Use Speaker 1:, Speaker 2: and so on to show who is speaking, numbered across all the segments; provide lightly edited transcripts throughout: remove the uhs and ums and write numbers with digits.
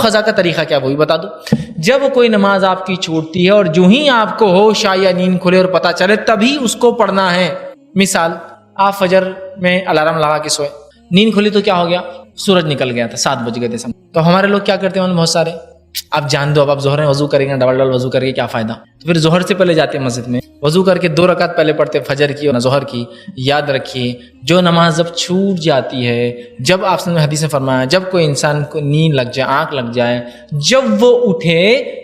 Speaker 1: क़ज़ा का तरीक़ा क्या वो भी बता दो। जब कोई नमाज आपकी छूटती है और जो ही आपको होश आए या नींद खुले और पता चले तभी उसको पढ़ना है। मिसाल, आप फजर में अलार्म लगा के सोए, नींद खुली तो क्या हो गया, सूरज निकल गया था, 7 बज गए थे समय। तो हमारे लोग क्या करते हैं बहुत सारे, आप जान दो अब आप जोहर में वजू करेंगे, डबल वजू करके क्या फायदा। तो फिर जोहर से पहले जाते हैं मस्जिद में, वजू करके 2 रकात पहले पढ़ते फजर की और जोहर की। याद रखिए, जो नमाज जब छूट जाती है, जब आपने हदीस में फरमाया जब कोई इंसान को नींद लग जाए, आंख लग जाए, जब वो उठे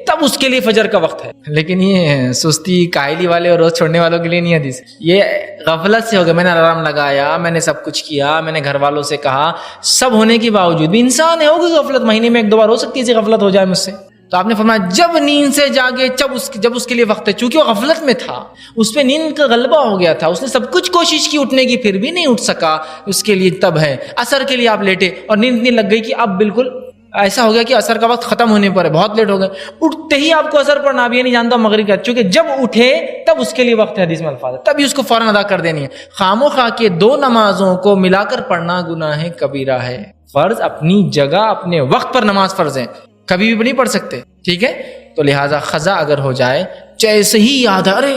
Speaker 1: तब उसके लिए फजर का वक्त है। लेकिन ये सुस्ती कायली वाले और रोज छोड़ने वालों के लिए नहीं हदीस, ये गफलत से हो गया। मैंने अलार्म लगाया, मैंने सब कुछ किया, मैंने घर वालों से कहा, सब होने के बावजूद भी इंसान है, होगी गफलत, महीने में 1-2 बार हो सकती है गफलत हो जाए मुझसे। तो आपने फरमाया जब नींद से जागे जब उसके लिए वक्त है, चूंकि वो गफलत में था, उस पर नींद का गलबा हो गया था, उसने सब कुछ कोशिश की उठने की फिर भी नहीं उठ सका, उसके लिए तब है। असर के लिए आप लेटे और नींद इतनी लग गई कि अब बिल्कुल ऐसा हो गया कि असर का वक्त खत्म होने पर है, बहुत लेट हो गए, उठते ही आपको असर पड़ना, अब ये नहीं जानता मगरिब का, चूंकि जब उठे तब उसके लिए वक्त है, हदीस में अल्फाज है, तभी उसको फौरन अदा कर देनी है। खामोखा के 2 नमाजों को मिलाकर पढ़ना गुनाह कबीरा है। फर्ज अपनी जगह अपने वक्त पर नमाज फर्ज है, कभी भी नहीं पढ़ सकते, ठीक है। तो लिहाजा ख़ज़ा अगर हो जाए, जैसे ही याद है अरे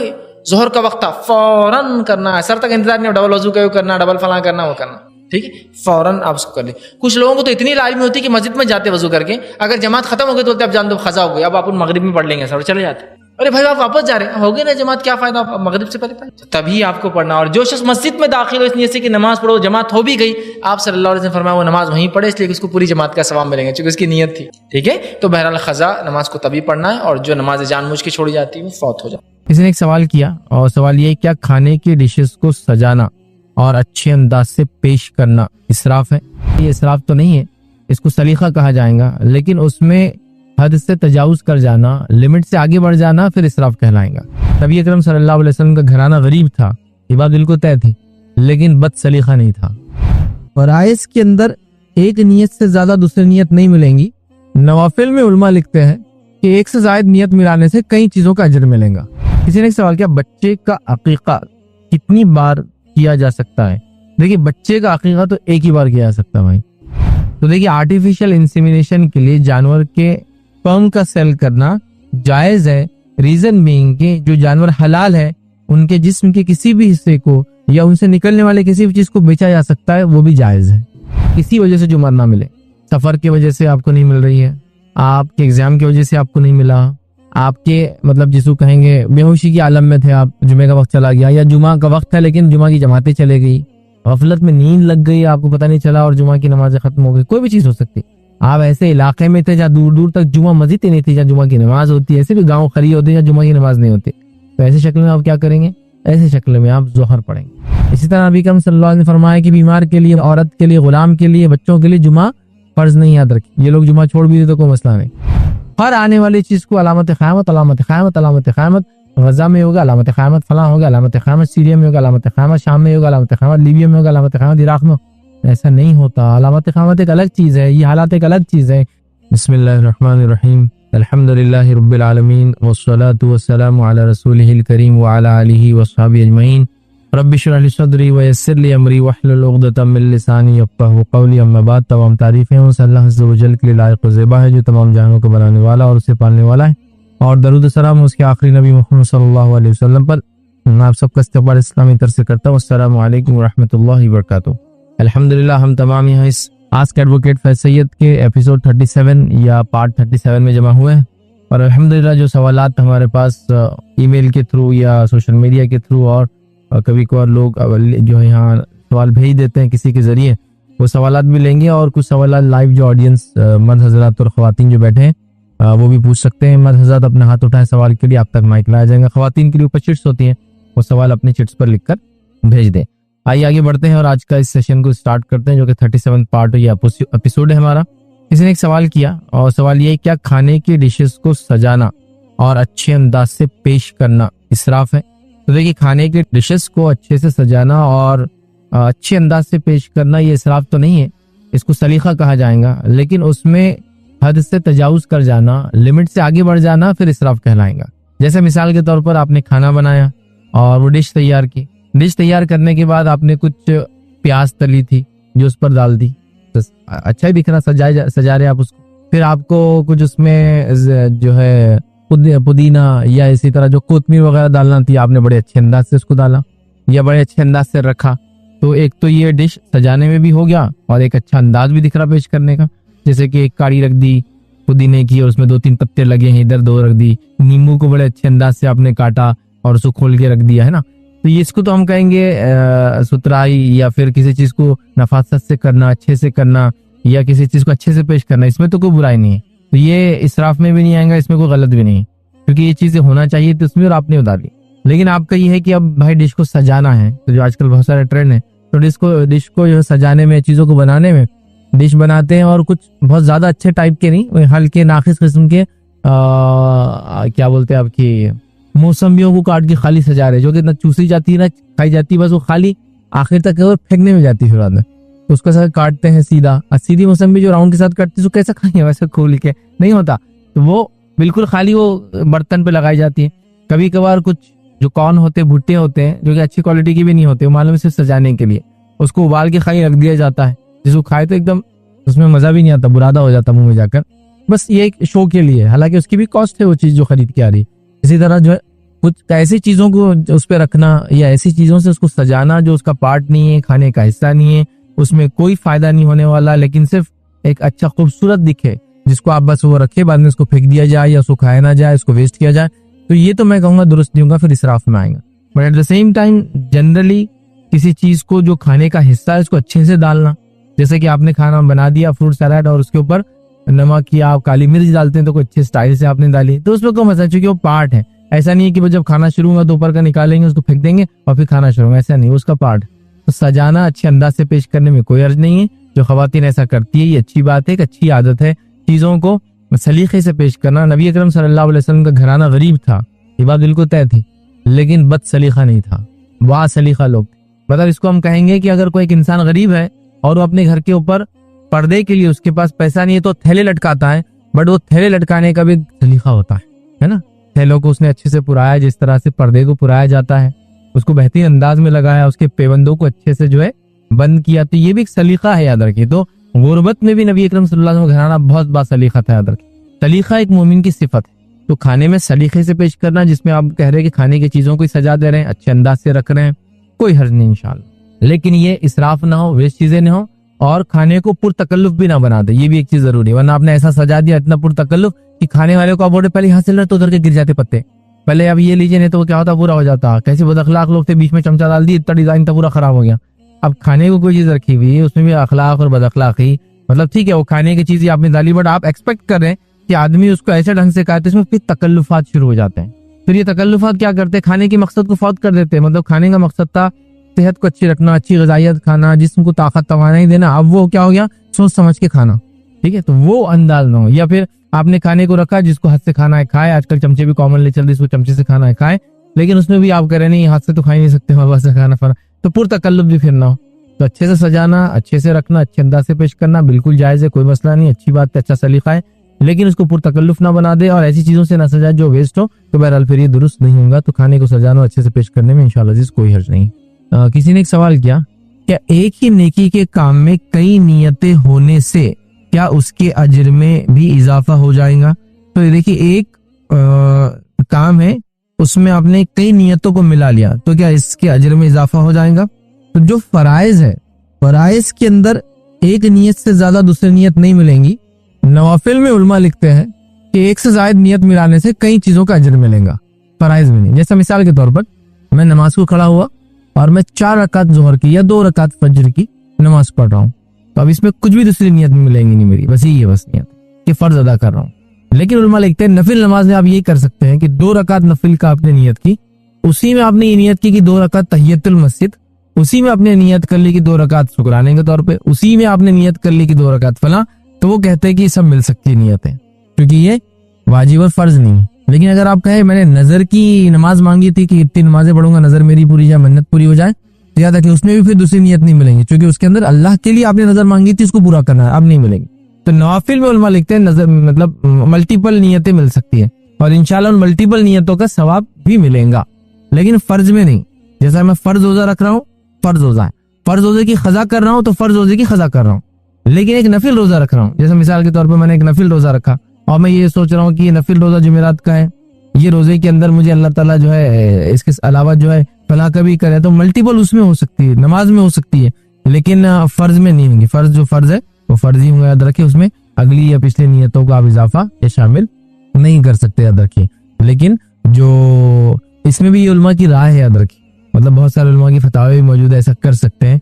Speaker 1: जोहर का वक्त था, फौरन करना है, सर तक इंतजार नहीं, डबल वजू का करना, डबल फला करना, वो करना, ठीक है, फौरन आप उसको कर ले। कुछ लोगों को तो इतनी लालमी होती है कि मस्जिद में जाते वजू करके, अगर जमात खत्म हो गई तो बोलते अब जान दो ख़ज़ा हो गई, अब आप मगरिब में पढ़ लेंगे, सर चले जाते। अरे भाई आप वापस जा रहे हैं, हो गए ना जमात, क्या फायदा, आप मगरिब से पहले पढ़े, तभी आपको पढ़ना। और जो शख्स मस्जिद में दाखिल हो इस नियत से कि नमाज पढ़ो, जमात हो भी गई, आप सल्लल्लाहु अलैहि वसल्लम फरमाया वो नमाज वहीं पढ़े, इसलिए उसको पूरी जमात का सवाब मिलेंगे, क्योंकि उसकी नियत थी, ठीक है। तो बहरहाल ख़ज़ा नमाज को तभी पढ़ना है, और जो नमाज जानबूझ के छोड़ी जाती है वो फौत हो जाती है।
Speaker 2: किसी ने एक सवाल किया, और सवाल ये, क्या खाने की डिशेस को सजाना और अच्छे अंदाज से पेश करना इसराफ है? ये इसराफ तो नहीं है, इसको सलीका कहा जाएगा, लेकिन उसमें हद से तजावुज कर जाना, लिमिट से आगे बढ़ जाना, फिर इसराफ कहलाएगा। नबी अकरम सल्लल्लाहु अलैहि वसल्लम का घराना गरीब था, ये बात बिल्कुल तय थी, लेकिन बद सलीका नहीं था। फराइज के अंदर एक नियत से ज्यादा दूसरी नियत नहीं मिलेंगी। नवाफिल में उलमा लिखते हैं कि एक से ज्यादा नियत मिलाने से कई चीजों का अजर मिलेगा। किसी ने एक सवाल किया, बच्चे का अकीका कितनी बार किया जा सकता है? देखिए, बच्चे का अकीका तो एक ही बार किया जा सकता है भाई। तो देखिए, आर्टिफिशियल इंसेमिनेशन के लिए जानवर के स्पर्म का सेल करना जायज है, रीजन बीइंग कि जो जानवर हलाल है उनके जिस्म के किसी भी हिस्से को या उनसे निकलने वाले किसी भी चीज को बेचा जा सकता है, वो भी जायज है। किसी वजह से जो मर ना मिले, सफर की वजह से आपको नहीं मिल रही है, आपके एग्जाम की वजह से आपको नहीं मिला, आपके मतलब जिसको कहेंगे बेहोशी की आलम में थे आप, जुमे का वक्त चला गया, या जुमा का वक्त है लेकिन जुमा की जमातें चले गई, गफलत में नींद लग गई, आपको पता नहीं चला और जुमा की नमाज खत्म हो गई, कोई भी चीज हो सकती। आप ऐसे इलाके में थे जहाँ दूर दूर तक जुमा मस्जिद ही नहीं थी जहाँ जुमा की नमाज होती है, ऐसे भी गाँव खली होते हैं जहाँ जुमा की नमाज नहीं होती, तो ऐसे शक्ल में आप क्या करेंगे? ऐसे शक्ल में आप जोहर पढ़ेंगे। इसी तरह नबी अकरम सल्लल्लाहु अलैहि वसल्लम ने फरमाया कि बीमार के लिए, औरत के लिए, गुलाम के लिए, बच्चों के लिए जुमा फर्ज नहीं, याद रखिए। ये लोग जुमा छोड़ भी दे तो कोई मसला नहीं। हर आने वाली चीज को अलामत क़यामत, अलामत क़यामत, अलामत क़यामत, गजा में होगा अलामत क़यामत, फलां होगा अलामत क़यामत, सीरिया में होगा अलामत क़यामत, शाम में होगा अलामत क़यामत, लीबिया में होगा अलामत क़यामत, इराक में। ऐसा नहीं होता। अलामत क़यामत एक अलग चीज है, ये हालात एक अलग चीज है। बिस्मिल्लाहिर्रहमानिर्रहीम, अल्हम्दुलिल्लाहि रब्बिल आलमीन, वस्सलातु वस्सलामु अला रसूलिहिल करीम व अला आलिहि वस्सहबिहि अजमईन। रब्बि इश्रह ली सदरी व यस्सिर ली अमरी वहलुल उक़दतम मिन लिसानी यफ़क़हू क़ौली। अम्मा बाद, तमाम तारीफें उस अल्लाह अज़्ज़ व जल के लिए लायक व ज़ेबा है जो तमाम जानों को बनाने वाला और उसे पालने वाला है, और दरूद सलाम उसके आखिरी नबी मोहम्मद सल्लल्लाहु अलैहि वसल्लम पर। आप सबका इस्तक़बाल इस्लामी तरह से करता हूँ। अस्सलामु अलैकुम व रहमतुल्लाहि व बरकातुहू। अल्हम्दुलिल्लाह, हम तमाम यहाँ इस आस्क एडवोकेट फैज़ सैयद के एपिसोड 37 या पार्ट 37 में जमा हुए हैं, और अल्हम्दुलिल्लाह जो सवालात हमारे पास ईमेल के थ्रू या सोशल मीडिया के थ्रू और कभी कभार लोग जो है यहाँ सवाल भेज देते हैं किसी के जरिए, वो सवालात भी लेंगे, और कुछ सवालात लाइव जो ऑडियंस मर्द हजरात और ख़वातीन जो बैठे हैं वो भी पूछ सकते हैं। मर्द हजरात अपने हाथ उठाएं सवाल के लिए, आप तक माइक लाया जाएगा। ख़वातीन के लिए ऊपर चिट्स होती हैं, वो सवाल अपनी चिट्स पर लिखकर भेज दें। आइए आगे बढ़ते हैं और आज का इस सेशन को स्टार्ट करते हैं, जो कि 37 पार्ट या एपिसोड है हमारा। किसी ने एक सवाल किया, और सवाल ये, क्या खाने की डिशेस को सजाना और अच्छे अंदाज से पेश करना इसराफ है? तो देखिए, खाने के डिशेस को अच्छे से सजाना और अच्छे अंदाज से पेश करना ये इसराफ तो नहीं है, इसको सलीका कहा जाएगा, लेकिन उसमें हद से तजावुज कर जाना, लिमिट से आगे बढ़ जाना, फिर इसराफ कहलाएगा। जैसे मिसाल के तौर पर आपने खाना बनाया और वो डिश तैयार की, डिश तैयार करने के बाद आपने कुछ प्याज तली थी जो उस पर डाल दी, तो अच्छा ही दिख रहा, सजा रहे आप उसको। फिर आपको कुछ उसमें जो है पुदीना या इसी तरह जो कोतमीर वगैरह डालना थी, आपने बड़े अच्छे अंदाज से उसको डाला या बड़े अच्छे अंदाज से रखा। तो एक तो ये डिश सजाने में भी हो गया और एक अच्छा अंदाज भी दिख रहा पेश करने का। जैसे कि एक काढ़ी रख दी पुदीने की और उसमें 2-3 पत्ते लगे हैं, इधर 2 रख दी, नींबू को बड़े अच्छे अंदाज से आपने काटा और उसको खोल के रख दिया, है ना। तो ये इसको तो हम कहेंगे सुथराई या फिर किसी चीज को नफासत से करना, अच्छे से करना या किसी चीज को अच्छे से पेश करना, इसमें तो कोई बुराई नहीं है। तो ये इसराफ में भी नहीं आएगा, इसमें कोई गलत भी नहीं है, क्योंकि ये चीजें होना चाहिए तो उसमें और आपने उतार दी। लेकिन आपका ये है कि अब भाई डिश को सजाना है, तो जो आजकल बहुत सारे ट्रेंड है, तो डिश को जो सजाने में, चीजों को बनाने में डिश बनाते हैं और कुछ बहुत ज्यादा अच्छे टाइप के नहीं, हल्के नाकिस किस्म के क्या बोलते हैं आपकी मौसमियों को काट के खाली सजा रहे, जो कि ना चूसी जाती है ना खाई जाती है, बस वो खाली आखिर तक और फेंकने में जाती है फिर बाद में। तो उसको साथ काटते हैं सीधा, और सीधी मौसमी जो राउंड के साथ काटती है उसको कैसे खाएंगे, वैसे खोल के नहीं होता। तो वो बिल्कुल खाली वो बर्तन पे लगाई जाती है। कभी कभार कुछ जो कॉर्न होते हैं, भुट्टे होते हैं, जो कि अच्छी क्वालिटी के भी नहीं होते, मालूम सिर्फ सजाने के लिए, उसको उबाल के खाई रख दिया जाता है, जिसको खाए तो एकदम उसमें मजा भी नहीं आता, बुरादा हो जाता मुंह में जाकर। बस ये एक शो के लिए, हालांकि उसकी भी कॉस्ट है वो चीज जो खरीद के आ रही है। इसी तरह जो है कुछ ऐसी चीजों को उस पर रखना या ऐसी चीजों से उसको सजाना जो उसका पार्ट नहीं है, खाने का हिस्सा नहीं है, उसमें कोई फायदा नहीं होने वाला, लेकिन सिर्फ एक अच्छा खूबसूरत दिखे, जिसको आप बस वो रखे, बाद में उसको फेंक दिया जाए या उसको खाया ना जाए, उसको वेस्ट किया जाए, तो ये तो मैं कहूंगा दुरुस्त नहीं होगा, फिर इसराफ में आएगा। But at the same time generally किसी चीज को जो खाने का हिस्सा है उसको अच्छे से डालना। जैसे कि आपने खाना बना दिया फ्रूट सलाद और उसके ऊपर नमक या आप काली मिर्च डालते हैं तो कोई अच्छे स्टाइल से आपने डाली, तो उसमें कोई मसला, क्योंकि वो पार्ट है। ऐसा नहीं है कि जब खाना शुरू होगा तो ऊपर का निकालेंगे उसको फेंक देंगे और फिर खाना शुरू होगा, ऐसा नहीं, उसका पार्ट। तो सजाना अच्छे अंदाज से पेश करने में कोई अर्ज नहीं है। जो खवातीन ऐसा करती है ये अच्छी बात है, एक अच्छी आदत है चीजों को सलीके से पेश करना। नबी अकरम सल्लल्लाहु अलैहि वसल्लम का घराना गरीब था, ये बात बिल्कुल तय थी, लेकिन बद सलीका नहीं था, वाह सलीका लोग। मतलब इसको हम कहेंगे कि अगर कोई एक इंसान गरीब है और वो अपने घर के ऊपर पर्दे के लिए उसके पास पैसा नहीं है तो थैले लटकाता है, बट वो थैले लटकाने का भी सलीका होता है ना। थैलों को उसने अच्छे से पुराया, जिस तरह से पर्दे को पुराया जाता है, उसको बेहतरीन अंदाज में लगाया, उसके पेबंदों को अच्छे से जो है बंद किया, तो ये भी एक सलीका है, याद रखिए। तो गुर्बत में भी नबी अकरम सल्लल्लाहु अलैहि वसल्लम का घराना बहुत बड़ा सलीका था, याद रखिए। सलीका एक मोमिन की सिफत है, तो खाने में सलीके से पेश करना, जिसमें आप कह रहे हैं कि खाने की चीजों को सजा दे रहे हैं, अच्छे अंदाज से रख रहे हैं, कोई हर्ज नहीं इंशाल्लाह। लेकिन ये इसराफ ना हो, वेस्ट चीजें ना हो और खाने को पुरतकल्लुफ भी ना बना दे, ये भी एक चीज जरूरी है। वरना आपने ऐसा सजा दिया इतना पुरतकल्लुफ कि खाने वाले को आप बोले पहले यहाँ से लड़ तो उधर के गिर जाते पत्ते, पहले अब ये लीजिए, नहीं तो वो क्या होता पूरा हो जाता। कैसे बदअखलाक लोग थे, बीच में चमचा डाल दिया, इतना डिजाइन था पूरा खराब हो गया। अब खाने को कोई चीज रखी हुई है उसमें भी अखलाक और बदअखलाकी, मतलब ठीक है वो खाने की चीज आपने डाली, बट आप एक्सपेक्ट कर रहे हैं कि आदमी उसको ऐसे ढंग से खाए, तो इसमें फिर तकल्लुफात शुरू हो जाते हैं। फिर ये तकल्लुफात क्या करते हैं, खाने के मकसद को फौत कर देते हैं। मतलब खाने का मकसद था सेहत को अच्छी रखना, अच्छी ग़िज़ाइयत खाना, जिस्म को ताकत तवानाई देना, अब वो क्या हो गया, सोच समझ के खाना, ठीक है। तो वो अंदाज ना हो, या फिर आपने खाने को रखा जिसको हाथ से खाना है खाए, आजकल चमचे भी कॉमनली चल रही, इसको चमचे से खाना है खाए, लेकिन उसमें भी आप कह रहे नहीं हाथ से तो खा ही नहीं सकते, हवा से खाना फरा, तो पुरतकल्लुफ भी फिर ना हो। तो अच्छे से सजाना, अच्छे से रखना, अच्छे अंदाज से पेश करना बिल्कुल जायज है, कोई मसला नहीं, अच्छी बात है, अच्छा सलीका है, लेकिन उसको पुरतकल्लुफ ना बना दे और ऐसी चीजों से ना सजाए जो वेस्ट हो, तो बहरहाल फिर ये दुरुस्त नहीं होगा। तो खाने को सजाना अच्छे से पेश करने में इंशाल्लाह जिस कोई हर्ज नहीं। किसी ने एक सवाल किया, क्या एक ही नेकी के काम में कई नियतें होने से क्या उसके अजर में भी इजाफा हो जाएगा? तो देखिए एक काम है उसमें आपने कई नियतों को मिला लिया, तो क्या इसके अजर में इजाफा हो जाएगा? तो जो फराइज है, फराइज के अंदर एक नियत से ज्यादा दूसरी नियत नहीं मिलेंगी। नवाफिल में उलमा लिखते हैं कि एक से ज्यादा नियत मिलाने से कई चीजों का अजर मिलेगा, फराइज में नहीं। जैसा मिसाल के तौर पर मैं नमाज को खड़ा हुआ और मैं 4 रकात जोहर की या 2 रकात फजर की नमाज पढ़ रहा हूँ, तो अब इसमें कुछ भी दूसरी नियत मिलेंगी नहीं मेरी, बस यही है बस नियत कि फर्ज अदा कर रहा हूँ। लेकिन उलमा लिखते हैं नफिल नमाज में आप ये कर सकते हैं कि 2 रकात नफिल का आपने नियत की, उसी में आपने ये नियत की कि 2 रकात तहियतुल मस्जिद, उसी में आपने नियत कर ली कि 2 रकात शुक्राने के तौर पे, उसी में आपने नियत कर ली कि 2 रकात फला, तो वो कहते हैं कि सब मिल सकती है नियतें, क्योंकि ये वाजिब और फर्ज नहीं है। लेकिन अगर आप कहें मैंने नजर की नमाज मांगी थी कि इतनी नमाजें पढ़ूंगा नजर मेरी पूरी जाए, मन्नत पूरी हो जाए, तो याद रखिए उसमें भी फिर दूसरी नियत नहीं मिलेंगी, क्योंकि उसके अंदर अल्लाह के लिए आपने नजर मांगी थी, उसको पूरा करना है, अब नहीं मिलेंगी। तो नवाफिल में उलमा लिखते हैं नजर मतलब मल्टीपल नियतें मिल सकती है और इंशाल्लाह उन मल्टीपल नियतों का सवाब भी मिलेगा, लेकिन फर्ज में नहीं। जैसा मैं फर्ज रोजा रख रहा हूँ, फर्ज रोजा है, फर्ज रोजे की खजा कर रहा हूँ तो फर्ज रोजे की खजा कर रहा हूँ, लेकिन एक नफिल रोजा रख रहा हूँ, जैसे मिसाल के तौर पर मैंने एक नफिल रोजा रखा और मैं ये सोच रहा हूँ कि ये नफिल रोजा जुमेरात का है, ये रोजे के अंदर मुझे अल्लाह ताला जो है इसके अलावा जो है फला कभी करे, तो मल्टीपल उसमें हो सकती है, नमाज में हो सकती है, लेकिन फर्ज में नहीं होंगी। फर्ज जो फर्ज है वो फर्ज ही होंगे, याद रखिए। उसमें अगली या पिछली नियतों का आप इजाफा या शामिल नहीं कर सकते, याद रखिए। लेकिन जो इसमें भी ये उलमा की राय है, याद रखिए, मतलब बहुत सारे उलमा की फतावे भी मौजूद है, ऐसा कर सकते हैं।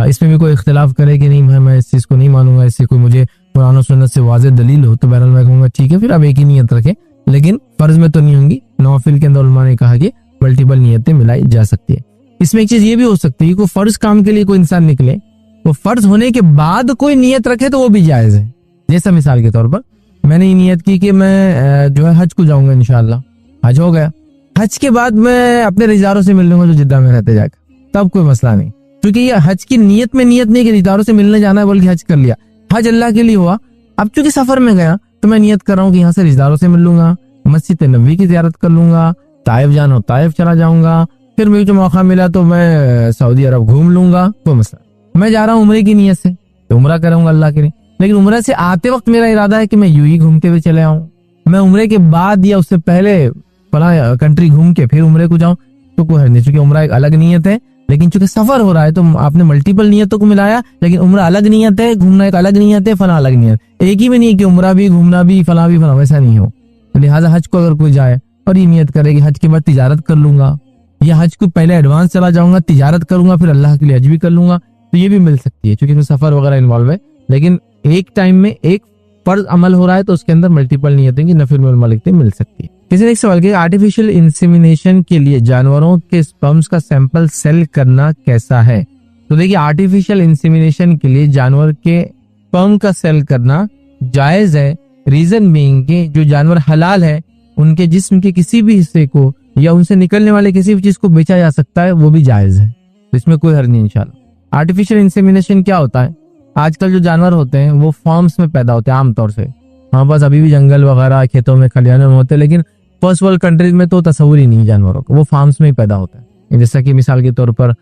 Speaker 2: इसमें भी कोई इख्तिलाफ करे कि नहीं मैं इस चीज को नहीं मानूंगा, इससे कोई मुझे कुरान और सुन्नत से वाज़ेह दलील हो, तो बहरहाल मैं कहूंगा ठीक है, फिर आप एक ही नियत रखें, लेकिन फर्ज में तो नहीं होंगी। नवाफिल के अंदर उलमा ने कहा कि मल्टीपल नियतें मिलाई जा सकती है। इसमें एक चीज ये भी हो सकती है कि फर्ज काम के लिए कोई इंसान निकले, तो फर्ज होने के बाद कोई नियत रखे तो वो भी जायज है। जैसा मिसाल के तौर पर मैंने ये नियत की कि मैं जो है हज को जाऊंगा, इंशाल्लाह हज हो गया, हज के बाद मैं अपने रिश्तेदारों से मिल लूंगा जो जिद्दा में रहते जाकर, तब कोई मसला नहीं, क्योंकि ये हज की नियत में नियत नहीं कि रिश्तेदारों से मिलने जाना है, बल्कि हज कर लिया, हज अल्लाह के लिए हुआ। अब चूंकि सफर में गया तो मैं नियत कर रहा हूँ कि यहाँ से रिश्तेदारों से मिल लूंगा, मस्जिद नबी की ज़ियारत कर लूंगा, ताइफ जाना हो ताइफ चला जाऊंगा, फिर मुझे जो मौका मिला तो मैं सऊदी अरब घूम लूंगा, कोई मसला। मैं जा रहा हूँ उम्रे की नियत से तो उम्रा करूंगा अल्लाह के लिए, लेकिन उम्रे से आते वक्त मेरा इरादा है कि मैं यूं ही घूमते हुए चले आऊँ। मैं उम्रे के बाद या उससे पहले फला कंट्री घूम के फिर उम्रे को जाऊं तो कोई हर्ज नहीं, चूंकि उम्रा एक अलग नियत है, लेकिन चूंकि सफर हो रहा है तो आपने मल्टीपल नियतों को मिलाया, लेकिन उम्रा अलग नियत है, घूमना एक अलग नियत है, फला अलग नियत, एक ही में नहीं कि उम्रा भी घूमना भी फला भी फला, वैसा नहीं हो। तो लिहाजा हज को अगर कोई जाए और ये नियत करे कि हज के बाद तिजारत कर लूंगा, या हज को पहले एडवांस चला जाऊंगा, तिजारत करूंगा, फिर अल्लाह के लिए हज भी कर लूंगा, तो ये भी मिल सकती है, क्योंकि सफर वगैरह इन्वॉल्व है। लेकिन एक टाइम में एक फर्ज अमल हो रहा है तो उसके अंदर मल्टीपल नियतें की नफिल में लिखते मिल सकती है। किसी ने एक सवाल किया, आर्टिफिशियल इंसेमिनेशन के लिए जानवरों के स्पर्म्स का सैंपल सेल करना कैसा है? तो देखिए, आर्टिफिशियल इंसेमिनेशन के लिए जानवर के स्पर्म का सेल करना जायज है, रीजन बीइंग कि जो जानवर हलाल है उनके जिस्म के किसी भी हिस्से को या उनसे निकलने वाले किसी भी चीज को बेचा जा सकता है, वो भी जायज है, तो इसमें कोई हर्ज नहीं इंशाल्लाह। आर्टिफिशियल इंसेमिनेशन क्या होता है? आजकल जो जानवर होते हैं वो फार्म्स में पैदा होते हैं आमतौर से, हमारे पास अभी भी जंगल वगैरह खेतों में खलिहानों में होते हैं, लेकिन फर्स्ट वर्ल्ड कंट्रीज में तो तस्वुर ही नहीं जानवरों का, वो फार्म्स में ही पैदा होता है। जैसा कि मिसाल के तौर पर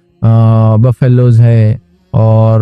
Speaker 2: बफेलोज है और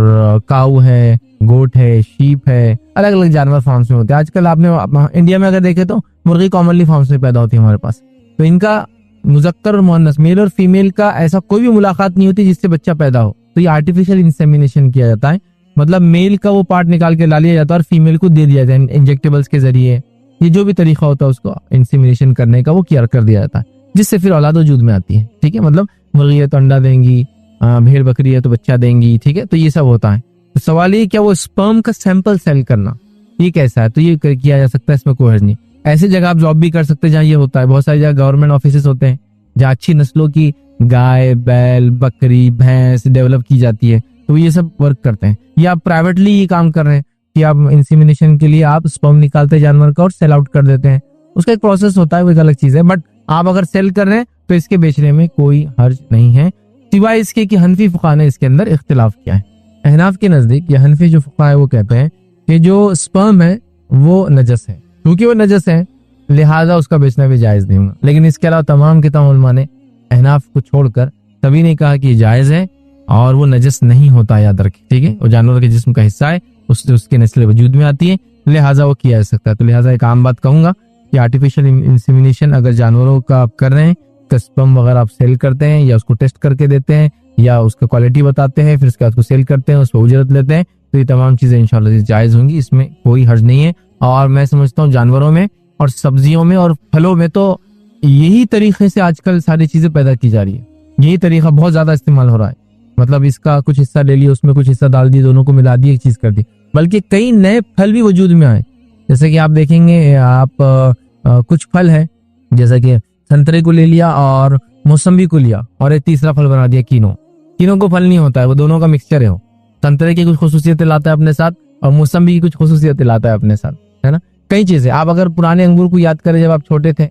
Speaker 2: काऊ है, गोट है, शीप है, अलग अलग जानवर फार्म्स में होते हैं। आजकल आपने इंडिया में अगर देखे तो मुर्गी कॉमनली फार्म्स में पैदा होती है हमारे पास, तो इनका मुजक्कर और मुअन्नस, मेल और फीमेल का ऐसा कोई भी मुलाकात नहीं होती जिससे बच्चा पैदा हो, तो ये आर्टिफिशियल इंसेमिनेशन किया जाता है। मतलब मेल का वो पार्ट निकाल के ला लिया जाता है और फीमेल को दे दिया जाता है इंजेक्टेबल्स के जरिए, ये जो भी तरीका होता है उसको इंसेमिनेशन करने का वो किया कर दिया जाता है, जिससे फिर औलाद वजूद में आती है। ठीक है, मतलब मुर्गी है तो अंडा देंगी, भेड़ बकरी है तो बच्चा देंगी, ठीक है, तो ये सब होता है। तो सवाल ये क्या वो स्पर्म का सैंपल सेल करना ये कैसा है? तो ये किया जा सकता है, इसमें कोई हर्ज नहीं। ऐसी जगह आप जॉब भी कर सकते हैं जहाँ ये होता है। बहुत सारी जगह गवर्नमेंट ऑफिसेस होते हैं जहाँ अच्छी नस्लों की गाय, बैल, बकरी, भैंस डेवलप की जाती है, तो ये सब वर्क करते हैं। या आप प्राइवेटली ये काम कर रहे हैं कि आप इंसेमिनेशन के लिए आप स्पर्म निकालते हैं जानवर का और सेल आउट कर देते हैं, उसका एक प्रोसेस होता है, वो एक अलग चीज है। बट आप अगर सेल कर रहे हैं तो इसके बेचने में कोई हर्ज नहीं है, सिवाय इसके कि हनफी फुक़हा ने इसके अंदर इख्तिलाफ किया है। अहनाफ के नजदीक या हनफी जो फुक़हा है वो कहते हैं कि जो स्पर्म है वो नजस है, क्योंकि वो नजस है लिहाजा उसका बेचना भी जायज नहीं होगा। लेकिन इसके अलावा तमाम के तमाम उलमा ने अहनाफ को छोड़कर सभी ने कहा कि जायज है और वो नजस नहीं होता, याद रखें, ठीक है, वो जानवर के जिस्म का हिस्सा है, उससे उसकी नस्ल वजूद में आती है, लिहाजा वो किया जा सकता है। तो लिहाजा एक आम बात कहूंगा कि आर्टिफिशियल इंसेमिनेशन अगर जानवरों का आप कर रहे हैं तो स्पर्म वगैरह आप सेल करते हैं या उसको टेस्ट करके देते हैं या उसका क्वालिटी बताते हैं, फिर उसके बाद उसको सेल करते हैं, उस पर उजरत लेते हैं, तो ये तमाम चीजें इंशाल्लाह जायज होंगी, इसमें कोई हर्ज नहीं है। और मैं समझता हूँ जानवरों में और सब्जियों में और फलों में तो यही तरीके से आजकल सारी चीजें पैदा की जा रही है, यही तरीका बहुत ज्यादा इस्तेमाल हो रहा है। मतलब इसका कुछ हिस्सा ले लिया, उसमें कुछ हिस्सा डाल दिया, दोनों को मिला दिया, एक चीज कर दी, बल्कि कई नए फल भी वजूद में आए। जैसे कि आप देखेंगे, आप कुछ फल है जैसे कि संतरे को ले लिया और मौसम्बी को लिया और एक तीसरा फल बना दिया कीनो। कीनो को फल नहीं होता है, वो दोनों का मिक्सचर है। वो संतरे की कुछ खुसूसियतें लाता है अपने साथ और मौसम्बी की कुछ खुसूसियतें लाता है अपने साथ, है ना। कई चीजें आप अगर पुराने अंगूर को याद करें, जब आप छोटे थे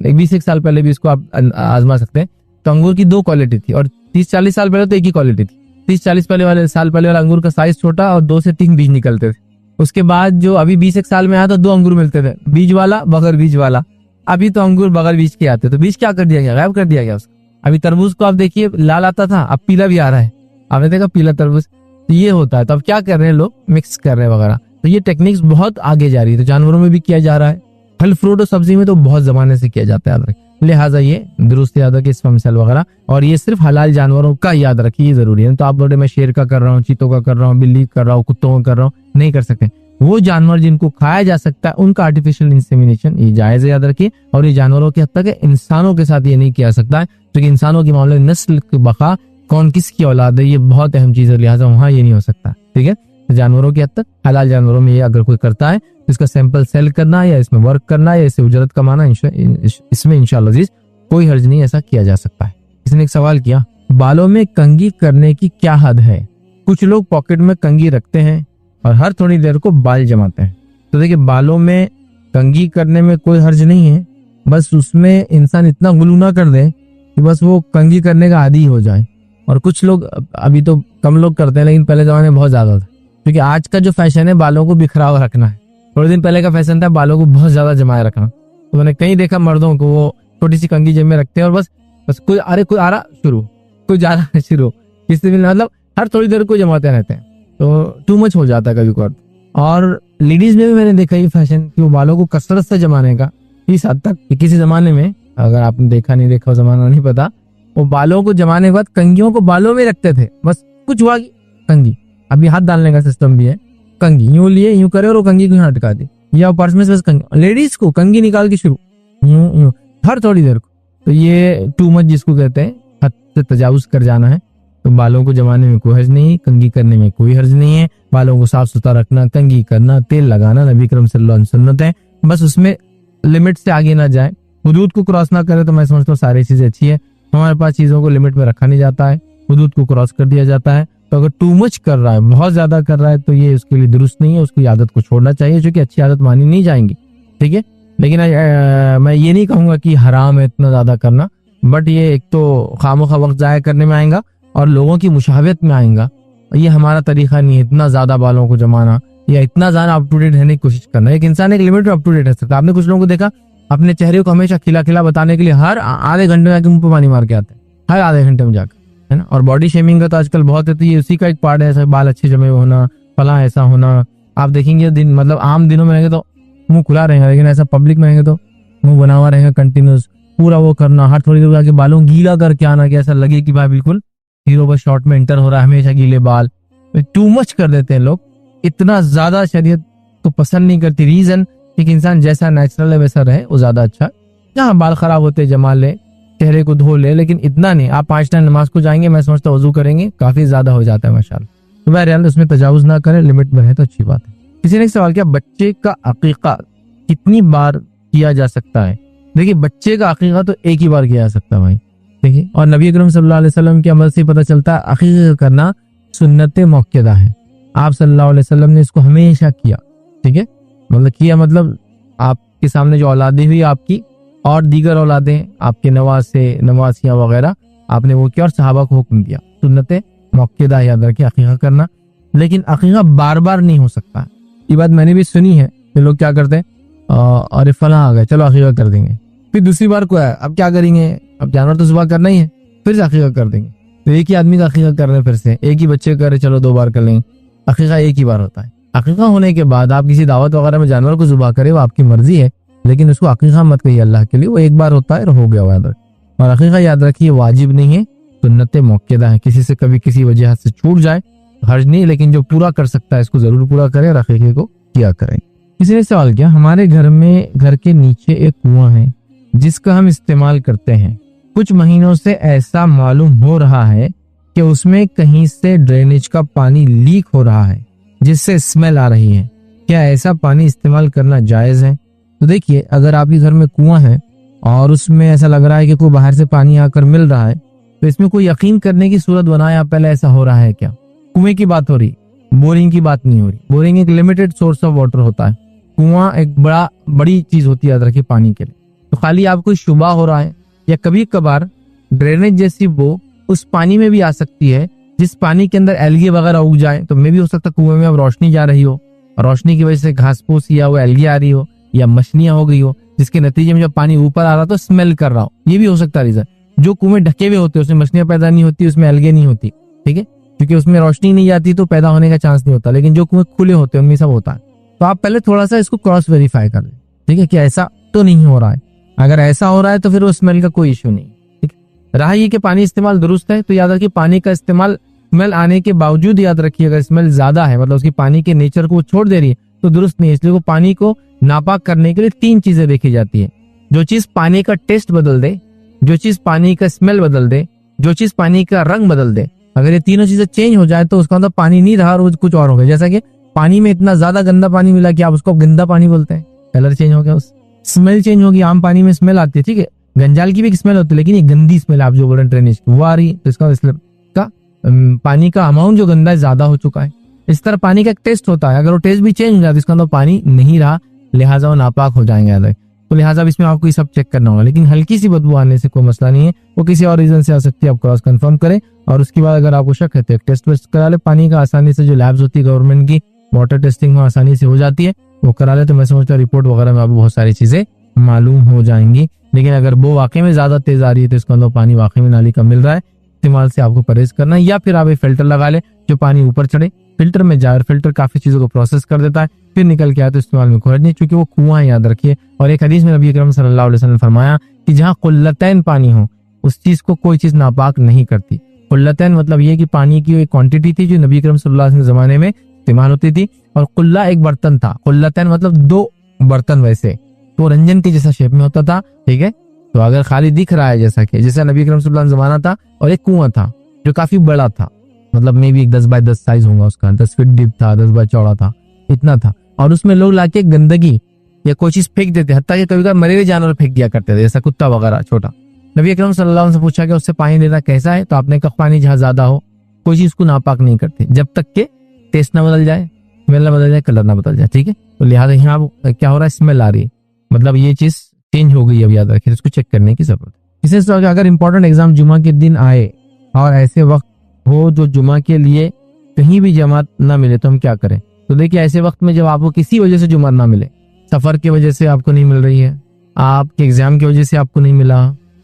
Speaker 2: 20 साल पहले भी इसको आप आजमा सकते हैं, तो अंगूर की दो क्वालिटी थी और 30-40 साल पहले तो एक ही क्वालिटी थी। 30-40 साल पहले वाला अंगूर का साइज छोटा और 2 से 3 बीज निकलते थे। उसके बाद जो अभी 20 साल में आया तो 2 अंगूर मिलते थे, बीज वाला बगैर बीज वाला। अभी तो अंगूर बगैर बीज के आते, तो बीज क्या कर दिया गया, गायब कर दिया गया उसका। अभी तरबूज को आप देखिए लाल आता था, अब पीला भी आ रहा है, आपने देखा पीला तरबूज। तो ये होता है। तो अब क्या कर रहे हैं लोग, मिक्स कर रहे हैं वगैरह। तो ये टेक्निक्स बहुत आगे जा रही है। तो जानवरों में भी किया जा रहा है, फल फ्रूट और सब्जी में तो बहुत जमाने से किया जाता है, याद रखिए। लिहाजा ये दुरुस्त याद रखिए, स्पर्म सेल वगैरह। और ये सिर्फ हलाल जानवरों का याद रखिए, ये जरूरी है। तो आप बोले मैं शेर का कर रहा हूँ, चीतों का कर रहा हूँ, बिल्ली कर रहा हूँ, कुत्तों का कर रहा हूँ, नहीं कर सकते। वो जानवर जिनको खाया जा सकता है उनका आर्टिफिशियल इंसेमिनेशन ये जायज है, याद रखिए। और ये जानवरों की हद तक है, इंसानों के साथ ये नहीं किया सकता है, क्योंकि इंसानों के मामले में नस्ल की बका, कौन किसकी औलाद है, ये बहुत अहम चीज है। लिहाजा वहां ये नहीं हो सकता, ठीक है। तो जानवरों की हद तक, हलाल जानवरों में ये अगर कोई करता है तो इसका सैंपल सेल करना या इसमें वर्क करना या इससे उजरत कमाना, इसमें इंशाअल्लाह अजीज कोई हर्ज नहीं, ऐसा किया जा सकता है। इसने एक सवाल किया, बालों में कंघी करने की क्या हद है? कुछ लोग पॉकेट में कंघी रखते हैं और हर थोड़ी देर को बाल जमाते हैं। तो देखिए, बालों में कंघी करने में कोई हर्ज नहीं है, बस उसमें इंसान इतना गुलू ना कर दे कि बस वो कंघी करने का आदी हो जाए। और कुछ लोग, अभी तो कम लोग करते हैं, लेकिन पहले जमाने में बहुत ज्यादा था, क्योंकि आज का जो फैशन है बालों को बिखरा रखना है। थोड़े दिन पहले का फैशन था बालों को बहुत ज्यादा जमाए रखना। तो मैंने कहीं देखा मर्दों को वो छोटी सी कंघी जेब में रखते हैं और बस कोई आ रहा शुरू, कोई जा रहा शुरू, किसी भी मतलब हर थोड़ी देर को जमाते रहते हैं। तो टू मच हो जाता है कभी कभार। और लेडीज में भी मैंने देखा ये फैशन कि वो बालों को कसरत से जमाने का, इस हद तक कि किसी जमाने में, अगर आपने देखा नहीं देखा जमाना नहीं पता, वो बालों को जमाने के बाद कंघियों को बालों में रखते थे, बस कुछ हुआ कि कंघी। अभी हाथ डालने का सिस्टम भी है, कंघी यूं लिए यूं करे और वो कंघी को यहाँ अटका दी, या पर्स में से बस कंघी, लेडीज को कंघी निकाल के शुरू यूं हर थोड़ी देर को। तो ये टू मच जिसको कहते हैं, हद से तजावुज कर जाना है। तो बालों को जमाने में कोई हर्ज नहीं है, कंघी करने में कोई हर्ज नहीं है। बालों को साफ सुथरा रखना, कंघी करना, तेल लगाना नबी करम सल्लल्लाहु अलैहि वसल्लम सुन्नत है, बस उसमें लिमिट से आगे ना जाए, हुदूद को क्रॉस ना करे। तो मैं समझता हूँ सारी चीजें अच्छी है। हमारे पास चीजों को लिमिट में रखा नहीं जाता है, हुदूद को क्रॉस कर दिया जाता है। तो अगर टू मच कर रहा है, बहुत ज्यादा कर रहा है, तो ये उसके लिए दुरुस्त नहीं है, उसकी आदत को छोड़ना चाहिए, जो कि अच्छी आदत मानी नहीं जाएंगी, ठीक है। लेकिन मैं ये नहीं कहूंगा कि हराम है इतना ज्यादा करना, बट ये एक तो खामोखा वक्त जाया करने में आएगा और लोगों की मुशावत में आएगा। ये हमारा तरीका नहीं है इतना ज्यादा बालों को जमाना या इतना ज्यादा अप टू डेट रहने की कोशिश करना। एक इंसान एक लिमिट में अप टू डेट रह सकता है। आपने कुछ लोगों को देखा अपने चेहरे को हमेशा खिला खिला बताने के लिए हर आधे घंटे में जाकर मुंह पे पानी मार के आते हैं, हर आधे घंटे में जाकर, है ना। और बॉडी शेमिंग का तो आजकल बहुत है, तो ये उसी का एक पार्ट है, ऐसा बाल अच्छे जमे होना, फला ऐसा होना। आप देखेंगे दिन, मतलब आम दिनों में रहेंगे तो मुंह खुला रहेगा, लेकिन ऐसा पब्लिक में रहेंगे तो मुंह बना हुआ रहेगा कंटिन्यूस, पूरा वो करना, हर थोड़ी देर जाके बालों गीला करके आना कि ऐसा लगे कि भाई बिल्कुल हीरो बस शॉट में एंटर हो रहा है, हमेशा गीले बाल। टू मच कर देते हैं लोग, इतना ज्यादा शरीयत को पसंद नहीं करती। रीजन एक इंसान जैसा नेचुरल है वैसा रहे, वो ज्यादा अच्छा। जहाँ बाल खराब होते जमा ले, चेहरे को धो ले, लेकिन इतना नहीं। आप 5 टाइम नमाज को जाएंगे, मैं समझता वजू करेंगे, काफी ज्यादा हो जाता है माशाल्लाह। तो बहरहाल उसमें तजावुज ना करें, लिमिट में रहे तो अच्छी बात है। किसी ने एक सवाल किया, बच्चे का अकीका कितनी बार किया जा सकता है? देखिए, बच्चे का अकीका तो एक ही बार किया जा सकता है भाई, देखिए। और नबी अकरम सल्लल्लाहु अलैहि वसल्लम के अमल से पता चलता है अकीका करना सुन्नत मुक्कदा है। आप सल्लल्लाहु अलैहि वसल्लम ने इसको हमेशा किया, ठीक है। मतलब किया मतलब आपके सामने जो औलादें हुई आपकी और दीगर औलादें आपके नवासे नवासियां वगैरह, आपने वो किया और सहाबा को हुक्म दिया। सुन्नत मुक्कदा याद रखिए अकीका करना, लेकिन अकीका बार बार नहीं हो सकता। ये बात मैंने भी सुनी है कि लोग क्या करते हैं, और फला आ गए चलो अकीका कर देंगे, फिर दूसरी बार को है अब क्या करेंगे, अब जानवर तो सुबह करना ही है, फिर से अकीका कर देंगे। तो एक ही आदमी का अकीका कर रहे हैं, फिर से एक ही बच्चे कर रहे, चलो 2 बार कर लेंगे। अकीका एक ही बार होता है। अकीका होने के बाद आप किसी दावत वगैरह में जानवर को जुबा करें, वो आपकी मर्जी है, लेकिन उसको अकीका मत कहिए अल्लाह के लिए, वो एक बार होता है और हो गया याद रखिए। और अकीका याद रखिए वाजिब नहीं है, सुन्नत मुक्कदा है। किसी से कभी किसी वजह से छूट जाए हर्ज नहीं, लेकिन जो पूरा कर सकता है इसको जरूर पूरा करें और अकीके को किया करें। किसी ने सवाल किया, हमारे घर के नीचे एक कुआं है जिसका हम इस्तेमाल करते हैं, कुछ महीनों से ऐसा मालूम हो रहा है कि उसमें कहीं से ड्रेनेज का पानी लीक हो रहा है जिससे स्मेल आ रही है, क्या ऐसा पानी इस्तेमाल करना जायज है? तो देखिए, अगर आपके घर में कुआं है और उसमें ऐसा लग रहा है कि कोई बाहर से पानी आकर मिल रहा है, तो इसमें कोई यकीन करने की सूरत बनाए आप पहले ऐसा हो रहा है क्या। कुएं की बात हो रही, बोरिंग की बात नहीं हो रही। बोरिंग एक लिमिटेड सोर्स ऑफ वाटर होता है, कुआं एक बड़ी चीज होती है याद रखिए पानी के लिए। तो खाली आपको शुबा हो रहा है या कभी कभार ड्रेनेज जैसी वो उस पानी में भी आ सकती है जिस पानी के अंदर एल्गी वगैरह उग जाए, तो मे भी हो सकता है कुएं में अब रोशनी जा रही हो, रोशनी की वजह से घास फूस या वो एल्गी आ रही हो या मछलियां हो गई हो, जिसके नतीजे में जब पानी ऊपर आ रहा तो स्मेल कर रहा हो। ये भी हो सकता है रीजन। जो कुएं ढके हुए होते हैं उसमें मछलियां पैदा नहीं होती, उसमें एल्गे नहीं होती, ठीक है। क्योंकि उसमें रोशनी नहीं जाती तो पैदा होने का चांस नहीं होता, लेकिन जो कुएं खुले होते हैं उनमें सब होता है। तो आप पहले थोड़ा सा इसको क्रॉस वेरीफाई कर लें, ठीक है, कि ऐसा तो नहीं हो रहा है। अगर ऐसा हो रहा है तो फिर वो स्मेल का कोई इश्यू नहीं, ठीक है। रहा ये कि पानी इस्तेमाल दुरुस्त है, तो याद रखिए पानी का इस्तेमाल स्मेल आने के बावजूद याद रखिए, अगर स्मेल ज्यादा है मतलब उसकी पानी के नेचर को छोड़ दे रही है तो दुरुस्त नहीं है। इसलिए वो पानी को नापाक करने के लिए 3 चीजें देखी जाती है। जो चीज पानी का टेस्ट बदल दे, जो चीज पानी का स्मेल बदल दे, जो चीज पानी का रंग बदल दे, अगर ये तीनों चीजें चेंज हो जाए तो उसका मतलब पानी नहीं रहा और वो कुछ और हो गया। जैसा कि पानी में इतना ज्यादा गंदा पानी मिला कि आप उसको गंदा पानी बोलते हैं, कलर चेंज हो गया, उस स्मेल चेंज होगी। आम पानी में स्मेल आती है, ठीक है, गंजाल की भी स्मेल होती है, लेकिन ये गंदी स्मेल आप जो बोल रहे हैं ड्रेनेज की वो आ रही है, तो इसका मतलब का पानी का अमाउंट जो गंदा है ज्यादा हो चुका है। इस तरह पानी का एक टेस्ट होता है, अगर वो टेस्ट भी चेंज हो जाता है इसका मतलब पानी नहीं रहा, लिहाजा वो नापाक हो जाएंगे अलग। तो लिहाजा इसमें आपको ये सब चेक करना होगा। लेकिन हल्की सी बदबू आने से कोई मसला नहीं है, वो किसी और रीजन से आ सकती है, आप क्रॉस कंफर्म करें। और उसके बाद अगर आपको शक है तो एक टेस्ट वेस्ट करा ले पानी का, आसानी से जो लैब्स होती है गवर्नमेंट की वाटर टेस्टिंग में आसानी से हो जाती है, वो करा ले। तो मैं समझता हूँ रिपोर्ट वगैरह में आपको बहुत सारी चीजें मालूम हो जाएंगी। लेकिन अगर वो वाकई में ज्यादा तेज आ रही है तो इसका मतलब पानी वाकई में नाली का मिल रहा है, इस्तेमाल से आपको परहेज करना है। या फिर आप एक फिल्टर लगा ले जो पानी ऊपर चढ़े, फिल्टर में जाए, फिल्टर काफी चीजों को प्रोसेस कर देता है, फिर निकल के आए तो इस्तेमाल में कोई नहीं, क्योंकि वो कुआं है, याद रखिए। और एक हदीस में नबी अकरम सल्लल्लाहु अलैहि वसल्लम ने फरमाया कि जहाँ कुल्लतैन पानी हो उस चीज को कोई चीज नापाक नहीं करती। कुल्लतैन मतलब ये कि पानी की एक क्वांटिटी थी जो नबी अकरम सल्लल्लाहु अलैहि वसल्लम जमाने में इस्तेमाल होती थी, और कुल्ला एक बर्तन था। कुल्लतैन मतलब 2 बर्तन, वैसे तो रंजन के जैसा शेप में होता था, ठीक है। तो अगर खाली दिख रहा है जैसा कि जैसा नबी अकरम सल्लल्लाहु अलैहि वसल्लम जमाना था, और एक कुआं था जो काफी बड़ा था, मतलब मे भी 10 बाय 10 साइज होगा उसका, 10 फीट डीप था, 10 बाय चौड़ा था, इतना था। और उसमें लोग लाके गंदगी या कोई चीज फेंक देते, हत्ता कि कभी कभी मरे हुए जानवर फेंक दिया करते थे, जैसा कुत्ता वगैरह छोटा। नबी अकरम सल्लल्लाहु अलैहि वसल्लम से पूछा कि उससे पानी लेना कैसा है, तो आपने कहा पानी जहाँ ज्यादा हो कोई चीज को नापाक नहीं करती जब तक के टेस्ट ना बदल जाए, स्मेल ना बदल जाए, कलर ना बदल जाए, ठीक है। तो लिहाजा यहाँ क्या हो रहा है, स्मेल आ रही है, मतलब ये चीज चेंज हो गई, अब याद रखिए, इसको चेक करने की जरूरत है। इसे अगर इंपॉर्टेंट एग्जाम जुमा के दिन आए और ऐसे वक्त हो जो जुमा के लिए कहीं भी जमात ना मिले तो हम क्या करें। तो देखिए ऐसे वक्त में जब आपको किसी वजह से जुमा ना मिले, सफर की वजह से आपको नहीं मिल रही है, आपके एग्जाम की वजह से आपको नहीं मिला,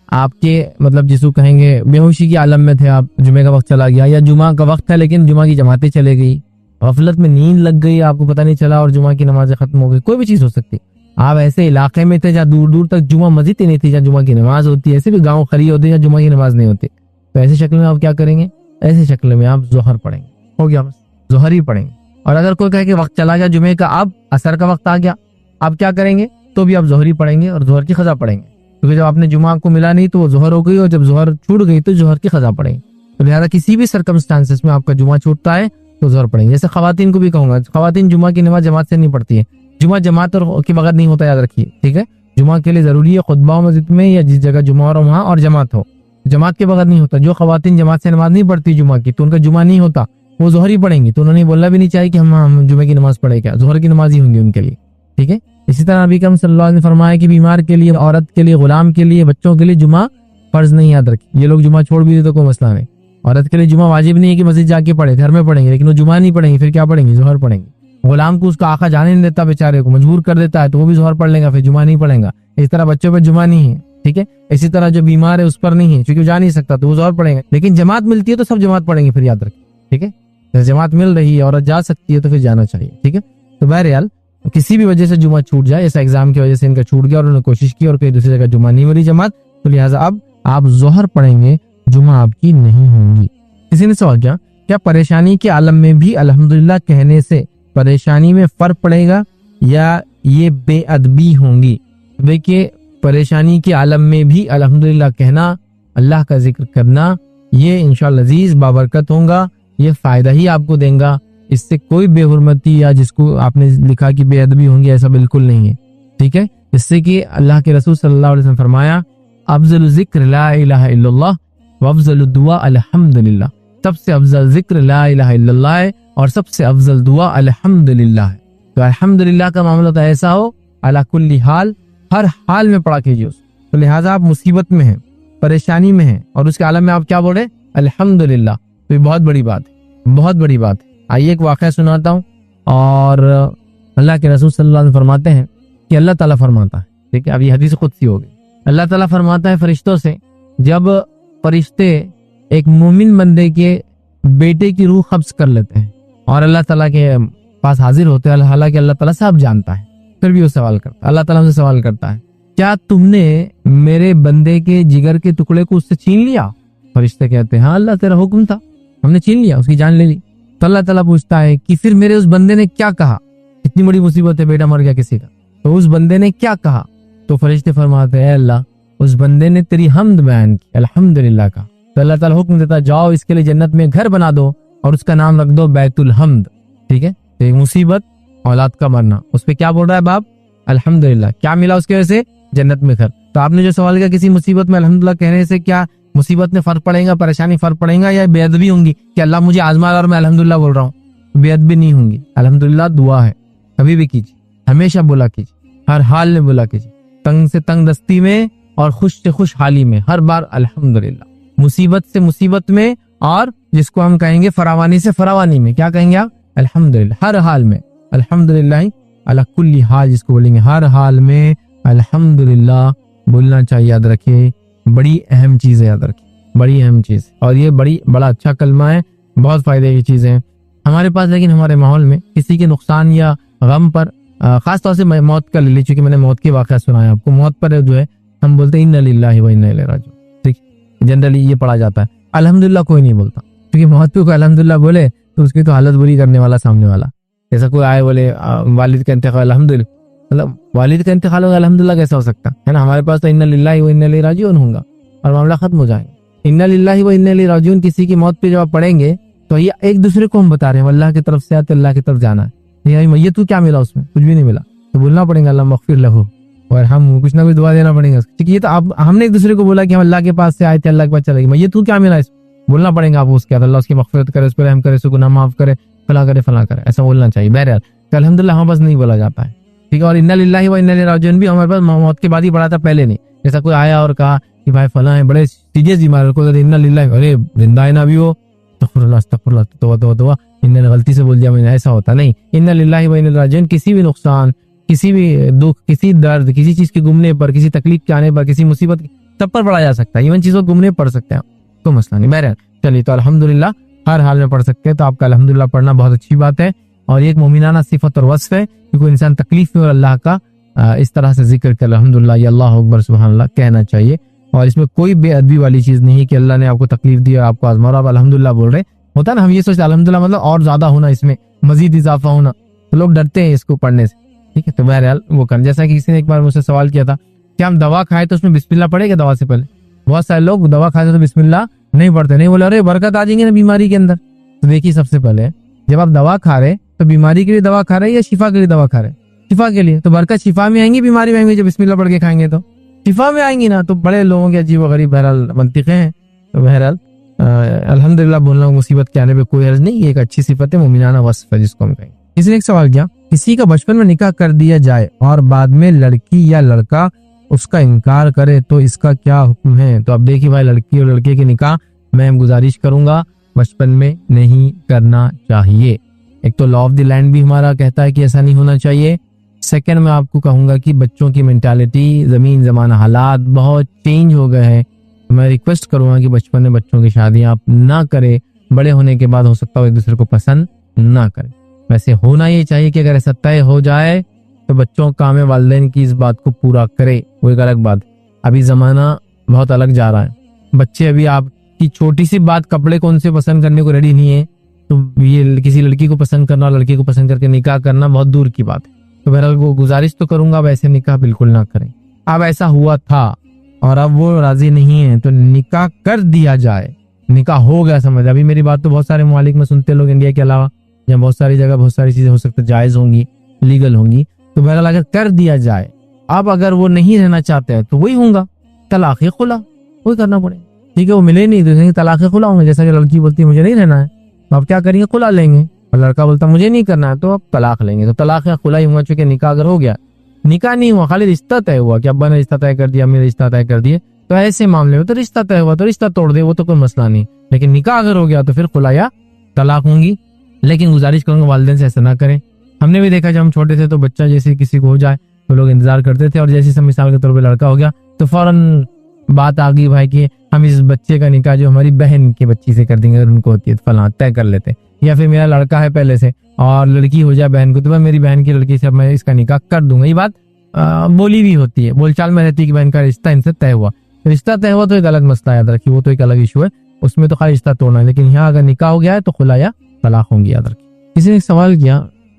Speaker 2: आपके मतलब जिसको कहेंगे बेहोशी की आलम में थे आप, जुमे का वक्त चला गया, या जुमा का वक्त है लेकिन जुमा की जमातें चले गई, गफलत में नींद लग गई, आपको पता नहीं चला और जुमा की नमाजें खत्म हो गई, कोई भी चीज हो सकती। आप ऐसे इलाके में थे जहाँ दूर दूर तक जुमा मस्जिद ही नहीं थी जहाँ जुमा की नमाज होती है, ऐसे भी गाँव खड़ी होती है जहाँ जुमा की नमाज नहीं होती। तो ऐसी शक्ल में आप क्या करेंगे, ऐसी शक्ल में आप जोहर पढ़ेंगे, हो गया, बस जोहर ही पढ़ेंगे। और अगर कोई कहे कि वक्त चला गया जुमे का, अब असर का वक्त आ गया, आप क्या करेंगे, तो भी आप जोहर ही पढ़ेंगे और जोहर की खजा पढ़ेंगे, क्योंकि जब आपने जुमा आपको मिला नहीं तो वो जोहर हो गई, और जब जोहर छूट गई तो जोहर की खजा पढ़ेंगे। तो लिहाजा किसी भी सर्कमस्टांसेस में आपका जुमा छूटता है तो जोहर पढ़ेंगे। जैसे खवातीन को भी कहूंगा, खवातीन जुमा की नमाज जमात से नहीं पढ़ती है, जुमा जमात और के बगैर नहीं होता, याद रखिए, ठीक है। जुमा के लिए जरूरी है खुतबा मस्जिद में या जिस जगह जुमा हो वहाँ और जमात हो, जमात के बगैर नहीं होता। जो खवातीन जमात से नमाज नहीं पढ़ती जुमा की, तो उनका जुमा नहीं होता, वो जोहर ही पढ़ेंगी। तो उन्होंने बोलना भी नहीं चाहिए कि हम जुमे की नमाज पढ़े, क्या जोहर की नमाज ही होंगी उनके लिए, ठीक है। इसी तरह नबी अकरम सल्लल्लाहु अलैहि वसल्लम ने फरमाया कि बीमार के लिए, औरत के लिए, गुलाम के लिए, बच्चों के लिए जुमा फर्ज नहीं, याद रखिए। ये लोग जुमा छोड़ भी दे तो कोई मसला नहीं। औरत के लिए जुमा वाजिब नहीं है कि मस्जिद जाके पढ़े, घर में पढ़ेंगे, लेकिन वो जुमा नहीं पढ़ेंगे, फिर क्या पढ़ेंगे, जोहर पढ़ेंगे। गुलाम को उसका आका जाने नहीं देता, बेचारे को मजबूर कर देता है, तो वो भी जोहर पढ़ लेगा, फिर जुमा नहीं पढ़ेगा। इस तरह बच्चों पर जुमा नहीं है, ठीक है। इसी तरह जो बीमार है उस पर नहीं है, क्योंकि जा नहीं सकता, तो वो जोहर पढ़ेगा। लेकिन जमात मिलती है तो सब जमात पढ़ेंगे, फिर याद रखें, ठीक है। जमात मिल रही है, औरत जा सकती है तो फिर जाना चाहिए, ठीक है। तो बहरहाल किसी भी वजह से जुमा छूट जाए, ऐसा एग्जाम की वजह से इनका छूट गया और उन्होंने कोशिश की और कहीं दूसरी जगह जुमा नहीं मिली जमात, तो लिहाजा अब आप जोहर पढ़ेंगे, जुमा आपकी नहीं होंगी। किसी ने सवाल किया, क्या परेशानी के आलम में भी अल्हम्दुलिल्लाह कहने से परेशानी में फर्क पड़ेगा या ये बेअदबी होंगी। देखिए परेशानी के आलम में भी अल्हम्दुलिल्लाह कहना, अल्लाह का जिक्र करना, ये इंशाअल्लाह अजीज बाबरकत होगा, ये फायदा ही आपको देगा। इससे कोई बेहुरमती या जिसको आपने लिखा कि बेअदबी होंगी, ऐसा बिल्कुल नहीं है, ठीक है। इससे कि अल्लाह के रसूल सल्लल्लाहु अलैहि वसल्लम फरमाया, अफजल जिक्र ला इलाहा इल्लल्लाह व अफजल दुआ अल्हम्दुलिल्लाह। सबसे अफजल जिक्र ला इलाहा इल्लल्लाह है और सबसे अफजल दुआ अल्हम्दुलिल्लाह है। तो अल्हम्दुलिल्लाह का मामला तो ऐसा हो, अला कुल्ली हाल, हर हाल में पढ़ा कीजिए उसको। तो लिहाजा आप मुसीबत में हैं, परेशानी में हैं और उसके आलम में आप क्या बोले, अल्हम्दुलिल्लाह। तो ये बहुत बड़ी बात है, बहुत बड़ी बात है। आइए एक वाक़या सुनाता हूँ। और अल्लाह के रसूल सल्लल्लाहु अलैहि वसल्लम फरमाते हैं कि अल्लाह ताला फरमाता है, ठीक है, अब ये हदीस कुदसी हो गई। अल्लाह ताला फरमाता है फरिश्तों से, जब फरिश्ते एक मोमिन बंदे के बेटे की रूह कब्ज कर लेते हैं और अल्लाह ताला के पास हाजिर होते हैं। हालांकि अल्लाह ताला सब जानता है, फिर भी वो सवाल करता है। अल्लाह ताला से सवाल करता है, क्या तुमने मेरे बंदे के जिगर के टुकड़े को उससे छीन लिया? फरिश्ते कहते हैं, हाँ अल्लाह तेरा हुक्म था, हमने छीन लिया, उसकी जान ले ली। तो अल्लाह ताला पूछता है कि फिर मेरे उस बंदे ने क्या कहा? इतनी बड़ी मुसीबत है, बेटा मर गया किसी का, तो उस बंदे ने क्या कहा? तो फरिश्ते फरमाते हैं, अल्लाह उस बंदे ने तेरी हम्द बयान की, अल्हम्दुलिल्लाह का। तो अल्लाह ताला हुक्म देता, जाओ इसके लिए जन्नत में घर बना दो और उसका नाम रख दो बैतुल हम्द। ठीक है, तो एक मुसीबत, औलाद का मरना, उस पर क्या बोल रहा है बाप? अल्हम्दुलिल्लाह। क्या मिला उसके वजह से? जन्नत में घर। तो आपने जो सवाल किया, किसी मुसीबत में अल्हम्दुलिल्लाह कहने से क्या मुसीबत में फर्क पड़ेगा, परेशानी फर्क पड़ेगा, या बेअदबी होंगी कि अल्लाह मुझे आजमा और मैं अल्हम्दुलिल्लाह बोल रहा हूँ? बेअदबी नहीं होंगी। अल्हम्दुलिल्लाह दुआ है, कभी भी कीजिए, हमेशा बोला कीजिए, हर हाल में बोला कीजिए, तंग से तंग दस्ती में और खुश से खुश हाली में, हर बार अल्हम्दुलिल्लाह। मुसीबत से मुसीबत में, और जिसको हम कहेंगे फरावानी से फरावानी में, क्या कहेंगे आप? अल्हम्दुलिल्लाह। हर हाल में अल्हम्दुलिल्लाह अला कुल्ली हाल, जिसको बोलेंगे हर हाल में अल्हम्दुलिल्लाह बोलना चाहिए। याद रखिए, बड़ी अहम चीज है, याद रखिए, बड़ी अहम चीज, और ये बड़ा अच्छा कलमा है, बहुत फायदे की चीजें हैं हमारे पास। लेकिन हमारे माहौल में किसी के नुकसान या गम पर, खास तौर से मौत का ले ली, चूंकि मैंने मौत के वाक़या सुनाया आपको, मौत पर जो है हम बोलते हैं इन्ना लिल्लाहि व इन्ना इलैहि राजिऊन। ठीक, जनरली ये पढ़ा जाता है। अल्हम्दुलिल्लाह कोई नहीं बोलता, क्योंकि मौत पे कोई अल्हम्दुलिल्लाह बोले तो उसकी तो हालत बुरी करने वाला सामने वाला। जैसा कोई आए बोले वालिद का इंतकाल, अल्हम्दुलिल्लाह, मतलब वालिद का इंतकाल होगा, अल्हम्दुलिल्लाह कैसा हो सकता है ना? हमारे पास तो इन्ना लिल्लाहि व इन्ना इलैहि राजिऊन होगा और मामला खत्म हो जाएगा। इन्ना लिल्लाहि व इन्ना इलैहि राजिऊन, किसी की मौत पे जब आप पढ़ेंगे तो ये एक दूसरे को हम बता रहे हैं, अल्लाह की तरफ से आते, अल्लाह की तरफ जाना है। ये तू क्या मिला उसमें? कुछ भी नहीं मिला, तो बोलना पड़ेगा अल्लाह मग़फ़िर लहू, और हम कुछ ना कुछ दुआ देना पड़ेगा। ठीक है, ये तो आप हमने एक दूसरे को बोला कि हम अल्लाह के पास से आए थे, अल्लाह के पास चले गए, ये तू क्या मिला? इस बोलना पड़ेगा आपको उसके बाद, अल्लाह उसकी मग़फ़िरत करे, उस पर रहम करे, उसको गुनाह माफ करे, फला करे, ऐसा बोलना चाहिए। बहरहाल तो अल्हम्दुलिल्लाह हमारे पास नहीं बोला जाता है। ठीक है, और इन्ना लिल्लाहि व इन्ना इलैहि राजिऊन भी हमारे पास मौत के बाद ही पढ़ा था, पहले नहीं। जैसा कोई आया और कहा कि भाई फला है, बड़े सीरियस बीमार को, इन्ना लिल्लाहि, अरे जिंदा है ना अभी वो, अस्तग़फिरुल्लाह, तौबा, इन्ने गलती से बोल दिया मैंने, ऐसा होता नहीं। इन्ना लिल्लाहि व इन्ना इलैहि राजिऊन, किसी भी नुकसान, किसी भी दुख, किसी दर्द, किसी चीज के गुमने पर, किसी तकलीफ के आने पर, किसी मुसीबत, सब पर पढ़ा जा सकता है। इवन चीजों को गुमने पढ़ सकते हैं, तो मसला नहीं। बहरहाल चलिए, तो अल्हम्दुलिल्लाह हर हाल में पढ़ सकते हैं, तो आपका अल्हम्दुलिल्लाह पढ़ना बहुत अच्छी बात है, और ये एक मोमिनाना सिफत और वस्फ है कि कोई इंसान तकलीफ में और अल्लाह का इस तरह से जिक्र कर अल्हम्दुलिल्लाह या अल्लाहु अकबर सुभानअल्लाह कहना चाहिए। और इसमें कोई बेअदबी वाली चीज नहीं है कि अल्लाह ने आपको तकलीफ दी और आपको आजमा और आप अल्हम्दुलिल्लाह बोल रहे। होता है ना, हम ये सोचते अल्हम्दुलिल्लाह मतलब और ज्यादा होना, इसमें मजीद इजाफा होना, तो लोग डरते हैं इसको पढ़ने से। ठीक है, तो बहरहाल वो कर, जैसा कि किसी ने एक बार मुझसे सवाल किया था कि हम दवा खाए तो उसमें बिस्मिल्लाह पढ़ेगा दवा से पहले? बहुत सारे लोग दवा खाते तो बिस्मिल्लाह नहीं पढ़ते, नहीं बोले अरे बरकत आ जाएंगे ना बीमारी के अंदर। तो देखिए, सबसे पहले जब आप दवा खा रहे तो बीमारी के लिए दवा खा रहे या शिफा के लिए दवा खा रहे? शिफा के लिए, तो बरकत शिफा में आएंगी, बीमारी में आएंगी। जब बिस्मिल्लाह पढ़ के खाएंगे तो शिफा में आएंगी ना। तो बड़े लोगों के अजीब व गरीब बहरहाल मंतिक़े हैं। तो बहरहाल अल्हम्दुलिल्लाह बोलना मुसीबत के आने पे कोई हर्ज नहीं, ये एक अच्छी सिफत है, मोमिनाना वस्फ है जिसको हम कहेंगे। किसी ने एक सवाल किया, किसी का बचपन में निकाह कर दिया जाए और बाद में लड़की या लड़का उसका इनकार करे तो इसका क्या हुक्म है? तो अब देखिए भाई, लड़की और लड़के के निकाह मैं गुजारिश करूंगा बचपन में नहीं करना चाहिए। एक तो लॉ ऑफ द लैंड भी हमारा कहता है कि ऐसा नहीं होना चाहिए। सेकंड, मैं आपको कहूंगा कि बच्चों की मेंटालिटी, जमीन जमाना, हालात बहुत चेंज हो गए हैं। मैं रिक्वेस्ट करूंगा कि बचपन में बच्चों की शादियां आप ना करें, बड़े होने के बाद हो सकता है एक दूसरे को पसंद ना करें। वैसे होना ये चाहिए कि अगर ऐसा तय हो जाए तो बच्चों का काम वालिदैन की इस बात को पूरा करे, वो एक अलग बात। अभी जमाना बहुत अलग जा रहा है, बच्चे अभी आपकी छोटी सी बात, कपड़े कौन से पसंद करने को रेडी नहीं है, तो ये किसी लड़की को पसंद करना, लड़के को पसंद करके निकाह करना बहुत दूर की बात है। तो बहरहाल वो गुजारिश तो करूंगा, अब ऐसे निकाह बिल्कुल ना करें। अब ऐसा हुआ था और अब वो राजी नहीं है तो निकाह कर दिया जाए, निकाह हो गया समझ। अभी मेरी बात तो बहुत सारे ममालिक में सुनते लोग, इंडिया के अलावा, जहाँ बहुत सारी जगह बहुत सारी चीजें हो सकती है जायज होंगी, लीगल होंगी। तो बहरहाल अगर कर दिया जाए, अब अगर वो नहीं रहना चाहते हैं तो वही होगा तलाक खुला, वही करना पड़ेगा। ठीक है, वो मिले नहीं तो तलाक खुला होंगे। जैसा कि लड़की बोलती है मुझे नहीं रहना है, तो आप क्या करेंगे? खुला लेंगे। और लड़का बोलता मुझे नहीं करना है, तो आप तलाक लेंगे। तो तलाक या खुला ही हुआ, चूंकि निकाह अगर हो गया, निकाह नहीं हुआ, खाली रिश्ता तय हुआ कि अब्बा ने रिश्ता तय कर दिया, अम्मी ने रिश्ता तय कर दिए, तो ऐसे मामले में तो रिश्ता तय हुआ तो रिश्ता तोड़ दे, वो तो कोई मसला नहीं। लेकिन निकाह अगर हो गया तो फिर खुला या तलाक होंगी। लेकिन गुजारिश करूंगा वालिदैन से ऐसा ना करें। हमने भी देखा जब हम छोटे थे तो बच्चा जैसे किसी को हो जाए तो लोग इंतजार करते थे, और जैसे सब मिसाल के तौर पर लड़का हो गया तो फौरन बात आ गई भाई कि हम इस बच्चे का निकाह जो हमारी बहन की बच्ची से कर देंगे, अगर उनको होती है तो फलां तय कर लेते हैं, या फिर मेरा लड़का है पहले से और लड़की हो जाए बहन को, तो भाई मेरी बहन की लड़की से मैं इसका निकाह कर दूंगा। ये बात बोली भी होती है, बोलचाल में रहती है कि बहन का रिश्ता इनसे तय हुआ। रिश्ता तय हुआ तो एक अलग मसला याद रखिए, वो तो एक अलग इशू है, उसमें तो खाली रिश्ता तोड़ना है। लेकिन यहाँ अगर निकाह हो गया है तो खुला या तलाक होंगी, याद रखिए। किसी ने एक सवाल किया,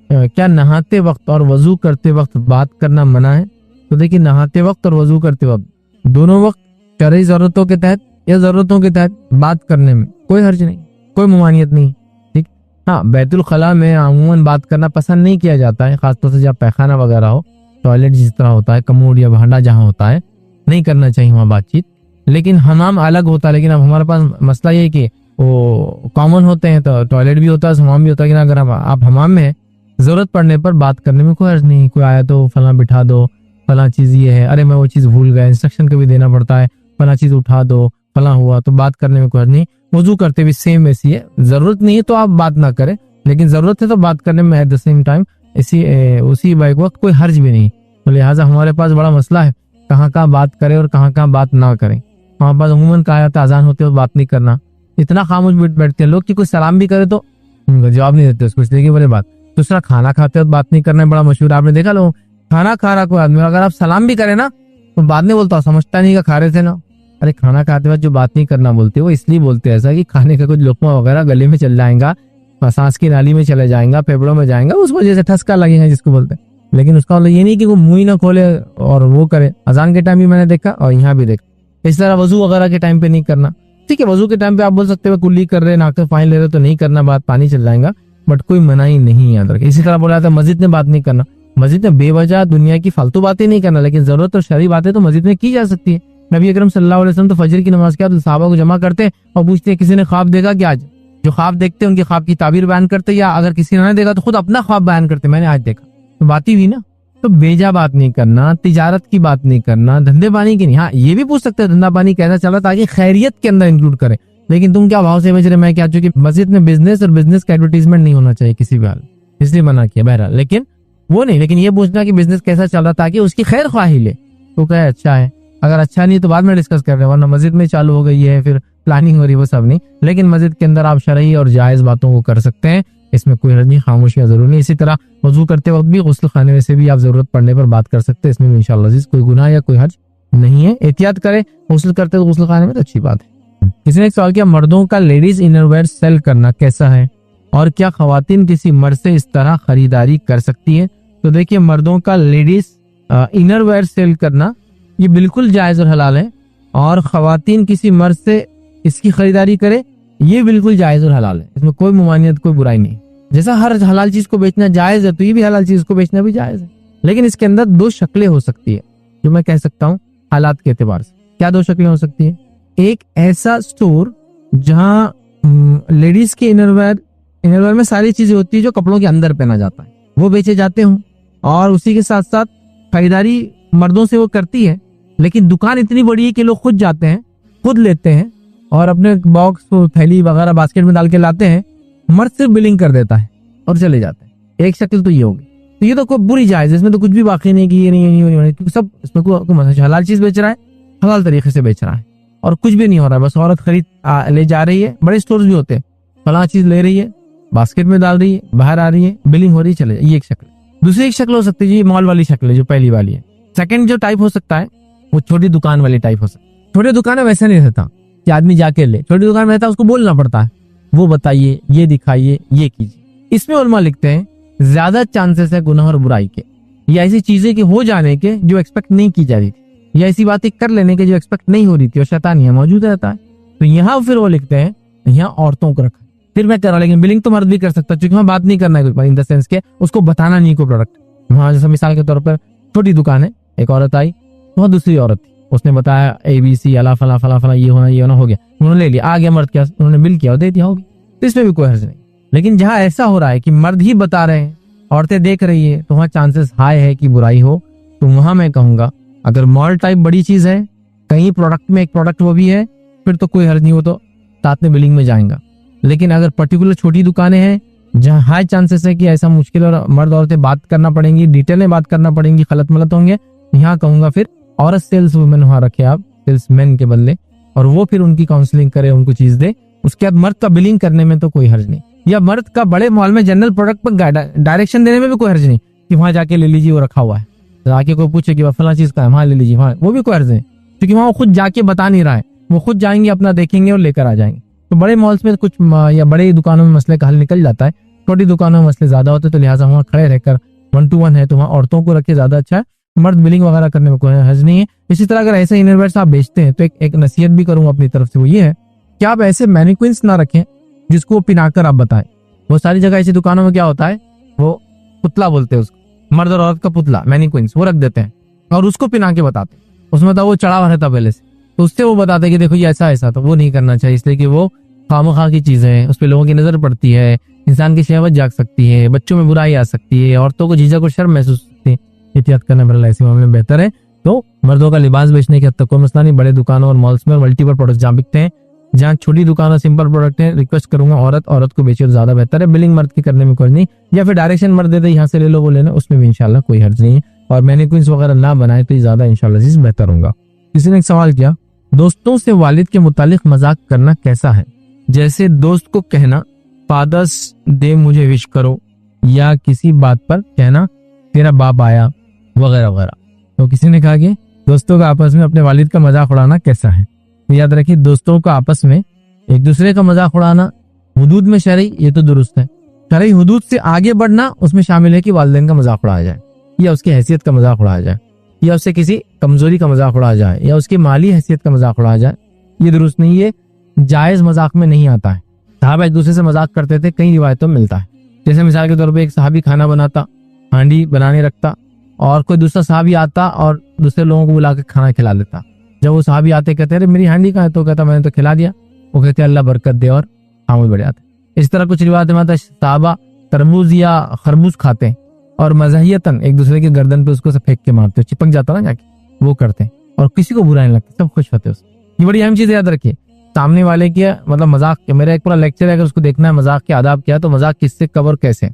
Speaker 2: क्या नहाते वक्त और वजू करते वक्त बात करना मना है? तो देखिए, नहाते वक्त और वजू करते वक्त दोनों वक्त शरई जरूरतों के तहत या जरूरतों के तहत बात करने में कोई हर्ज नहीं, कोई ममानियत नहीं, ठीक। हाँ, बैतुल खला में अमूमन बात करना पसंद नहीं किया जाता है, खासतौर से जब पैखाना वगैरह हो, टॉयलेट जिस तरह होता है, कमोड या भांडा जहाँ होता है, नहीं करना चाहिए वहाँ बातचीत। लेकिन हमाम अलग होता है। लेकिन अब हमारे पास मसला ये है कि वो कॉमन होते हैं, तो टॉयलेट भी होता है, हमाम भी होता है। अगर आप हमाम में जरूरत पड़ने पर बात करने में कोई हर्ज नहीं। कोई आया तो फला बिठा दो, फला चीज ये है, अरे मैं वो चीज भूल गया, इंस्ट्रक्शन कभी देना पड़ता है, फला चीज उठा दो, फला हुआ, तो बात करने में कोई हर्ज नहीं। वजू करते भी सेम वैसी है, जरूरत नहीं है तो आप बात ना करें, लेकिन जरूरत है तो बात करने में एट द सेम टाइम उसी वक्त कोई हर्ज भी नहीं। तो लिहाजा हमारे पास बड़ा मसला है, कहाँ कहाँ बात करें और कहाँ कहाँ बात ना करें। हमारे पास अमूमन कहा जाता है अजान होते हो बात नहीं करना, इतना खामोश बैठते हैं लोग कि कोई सलाम भी करे तो जवाब नहीं देते उसको, इसलिए बोले बात। दूसरा, खाना खाते वक्त बात नहीं करना बड़ा मशहूर, आपने देखा लोग खाना खा रहा कोई आदमी, अगर आप सलाम भी करें ना तो बाद में बोलता समझता नहीं का खा रहे थे ना। अरे खाना खाते वक्त जो बात नहीं करना बोलते वो इसलिए बोलते हैं ऐसा कि खाने का कुछ लुकमा वगैरह गले में चल जाएगा, सांस की नाली में चले जाएगा, फेफड़ों में जाएगा, उस वजह से ठसका लगेगा जिसको बोलते हैं। लेकिन उसका मतलब ये नहीं कि वो मुंह ही ना खोले और वो करे। अजान के टाइम भी मैंने देखा और यहाँ भी देखा। इस तरह वजू वगैरह के टाइम पे नहीं करना, ठीक है। वजू के टाइम पे आप बोल सकते हो कुल्ली कर रहे, नाक से पानी ले रहे तो नहीं करना, बात पानी चल जाएगा, बट कोई मनाही नहीं याद रखे। इसी तरह बोला था मस्जिद में बात नहीं करना, मस्जिद में बेवजह दुनिया की फालतू बातें नहीं करना, लेकिन जरूरत और शरई बातें तो मस्जिद में की जा सकती है। नबी अकरम सल्लल्लाहु अलैहि वसल्लम तो फजर की नमाज के बाद सहाबा को जमा करते हैं और पूछते हैं किसी ने ख्वाब देखा क्या आज? जो ख्वाब देखते हैं उनके ख्वाब की ताबीर बयान करते, या अगर किसी ने देखा तो खुद अपना ख्वाब बयान करते, मैंने आज देखा, तो बात ही हुई ना। तो बेजा बात नहीं करना, तिजारत की बात नहीं करना, धंधे पानी की नहीं। हाँ, ये भी पूछ सकते हैं धंधा पानी कैसा चला ताकि खैरियत के अंदर इंक्लूड करें, लेकिन तुम क्या भाव से बेच रहे, मैं क्या, चूंकि मस्जिद में बिजनेस और बिजनेस का एडवर्टीजमेंट नहीं होना चाहिए किसी भी हाल, इसलिए मना किया बहरहाल। लेकिन वो नहीं, लेकिन ये पूछना कि बिजनेस कैसा चल रहा ताकि उसकी खैर ख्वाही ले, तो कहे अच्छा है, अगर अच्छा नहीं तो बाद में डिस्कस कर रहे हैं, वरना मस्जिद में चालू हो गई है फिर प्लानिंग हो रही है, वो सब नहीं। लेकिन मस्जिद के अंदर आप शरई और जायज बातों को कर सकते हैं, इसमें कोई हर्ज नहीं, खामोशियां जरूरी नहीं। इसी तरह वजू करते वक्त भी गुस्ल खाने में से भी आप जरूरत पड़ने पर बात कर सकते हैं, इसमें भी इंशाअल्लाह अजीज कोई गुनाह या कोई हर्ज नहीं है। एहतियात करें, गुस्ल करते गुस्ल खाने में तो अच्छी बात है। किसी ने एक सवाल किया, मर्दों का लेडीज इनरवेयर सेल करना कैसा है और क्या खवातीन किसी मर्द से इस तरह खरीदारी कर सकती है? तो देखिए, मर्दों का लेडीज इनरवेयर सेल करना ये बिल्कुल जायज और हलाल है, और खवातीन किसी मर्द से इसकी खरीदारी करे ये बिल्कुल जायज और हलाल है, इसमें कोई मुमानियत कोई बुराई नहीं। जैसा हर हलाल चीज को बेचना जायज है तो ये भी हलाल चीज को बेचना भी जायज है, लेकिन इसके अंदर दो शक्लें हो सकती है जो मैं कह सकता हूँ हालात के एतबार से। क्या दो शक्लें हो सकती है? एक ऐसा स्टोर जहाँ लेडीज के इनरवेयर में सारी चीजें होती है जो कपड़ों के अंदर पहना जाता है, वो बेचे जाते हों, और उसी के साथ साथ खरीदारी मर्दों से वो करती है, लेकिन दुकान इतनी बड़ी है कि लोग खुद जाते हैं, खुद लेते हैं और अपने बॉक्स थैली वगैरह बास्केट में डाल के लाते हैं, मर्द सिर्फ बिलिंग कर देता है और चले जाते हैं। एक शक्ल तो ये होगी, तो ये तो कोई बुरी जायज, इसमें तो कुछ भी बाकी नहीं कि ये नहीं, क्योंकि सब इसमें कोई हलाल चीज बेच रहा है, हलाल तरीके से बेच रहा है और कुछ भी नहीं हो रहा है, बस औरत खरीद ले जा रही है। बड़े स्टोर्स भी होते हैं, फला चीज ले रही है, बास्केट में डाल रही है, बाहर आ रही है, बिलिंग हो रही है, चले जाए, ये एक शक्ल। दूसरी एक शक्ल हो सकती है जी मॉल वाली शक्ल है, जो पहली वाली है। सेकंड जो टाइप हो सकता है वो छोटी दुकान वाली टाइप हो सकता है। छोटे दुकान में वैसे नहीं रहता कि आदमी जाके ले, छोटी दुकान में रहता है उसको बोलना पड़ता है, वो बताइए, ये दिखाइए, ये कीजिए। इसमें उलमा लिखते हैं ज्यादा चांसेस है गुनाह और बुराई के, या ऐसी चीजें के हो जाने के जो एक्सपेक्ट नहीं की जा रही थी, या ऐसी बातें कर लेने के जो एक्सपेक्ट नहीं हो रही थी, और शैतान यहाँ मौजूद रहता है। तो यहाँ फिर वो लिखते हैं यहाँ औरतों को रखा, फिर मैं कर रहा, लेकिन बिलिंग तो मर्द भी कर सकता, क्योंकि वहाँ बात नहीं करना है इन द सेंस के उसको बताना नहीं कोई प्रोडक्ट। वहाँ जैसे मिसाल के तौर पर छोटी दुकान है, एक औरत आई, वहाँ दूसरी औरत थी, उसने बताया ABC अला फला फला फला, ये होना हो गया, उन्होंने ले लिया, आ गया मर्द, क्या उन्होंने बिल किया और दे दिया, होगी, तो इसमें भी कोई हर्ज नहीं। लेकिन जहाँ ऐसा हो रहा है कि मर्द ही बता रहे हैं, औरतें देख रही है, तो वहाँ चांसेस हाई है कि बुराई हो। तो वहां मैं कहूंगा अगर मॉल टाइप बड़ी चीज है, कहीं प्रोडक्ट में एक प्रोडक्ट वो भी है, फिर तो कोई हर्ज नहीं, हो तो साथ में बिलिंग में जाएगा। लेकिन अगर पर्टिकुलर छोटी दुकानें हैं जहाँ हाई चांसेस है कि ऐसा मुश्किल और मर्द औरतें बात करना पड़ेंगी, डिटेल में बात करना पड़ेंगी, खलत मलत होंगे, यहाँ कहूंगा फिर औरत सेल्स वुमेन वहां रखे आप, सेल्समैन के बदले, और वो फिर उनकी काउंसलिंग करे, उनको चीज दे। उसके बाद मर्द का बिलिंग करने में तो कोई हर्ज नहीं, या मर्द का बड़े मॉल में जनरल प्रोडक्ट पर डायरेक्शन देने में भी कोई हर्ज नहीं कि वहां जाके ले लीजिए, वो रखा हुआ है। तो आके कोई पूछे कि फला चीज का है, वहां ले लीजिए, वहां, वो भी कोई हर्ज नहीं, क्योंकि वहां वो खुद जाके बता नहीं रहा है, वो खुद जाएंगे, अपना देखेंगे और लेकर आ जाएंगे। तो बड़े मॉल्स में कुछ या बड़े दुकानों में मसले का हल निकल जाता है, छोटी दुकानों में मसले ज्यादा होते हैं, तो लिहाजा वहाँ खड़े रहकर 1 to 1 है तो वहाँ औरतों को रखे ज्यादा अच्छा है, मर्द बिलिंग वगैरह करने में कोई हर्ज नहीं है। इसी तरह अगर ऐसे इनरवेयर्स आप बेचते हैं तो एक नसीहत भी करूंगा अपनी तरफ से, वो ये है कि आप ऐसे मैनिक्विन्स ना रखें जिसको पिनाकर आप बताएं। वो सारी जगह ऐसी दुकानों में क्या होता है, वो पुतला बोलते हैं उसको, मर्द और औरत का पुतला मैनिक्विन्स, वो रख देते हैं और उसको पिना के बताते हैं, उसमें तो वो चढ़ा हुआ रहता पहले से, तो उससे वो बताते हैं कि देखो ये ऐसा ऐसा, तो वो नहीं करना चाहिए, इसलिए कि वो खामखा की चीजें हैं, उस पर लोगों की नजर पड़ती है, इंसान की शहवत जाग सकती है, बच्चों में बुराई आ सकती है, औरतों को झिझक और शर्म महसूस होती है। एहतियात करना बरला ऐसे मामले में बेहतर है। तो मर्दों का लिबास बेचने के हद तक कोई मसला नहीं, बड़े दुकानों और मॉल्स में मल्टीपल प्रोडक्ट जहाँ बिकते हैं, जहाँ छोटी दुकानों सिंपल प्रोडक्ट है, रिक्वेस्ट करूंगा औरत को बेचे तो ज्यादा बेहतर है। बिलिंग मर्द की करने में कोई नहीं, या फिर डायरेक्शन मर्द देते यहाँ से ले लो वो लेना, उसमें भी इंशाल्लाह कोई हर्ज नहीं है। और मैनिक्विन्स वगैरह ना बनाए तो ज्यादा इंशाल्लाह चीज बेहतर होगा। किसी ने एक सवाल किया, दोस्तों से वालिद के मुतालिक मजाक करना कैसा है? जैसे दोस्त को कहना फादर्स डे मुझे विश करो, या किसी बात पर कहना तेरा बाप आया वगैरह वगैरह। तो किसी ने कहा कि दोस्तों का आपस में अपने वालिद का मजाक उड़ाना कैसा है? तो याद रखिए, दोस्तों का आपस में एक दूसरे का मजाक उड़ाना हुदूद में शरई, ये तो दुरुस्त है। शरई हुदूद से आगे बढ़ना उसमें शामिल है कि वालिदैन का मजाक उड़ाया जाए, या उसकी हैसियत का मजाक उड़ाया जाए, या उससे किसी कमजोरी का मजाक उड़ाया जाए, या उसकी माली हैसियत का मजाक उड़ाया जाए, ये दुरुस्त नहीं, ये जायज मजाक में नहीं आता है। साहबा एक दूसरे से मजाक करते थे, कई रिवायतों में मिलता है। जैसे मिसाल के तौर पर एक सहाबी खाना बनाता, हांडी बनाने रखता, और कोई दूसरा सहाबी आता और दूसरे लोगों को बुला के खाना खिला देता। जब वो सहाबी आते कहते अरे मेरी हांडी कहाँ है, तो कहता मैंने तो खिला दिया। वो कहते अल्लाह बरकत दे और खामोश बढ़ जाते। इस तरह कुछ रिवायत में आता है सहाबा तरबूज या खरबूज खाते और मज़हियतन एक दूसरे के गर्दन पे उसको से फेंक के मारते, चिपक जाता ना जाके, वो करते हैं और किसी को बुरा नहीं लगता, सब खुश होते उससे। ये बड़ी अहम चीज याद रखिए, सामने वाले की मतलब मजाक के, मेरा एक पूरा लेक्चर है, अगर उसको देखना है मजाक के आदाब क्या, तो मजाक किससे कब और कैसे,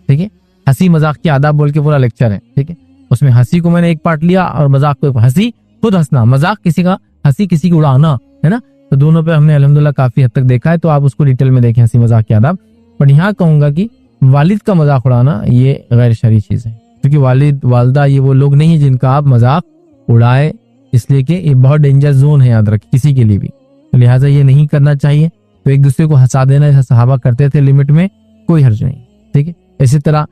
Speaker 2: ठीक है। हंसी मजाक के आदाब बोल के पूरा लेक्चर है, ठीक है। उसमें हंसी को मैंने एक पार्ट लिया और मजाक को, हंसी खुद हंसना, मजाक किसी का, हंसी किसी की उड़ाना, है ना। तो दोनों पे हमने अल्हम्दुलिल्लाह काफी हद तक देखा है, तो आप उसको डिटेल में देखें, हंसी मजाक के आदाब। पर यहाँ कहूंगा कि वालिद का मजाक उड़ाना ये गैर शरई चीज है, क्योंकि वालिद वालदा ये वो लोग नहीं है जिनका आप मजाक उड़ाए, इसलिए कि ये बहुत डेंजर जोन है, याद रखें किसी के लिए भी, तो लिहाजा ये नहीं करना चाहिए। तो एक दूसरे को हंसा देना जैसा सहाबा करते थे लिमिट में, कोई हर्ज नहीं, ठीक है। इसी तरह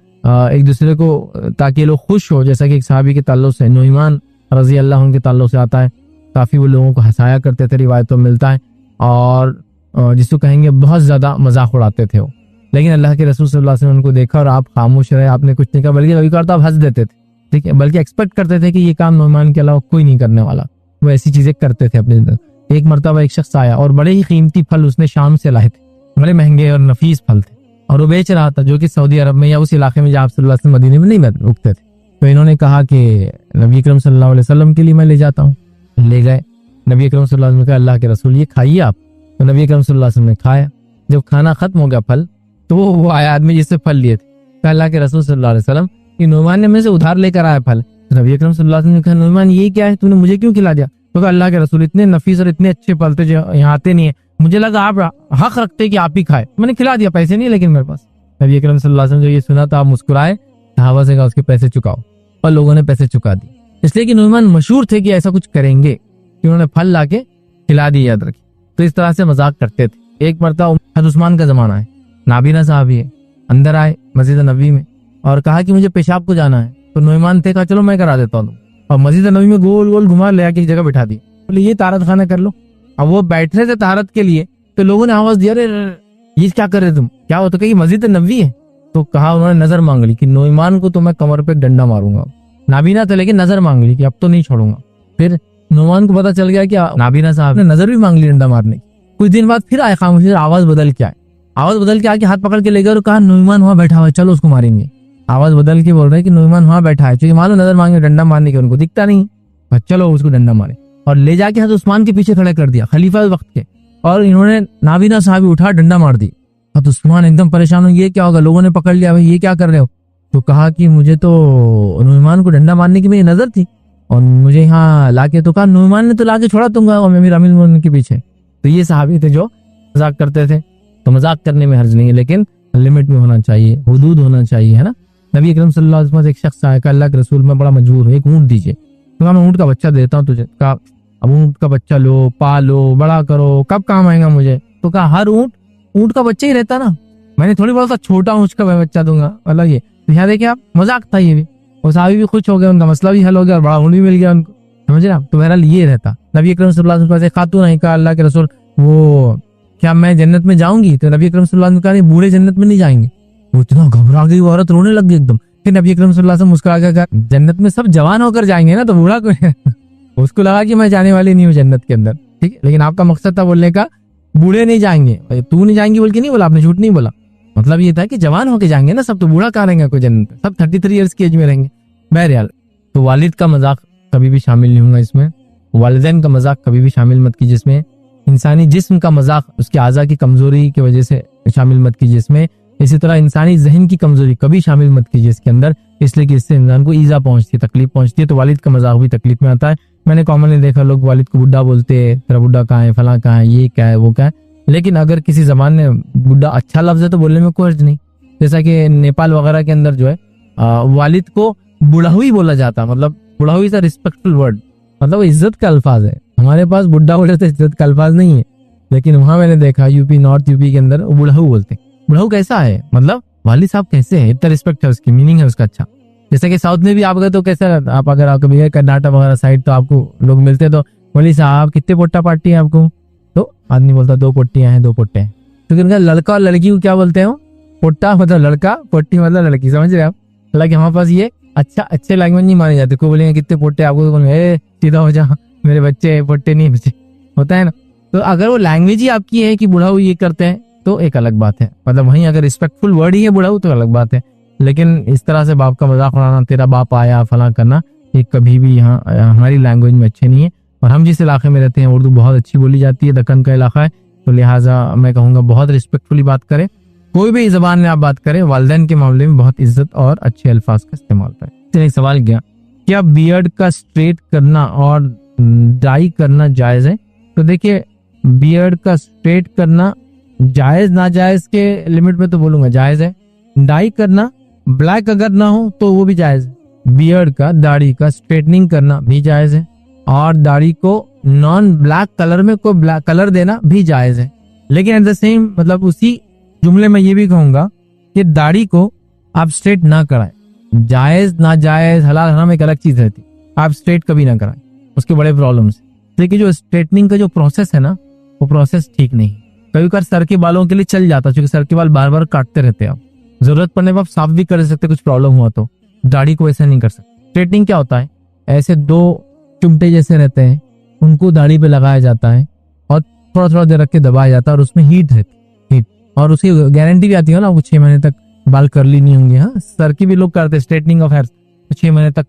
Speaker 2: एक दूसरे को, ताकि लोग खुश हो, जैसा कि एक सहाबी के ताल्लुक से नुईमान रजी अल्लाह उनके ताल्लुक से आता है, काफी वो लोगों को हंसाया करते थे, रिवायतों में मिलता है, और जिसको कहेंगे बहुत ज्यादा मजाक उड़ाते थे वो। लेकिन अल्लाह के रसूल सल्लल्लाहु अलैहि वसल्लम ने उनको देखा और आप खामोश रहे, आपने कुछ नहीं कहा, बल्कि कभी कभार तो आप हंस देते थे, ठीक है, बल्कि एक्सपेक्ट करते थे कि ये काम नुईमान के अलावा कोई नहीं करने वाला। वो ऐसी चीजें करते थे अपने जिंदगी। एक मरतबा एक शख्स आया और बड़े ही कीमती फल उसने शाम से लाए थे, बड़े महंगे और नफीस फल थे, और वो बेच रहा था, जो कि सऊदी अरब में या उस इलाके में जहाँ आप सल्लल्लाहु अलैहि वसल्लम मदीने में नहीं उगते थे। तो इन्होंने कहा कि नबी अकरम सल्लल्लाहु अलैहि वसल्लम के लिए मैं ले जाता हूँ। ले गए, नबी अकरम सल्लल्लाहु अलैहि वसल्लम ने कहा अल्लाह के रसूल ये खाइए आप। तो नबी अकरम सल्लल्लाहु अलैहि वसल्लम ने खाया। जब खाना खत्म हो गया फल, तो वो आया आदमी जिससे फल लिए थे, कहा अल्लाह के रसूल सल्लल्लाहु अलैहि वसल्लम कि नुमान ने मेरे से उधार लेकर आया फल। तो नबी अकरम सल्लल्लाहु अलैहि वसल्लम ने कहा नुमान ये क्या है, तूने मुझे क्यों खिला दिया? तो कहा अल्लाह के रसूल इतने नफीस और इतने अच्छे फल थे जो यहाँ आते नहीं है, मुझे लगा आप हक रखते कि आप ही खाए, मैंने खिला दिया, पैसे नहीं लेकिन मेरे पास। नबी अकरम सल्लल्लाहु अलैहि वसल्लम जो ये सुना था, आप मुस्कुराए, सहाबा से कहा उसके पैसे चुकाओ, और लोगों ने पैसे चुका दिए, इसलिए कि नुमान मशहूर थे कि ऐसा कुछ करेंगे, कि उन्होंने फल लाके खिला दिए, याद रखिए। तो इस तरह से मजाक करते थे। एक मरतबा हज़रत उस्मान का जमाना है, नाबीना साहब है, अंदर आए मस्जिद नबी में और कहा कि मुझे पेशाब को जाना है। तो नुईमान थे, कहा चलो मैं करा देता हूँ, और मस्जिद नबी में गोल गोल घुमा ले आके एक जगह बैठा दी, बोले ये तारत खाना कर लो। अब वो बैठ रहे थे तारत के लिए, तो लोगों ने आवाज दिया अरे ये क्या कर रहे तुम, क्या हो? तो कही मस्जिद नबी है। तो कहा, उन्होंने नजर मांग ली कि नुईमान को तो मैं कमर पे डंडा मारूंगा। नाबीना था लेकिन नजर मांग ली कि अब तो नहीं छोड़ूंगा। फिर नुईमान को पता चल गया कि नाबीना साहब ने नजर भी मांग ली डंडा मारने की। कुछ दिन बाद फिर आए खामोशी, आवाज बदल के आए, आवाज बदल के आके हाथ पकड़ के ले गए और कहा नुईमान वहां बैठा हुआ है, चलो उसको मारेंगे। आवाज बदल के बोल रहे कि नुईमान वहां बैठा है, क्योंकि मालूम नजर मांगे डंडा मारने के, उनको दिखता नहीं, चलो उसको डंडा मारे। और ले जाके हज़रत उस्मान के पीछे खड़े कर दिया, खलीफा वक्त के, और इन्होंने नाबीना साहब उठा डंडा मार दी। हज़रत उस्मान एकदम परेशान हो, ये क्या होगा, लोगों ने पकड़ लिया, भाई ये क्या कर रहे हो? तो कहा कि मुझे तो नुईमान को डंडा मारने की मेरी नजर थी, और मुझे यहाँ लाके तो कहा नुमान ने तो लाके छोड़ा दूंगा और मैं भी अमीर मोमिनीन के पीछे। तो ये सहाबी थे जो मजाक करते थे। तो मजाक करने में हर्ज नहीं है, लेकिन लिमिट में होना चाहिए, हुदूद होना चाहिए, है ना। नबी अकरम सल्लल्लाहु अलैहि वसल्लम एक शख्स आया, कहा अल्लाह के रसूल मैं बड़ा मजबूर हूँ, एक ऊँट दीजिए। तो कहा मैं ऊँट का बच्चा देता हूँ तुझे। कहा अब ऊँट का बच्चा लो, पालो, बड़ा करो, कब काम आएगा मुझे। तो कहा हर ऊँट का बच्चा ही रहता ना, मैंने थोड़ी बोला था छोटा ऊँट का बच्चा दूंगा, अलग ये। तो यहाँ देखिए आप, मजाक था ये भी, और साहबी भी खुश हो गए, उनका मसला भी हल हो गया और बड़ा ऊँट भी मिल गया उनको, समझ रहे आप। तो बहरहाल ये रहता। नबी अकरम सल्लल्लाहु अलैहि वसल्लम से खातून नहीं, कहा अल्लाह के रसूल वो क्या मैं जन्नत में जाऊंगी। तो नबी अकरम सल्लल्लाहु अलैहि वसल्लम कहा बूढ़े जन्नत में नहीं जाएंगे। वो इतना घबरा गई, वो औरत रोने लग गई एकदम। फिर नबी अकरम सल्लल्लाहु अलैहि वसल्लम मुस्कुरा कर कहा जन्नत में सब जवान होकर जाएंगे ना, तो बूढ़ा कोई उसको लगा कि मैं जाने वाली नहीं हूँ जन्नत के अंदर, ठीक है। लेकिन आपका मकसद था बोलने का बूढ़े नहीं जाएंगे, तू नहीं जाएंगी बोल के नहीं बोला आपने, झूठ नहीं बोला। मतलब ये था कि जवान होके जाएंगे ना सब, तो बूढ़ा कहाँ रहेंगे कोई जन्नत में, सब 33 ईयर्स की एज में रहेंगे। बहरहाल तो वालिद का मजाक कभी भी शामिल नहीं होगा इसमें, वालिदैन का मजाक कभी भी शामिल मत कीजिए इसमें, इंसानी जिस्म का मजाक उसकी आज़ा की कमजोरी की वजह से शामिल मत कीजिए इसमें। इसी तरह इंसानी जहन की कमजोरी कभी शामिल मत कीजिए इसके अंदर, इसलिए कि इससे इंसान को ईजा पहुंचती है, तकलीफ पहुंचती है। तो वालिद का मजाक भी तकलीफ में आता है। मैंने कॉमनली देखा लोग वालिद को बुढ़ा बोलते हैं, तेरा बुढ़ा कहाँ है, फला कहाँ है, ये क्या है, वो क्या है। लेकिन अगर किसी जबान में बुढ़ा अच्छा लफ्ज है तो बोलने में कोई अर्ज नहीं। जैसा कि नेपाल वगैरह के अंदर जो है वालिद को बुढ़ाहुई बोला जाता है, मतलब बुढ़ाहुई इज अ रिस्पेक्टफुल वर्ड, मतलब इज्जत का अल्फाज है। हमारे पास बुढ़ा बोले तो इज्जत का अल्फाज नहीं है, लेकिन वहां मैंने देखा यूपी, नॉर्थ यूपी के अंदर बुढ़ाऊ बोलते हैं। बुढ़ाऊ कैसा है, मतलब वालिद साहब कैसे है, इतना रिस्पेक्ट है उसकी, मीनिंग है उसका अच्छा। जैसे कि साउथ में भी आप गए तो कैसा रहता, आप अगर आप कभी कर्नाटक वगैरह साइड तो आपको लोग मिलते तो बोली साहब कितने पोट्टा पार्टी है आपको, तो आदमी बोलता 2 पोट्टियां हैं, 2 पोट्टे हैं। तो उनका लड़का और लड़की को क्या बोलते हैं, पोट्टा मतलब लड़का, पोट्टी मतलब लड़की, समझ रहे आप। हालांकि हमारे पास ये अच्छे लैंग्वेज नहीं माने जाते, कोई बोलेंगे कितने पोट्टे आपको, तो सीधा हो जा मेरे बच्चे पोट्टे नहीं बच्चे, होता है ना। तो अगर वो लैंग्वेज ही आपकी है कि बुढ़ाऊ ये करते हैं तो एक अलग बात है, मतलब वहीं अगर रिस्पेक्टफुल वर्ड ही है बुढ़ाऊ तो अलग बात है। लेकिन इस तरह से बाप का मजाक उड़ाना, तेरा बाप आया फला करना, ये कभी भी यहाँ हमारी लैंग्वेज में अच्छे नहीं है। और हम जिस इलाके में रहते हैं उर्दू बहुत अच्छी बोली जाती है, दक्कन का इलाका है, तो लिहाजा मैं कहूँगा बहुत रिस्पेक्टफुली बात करें, कोई भी जबान में आप बात करें, वालिदैन के मामले में बहुत इज्जत और अच्छे अल्फाज का इस्तेमाल करें। एक सवाल किया, क्या बियर्ड का स्ट्रेट करना और डाई करना जायज है। तो देखिए बियर्ड का स्ट्रेट करना जायज नाजायज के लिमिट में तो बोलूंगा जायज है। डाई करना ब्लैक अगर ना हो तो वो भी जायज है। बियर्ड का, दाढ़ी का स्ट्रेटनिंग करना भी जायज है, और दाढ़ी को नॉन ब्लैक कलर में कोई ब्लैक कलर देना भी जायज है। लेकिन एट द सेम मतलब उसी जुमले में ये भी कहूंगा कि दाढ़ी को आप स्ट्रेट ना कराएं। जायज नाजायज हलाल हराम एक अलग चीज रहती, आप स्ट्रेट कभी ना कराएं, उसके बड़े प्रॉब्लम्स। लेकिन जो स्ट्रेटनिंग का जो प्रोसेस है ना, वो प्रोसेस ठीक नहीं। कभी कभार सर के बालों के लिए चल जाता, क्योंकि सर के बाल बार बार काटते रहते हैं आप, जरूरत पड़ने पर आप साफ भी कर सकते, कुछ प्रॉब्लम हुआ तो। दाढ़ी को ऐसा नहीं कर सकते। स्ट्रेटनिंग क्या होता है, ऐसे 2 चिमटे जैसे रहते हैं, उनको दाढ़ी पे लगाया जाता है और थोड़ा थोड़ा देर रख के दबाया जाता है, और उसमें हीट रहती, हीट, और उसकी गारंटी भी आती है ना, वो 6 महीने तक बाल कर्ली नहीं होंगे। हाँ, सर की भी लोग करते हैं स्ट्रेटनिंग ऑफ हेयर, 6 महीने तक,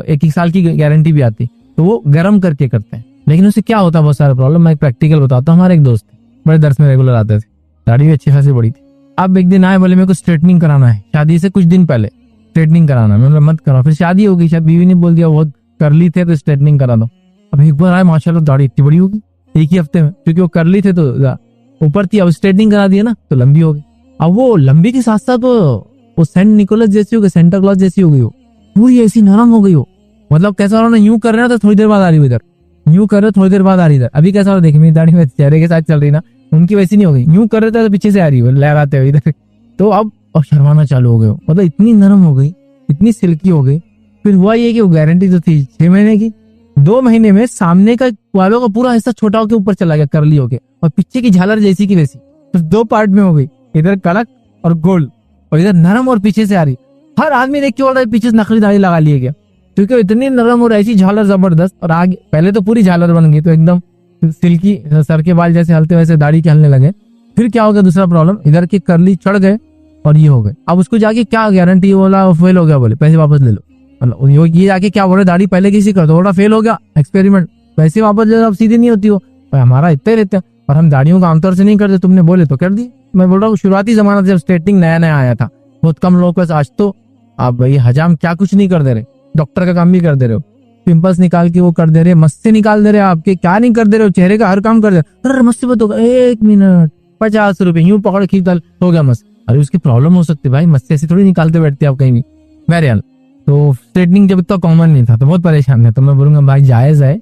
Speaker 2: 1 साल की गारंटी भी आती, तो वो गर्म करके करते हैं। लेकिन उससे क्या होता है, बहुत सारा प्रॉब्लम। मैं एक प्रैक्टिकल बताता हूँ। हमारे एक दोस्त बड़े दर्स में रेगुलर आते थे, दाढ़ी भी अच्छी खासी बड़ी थी। अब एक दिन आए, बोले मेरे को स्ट्रेटनिंग कराना है, शादी से कुछ दिन पहले स्ट्रेटनिंग कराना। मैं मत करो, फिर शादी हो गई, शायद बीवी ने बोल दिया बहुत करली थे तो स्ट्रेटनिंग करा दो। अब एक बार आए, माशाल्लाह दाढ़ी इतनी बड़ी होगी एक ही हफ्ते में, क्योंकि वो करली थे तो ऊपर थी, अब स्ट्रेटनिंग करा दिया ना तो लंबी हो गई। अब वो लंबी के साथ साथ वो सेंट निकोलस जैसी हो गई, सेंटा क्लॉज जैसी हो गई, वो पूरी ऐसी नरम हो गई हो। मतलब कैसा उन्होंने यूं कर रहे हैं तो थोड़ी देर बाद आ रही है इधर, यूं कर रहे थोड़ी देर बाद आ रही इधर। अभी कैसा हो, देखिए मेरी दाढ़ी में चेहरे के साथ चल रही ना, उनकी वैसी नहीं हो गई, यूं कर रहे थे तो पीछे से आ रही है लहराते हुए इधर। तो अब शर्माना चालू हो गए, मतलब इतनी नरम हो गई, इतनी सिल्की हो गई। फिर हुआ ये कि वो गारंटी तो थी 6 महीने की, 2 महीने में सामने का बालों का पूरा हिस्सा छोटा होकर ऊपर चला गया, करली होके, और पीछे की झालर जैसी की वैसी, तो 2 पार्ट में हो गई, इधर कड़क और गोल, और इधर नरम और पीछे से आ रही। हर आदमी देख के बोल रहा है पीछे से नकली दाढ़ी लगा लिया गया, क्योंकि इतनी नरम और ऐसी झालर जबरदस्त। और आगे पहले तो पूरी झालर बन गई, तो एकदम सिल्की, सर के बाल जैसे हलते वैसे दाढ़ी के हलने लगे। फिर क्या हो गया, दूसरा प्रॉब्लम, इधर के करली चढ़ गए और ये हो गए। अब उसको जाके क्या गारंटी, बोला फेल हो गया, बोले पैसे वापस ले लो। मतलब ये जाके क्या बोले, दाढ़ी पहले किसी कर दो, फेल हो गया एक्सपेरिमेंट, पैसे वापस ले लो, अब सीधी नहीं होती हो। हमारा इतना ही रहता है, और हम दाढ़ियों का आमतौर से नहीं करते, तुमने बोले तो कर दी। मैं बोल रहा हूँ शुरुआती जमाना जब स्ट्रेटनिंग नया नया आया था, बहुत कम लोगों के पास, आज तो आप भाई हजाम क्या कुछ नहीं कर दे रहे, डॉक्टर का काम भी कर दे रहे हो। पिंपल्स निकाल के वो कर दे रहे, मस्से निकाल दे रहे आपके, क्या नहीं कर दे रहे हो, चेहरे का हर काम कर दे रहे। अरे मस्से मत होगा, 1 मिनट 50 रुपए यूं पकड़ खींच डाल, हो गया मस्त। अरे उसकी प्रॉब्लम हो सकती है भाई, मस्से ऐसे थोड़ी निकालते बैठते आप कहीं भी। बहरहाल तो स्ट्रेटनिंग जब इतना कॉमन नहीं था तो बहुत परेशान है, तो मैं बोलूंगा भाई जायज है,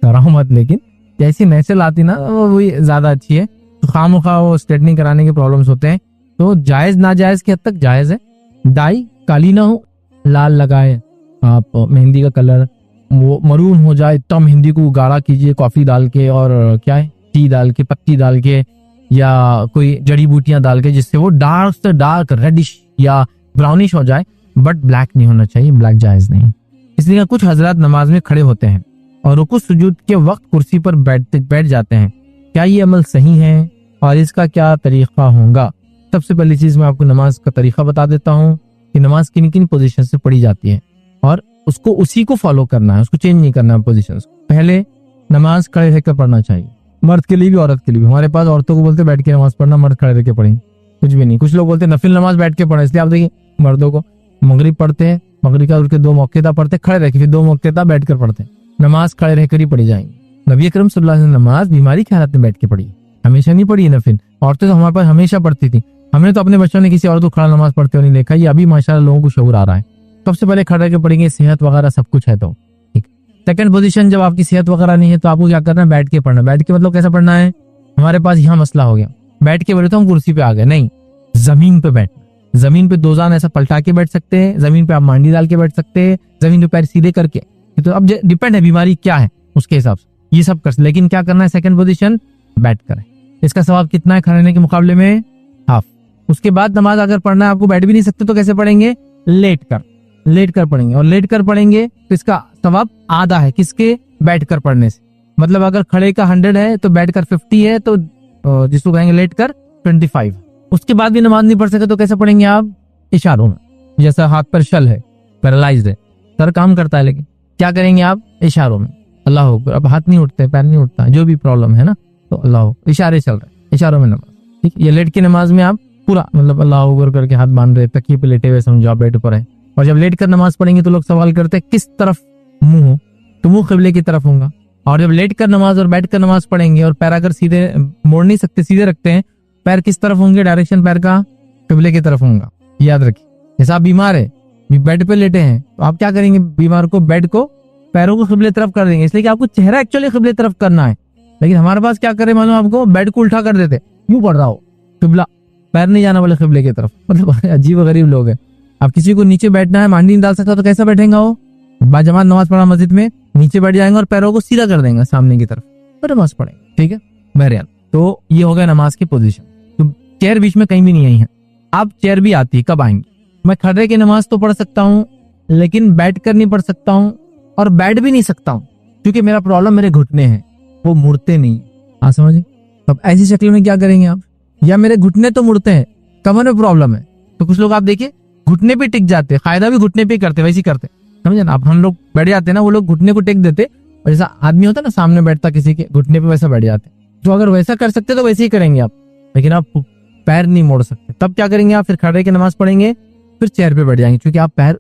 Speaker 2: कराओ मत, लेकिन जैसी नेचुरल आती ना वो ज्यादा अच्छी है। तो खामोखा वो स्ट्रेटनिंग कराने के प्रॉब्लम्स होते हैं, तो जायज नाजायज की हद तक जायज है। डाई काली ना हो, लाल लगाए आप, मेहंदी का कलर वो मरून हो जाए तब मेहंदी को गाढ़ा कीजिए कॉफी डाल के, और क्या है टी डाल के, पत्ती डाल के, या कोई जड़ी बूटियां डाल के, जिससे वो डार्क से डार्क रेडिश या ब्राउनिश हो जाए, बट ब्लैक नहीं होना चाहिए, ब्लैक जायज नहीं। इसलिए कुछ हजरत नमाज में खड़े होते हैं और रुकू सुजूद के वक्त कुर्सी पर बैठ जाते हैं। क्या ये अमल सही है और इसका क्या तरीका होगा? सबसे पहली चीज मैं आपको नमाज का तरीका बता देता हूँ कि नमाज किन किन पोजीशन से पढ़ी जाती है और उसको उसी को फॉलो करना है, उसको चेंज नहीं करना है पोजीशन। पहले नमाज खड़े रहकर पढ़ना चाहिए, मर्द के लिए भी औरत के लिए भी। हमारे पास औरतों को बोलते बैठ के नमाज पढ़ना, मर्द खड़े रहकर पढ़ेंगे, कुछ भी नहीं। कुछ लोग बोलते नफिल नमाज बैठ के पढ़े, इसलिए आप देखिए मर्दों को मगरिब पढ़ते हैं, मगरिब का उनके 2 मौके पढ़ते खड़े रह के, फिर 2 मौके बैठ कर पढ़ते हैं। नमाज खड़े रहकर ही पढ़ी जाएंगी। नबी अकरम सल्लल्लाहु अलैहि वसल्लम नमाज बीमारी के हालत में बैठ के पढ़ी, हमेशा नहीं पढ़ी है नफिल। औरतें तो हमारे पास हमेशा पढ़ती थी, हमने तो अपने बच्चों ने किसी औरत को खड़ा नमाज पढ़ते हुए नहीं देखा। ये अभी माशाल्लाह लोगों को शऊर आ रहा है। सबसे पहले खड़े रहकर पढ़ेंगे, सेहत वगैरह सब कुछ है तो ठीक। सेकंड पोजीशन, जब आपकी सेहत वगैरह नहीं है तो आपको क्या करना है, बैठ के पढ़ना। बैठ के मतलब कैसा पढ़ना है, हमारे पास यहाँ मसला हो गया, बैठ के बोले तो हम कुर्सी पे आ गए, नहीं, जमीन पे बैठना। जमीन पे 2 जान ऐसा पलटा के बैठ सकते हैं, जमीन पे आप मांडी डाल के बैठ सकते हैं, जमीन पे पैर सीधे करके। तो अब डिपेंड है बीमारी क्या है उसके हिसाब से ये सब कर, लेकिन क्या करना है, सेकंड पोजीशन बैठ कर। इसका सवाब कितना है खड़े रहने के मुकाबले में? हाफ। उसके बाद नमाज अगर पढ़ना है आपको, बैठ भी नहीं सकते तो कैसे पढ़ेंगे, लेट कर पढ़ेंगे, और लेट कर पढ़ेंगे तो इसका सवाब आधा है किसके, बैठ कर पढ़ने से। मतलब अगर खड़े का 100 है तो बैठ कर 50 है, तो जिसको कहेंगे लेट कर 25। उसके बाद भी नमाज नहीं पढ़ सके तो कैसे पढ़ेंगे आप, इशारों में। जैसा हाथ पर शल है, पैरालाइज्ड है, सर काम करता है लेकिन क्या करेंगे आप, इशारों में अल्लाह अकबर। अब हाथ नहीं उठते, पैर नहीं उठता, जो भी प्रॉब्लम है ना, तो अल्लाह इशारे चल रहे, इशारों में नमाज, ठीक। ये लेट की नमाज में आप पूरा मतलब अल्लाह अकबर करके हाथ बांध रहे, तकिए पे लेटे हुए समझो आप बेड पर है। और जब लेट कर नमाज पढ़ेंगे तो लोग सवाल करते हैं किस तरफ मुंह हो, तो मुंह किबले की तरफ होगा। और जब लेट कर नमाज और बैठ कर नमाज पढ़ेंगे और पैर अगर सीधे मोड़ नहीं सकते, सीधे रखते हैं, पैर किस तरफ होंगे, डायरेक्शन पैर का किबले की तरफ होगा। याद रखिए, जैसा आप बीमार है, बेड पे लेटे हैं, तो आप क्या करेंगे, बीमार को बेड को पैरों को किबले तरफ कर देंगे, इसलिए कि आपको चेहरा एक्चुअली किबले तरफ करना है। लेकिन हमारे पास क्या करे मालूम आपको, बेड को उल्टा कर देते, यूं पढ़ रहा हो किबला, पैर नहीं जाना वाले किबले की तरफ। मतलब अजीब गरीब लोग हैं। अब किसी को नीचे बैठना है, मांडी नहीं डाल सकता तो कैसा बैठेगा वो, बाजमात नमाज पढ़ा मस्जिद में, नीचे बैठ जाएंगे और पैरों को सीधा कर देंगे सामने की तरफ, और नमाज पढ़ेंगे, ठीक है बहरहाल। तो ये हो गया नमाज की पोजीशन। तो चेयर बीच में कहीं भी नहीं आई है। अब चेयर भी आती है, कब आएंगी, मैं खड़े की नमाज तो पढ़ सकता हूँ लेकिन बैठ कर नहीं पढ़ सकता हूँ, और बैठ भी नहीं सकता हूँ क्योंकि मेरा प्रॉब्लम मेरे घुटने हैं, वो मुड़ते नहीं। हाँ समझे। तो ऐसी शक्ल में क्या करेंगे आप, या मेरे घुटने तो मुड़ते हैं, कमर में प्रॉब्लम है, तो कुछ लोग आप देखिए घुटने पे टिक जाते हैं, कायदा भी घुटने पे करते, वैसे ही करते, समझे ना। अब हम लोग बैठ जाते हैं ना, वो लोग घुटने को टेक देते, और जैसा आदमी होता है ना सामने बैठता किसी के घुटने पे, वैसा बैठ जाते। तो अगर वैसा कर सकते तो वैसे ही करेंगे आप, लेकिन आप पैर नहीं मोड़ सकते। तब क्या करेंगे आप, फिर खड़े के नमाज पढ़ेंगे, फिर चेयर पे बैठ जाएंगे, क्योंकि आप पैर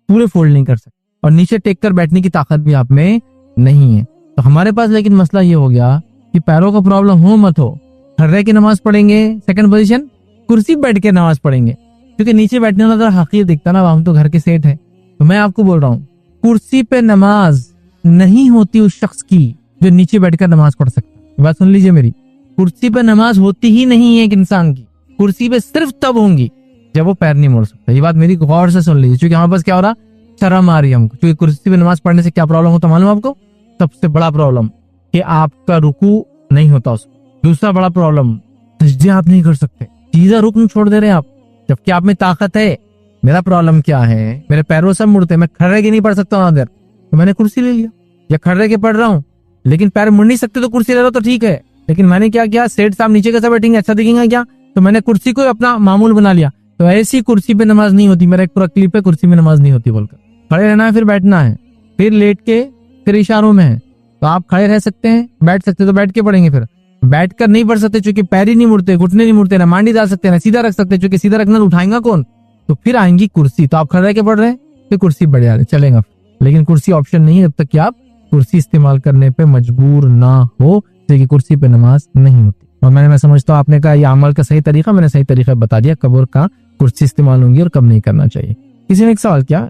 Speaker 2: पूरे फोल्ड नहीं कर सकते और नीचे टेक कर बैठने की ताकत भी आप में नहीं है। तो हमारे पास लेकिन मसला ये हो गया कि पैरों का प्रॉब्लम हो मत हो, खड़े की नमाज पढ़ेंगे, सेकंड पोजीशन कुर्सी बैठ के नमाज पढ़ेंगे, क्योंकि नीचे बैठने वाला तो हकीर दिखता ना, हम तो घर के सेठ है। तो मैं आपको बोल रहा हूँ, कुर्सी पे नमाज नहीं होती उस शख्स की जो नीचे बैठकर नमाज पढ़ सकता। बात सुन लीजिए मेरी, कुर्सी पे नमाज होती ही नहीं है एक इंसान की। कुर्सी पे सिर्फ तब होंगी जब वो पैर नहीं मोड़ सकता। ये बात मेरी गौर से सुन लीजिए, क्योंकि हमारे पास क्या हो रहा, शर्म आ रही है हमको। क्योंकि कुर्सी पे नमाज पढ़ने से क्या प्रॉब्लम होता मालूम आपको, सबसे बड़ा प्रॉब्लम कि आपका रुकू नहीं होता उसको। दूसरा बड़ा प्रॉब्लम, सजदे आप नहीं कर सकते, सीधा रुकन छोड़ दे रहे हैं आप, जबकि आप में ताकत है। मेरा प्रॉब्लम क्या है, मेरे पैरों सब मुड़ते, मैं खड़े के नहीं पढ़ सकता हूँ, तो मैंने कुर्सी ले लिया, या खड़े के पढ़ रहा हूँ लेकिन पैर मुड़ नहीं सकते तो कुर्सी ले रहा हूँ तो ठीक है। लेकिन मैंने क्या किया, सेठ साहब नीचे कैसे बैठेंगे, अच्छा दिखेगा क्या, तो मैंने कुर्सी को अपना मामूल बना लिया। तो ऐसी कुर्सी पे नमाज नहीं होती। मेरा एक पूरा क्लिप है, कुर्सी में नमाज नहीं होती बोलकर। खड़े रहना है, फिर बैठना है, फिर लेट के, फिर इशारों में है। तो आप खड़े रह सकते हैं, बैठ सकते तो बैठ के पढ़ेंगे, फिर बैठ कर नहीं पढ़ सकते क्योंकि पैर ही नहीं मुड़ते, घुटने नहीं मुड़ते, ना मांडी डाल सकते, ना सीधा रख सकते, क्योंकि सीधा रखना उठाएगा कौन, तो फिर आएंगी कुर्सी। तो आप खड़े रह के पढ़ रहे हैं, फिर कुर्सी बढ़ जा रहे, चलेगा। लेकिन कुर्सी ऑप्शन नहीं है जब तक कि आप कुर्सी इस्तेमाल करने पे मजबूर ना हो, कि कुर्सी पे नमाज नहीं होती। और मैं समझता हूँ आपने कहा ये अमल का सही तरीका, मैंने सही तरीका बता दिया कब और कहाँ कुर्सी इस्तेमाल होंगी और कब नहीं करना चाहिए। किसी ने एक सवाल किया,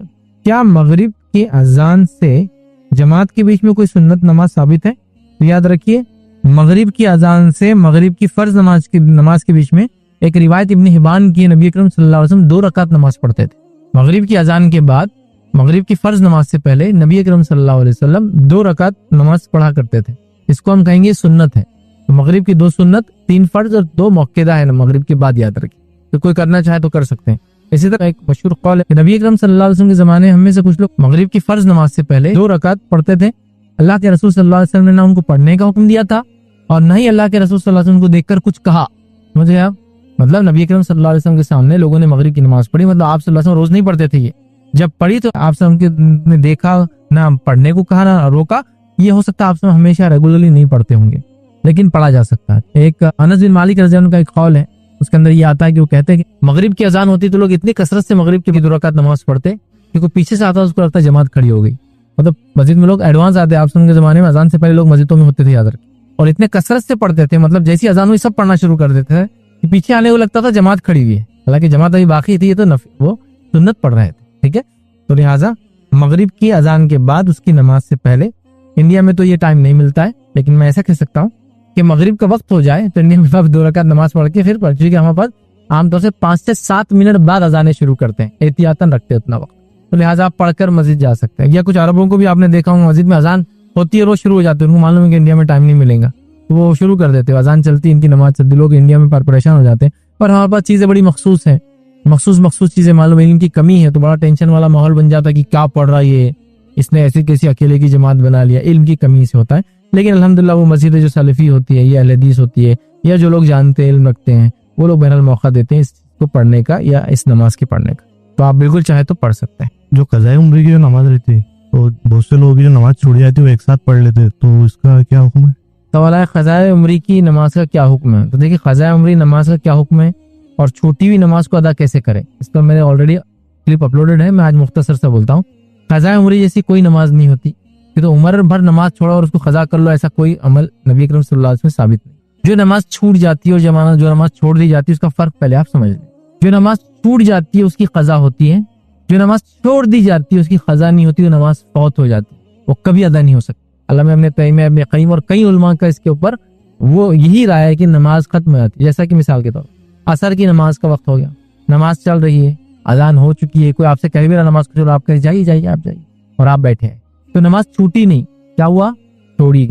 Speaker 2: क्या मगरिब की अजान से जमात के बीच में कोई सुन्नत नमाज साबित है? तो याद रखिए, मगरिब की अजान से मगरिब की फर्ज नमाज के बीच में एक रिवायत इब्न हिब्बान की, नबी अकरम सल्लल्लाहु अलैहि वसल्लम 2 रकात नमाज पढ़ते थे। मगरिब की अजान के बाद मगरिब की फर्ज नमाज से पहले नबी अकरम सल्लल्लाहु अलैहि वसल्लम 2 रकात नमाज पढ़ा करते थे। इसको हम कहेंगे सुन्नत है। तो मगरिब की 2 सुन्नत, 3 फर्ज और 2 मौक़िदा है ना मगरिब के बाद, याद रखिए। तो कोई करना चाहे तो कर सकते हैं। इसी तरह एक मशहूर कौल है कि नबी अकरम सल्लल्लाहु अलैहि वसल्लम के ज़माने हम में से कुछ लोग मगरिब की फर्ज नमाज से पहले 2 रकात पढ़ते थे। अल्लाह के रसूल सल्लल्लाहु अलैहि वसल्लम ने ना उनको पढ़ने का हुक्म दिया था और न ही अल्लाह के रसूल सल्लल्लाहु अलैहि वसल्लम को देखकर कुछ कहा। मुझे आप मतलब नबी अकरम सल्लल्लाहु अलैहि वसल्लम के सामने लोगों ने मगरिब की नमाज पढ़ी, मतलब आप सल्लल्लाहु अलैहि वसल्लम रोज नहीं पढ़ते थे। ये जब पढ़ी तो आप ने देखा, ना पढ़ने को कहा ना रोका। ये हो सकता है आप हमेशा रेगुलरली नहीं पढ़ते होंगे, लेकिन पढ़ा जा सकता है। एक अनस बिन मालिक रज़ियल्लाहु अन्हु का एक कौल है, उसके अंदर ये आता है कि वो कहते हैं कि मगरिब की अजान होती तो लोग इतनी कसरत से मगरिब की 2 रकात नमाज पढ़ते कि कोई पीछे से आता उसको लगता जमात खड़ी हो गई। मतलब मस्जिद में लोग एडवांस आते, आप के जमाने में अजान से पहले लोग मस्जिदों में होते थे, याद रखें, और इतने कसरत से पढ़ते थे, मतलब जैसी अजान हुई सब पढ़ना शुरू कर देते थे कि पीछे आने को लगता था जमात खड़ी हुई है, हालांकि जमात अभी बाकी थी, ये तो वो सुन्नत पढ़ रहे थे। ठीक है, तो लिहाजा मगरिब की अजान के बाद उसकी नमाज से पहले, इंडिया में तो ये टाइम नहीं मिलता है, लेकिन मैं ऐसा कह सकता हूँ कि मगरिब का वक्त हो जाए तो इंडिया में आप 2 रकात नमाज पढ़ के फिर पढ़, क्योंकि हमारे पास आमतौर से 5 से 7 मिनट बाद अजाने शुरू करते हैं, एहतियातन रखते हैं उतना वक्त। तो लिहाजा आप पढ़कर मस्जिद जा सकते हैं। या कुछ अरबों को भी आपने देखा होगा मस्जिद में अजान होती है, रोज शुरू हो जाती है, उनको मालूम है कि इंडिया में टाइम नहीं मिलेगा तो वो शुरू कर देते हैं, अजान चलती है, इनकी नमाज चलती, लोग इंडिया में परेशान हो जाते हैं। पर हमारे पास चीजें बड़ी मखसूस है, मखसूस चीजें मालूम है, इनकी कमी है, तो बड़ा टेंशन वाला माहौल बन जाता है कि क्या पढ़ रहा है, इसने ऐसी कैसी अकेले की जमात बना लिया। इल्म की कमी से होता है। लेकिन अल्हम्दुलिल्लाह वो मस्जिद जो सलफी होती है या अहले हदीस होती है या जो लोग जानते हैं, इल्म रखते हैं, वो लोग बहरहाल मौका देते हैं इसको पढ़ने का या इस नमाज के पढ़ने का। तो आप बिल्कुल चाहे तो पढ़ सकते हैं।
Speaker 3: जो कज़ाए उम्र की जो नमाज रहती है, तो बहुत से लोग जो नमाज छूट जाती है वो एक साथ पढ़ लेते हैं, तो इसका क्या हुक्म है?
Speaker 2: सवाल है क़ज़ाए उम्री की नमाज का क्या हुक्म है। तो देखिए, क़ज़ाए उम्री नमाज का क्या हुक्म है और छूटी हुई नमाज को अदा कैसे करें, इस पर मैंने ऑलरेडी क्लिप अपलोडेड है, मैं आज मुख्तसर से बोलता हूँ। क़ज़ाए उम्री जैसी कोई नमाज नहीं होती कि तो उम्र भर नमाज छोड़ा और उसको क़ज़ा कर लो, ऐसा कोई अमल नबी अकरम सल्लल्लाहु अलैहि वसल्लम में साबित नहीं। जो नमाज छूट जाती है और जो नमाज छोड़ दी जाती है, उसका फर्क पहले आप समझ लें। जो नमाज छूट जाती है उसकी क़ज़ा होती है, जो नमाज छोड़ दी जाती है उसकी क़ज़ा नहीं होती, वो नमाज फौत हो जाती है, वो कभी अदा नहीं हो सकती। अल्लामा इब्न तैमिया, इब्न क़य्यिम और कई उलमा का इसके ऊपर वो यही राय है कि नमाज खत्म हो जाती है। जैसा कि मिसाल के तौर पर असर की नमाज का वक्त हो गया, नमाज चल रही है, अजान हो चुकी है, कोई आपसे कह भी रहा नमाज को चलो, आप कहे जाइए आप जाइए, और आप बैठे हैं, तो नमाज छूटी नहीं, क्या हुआ, छोड़ी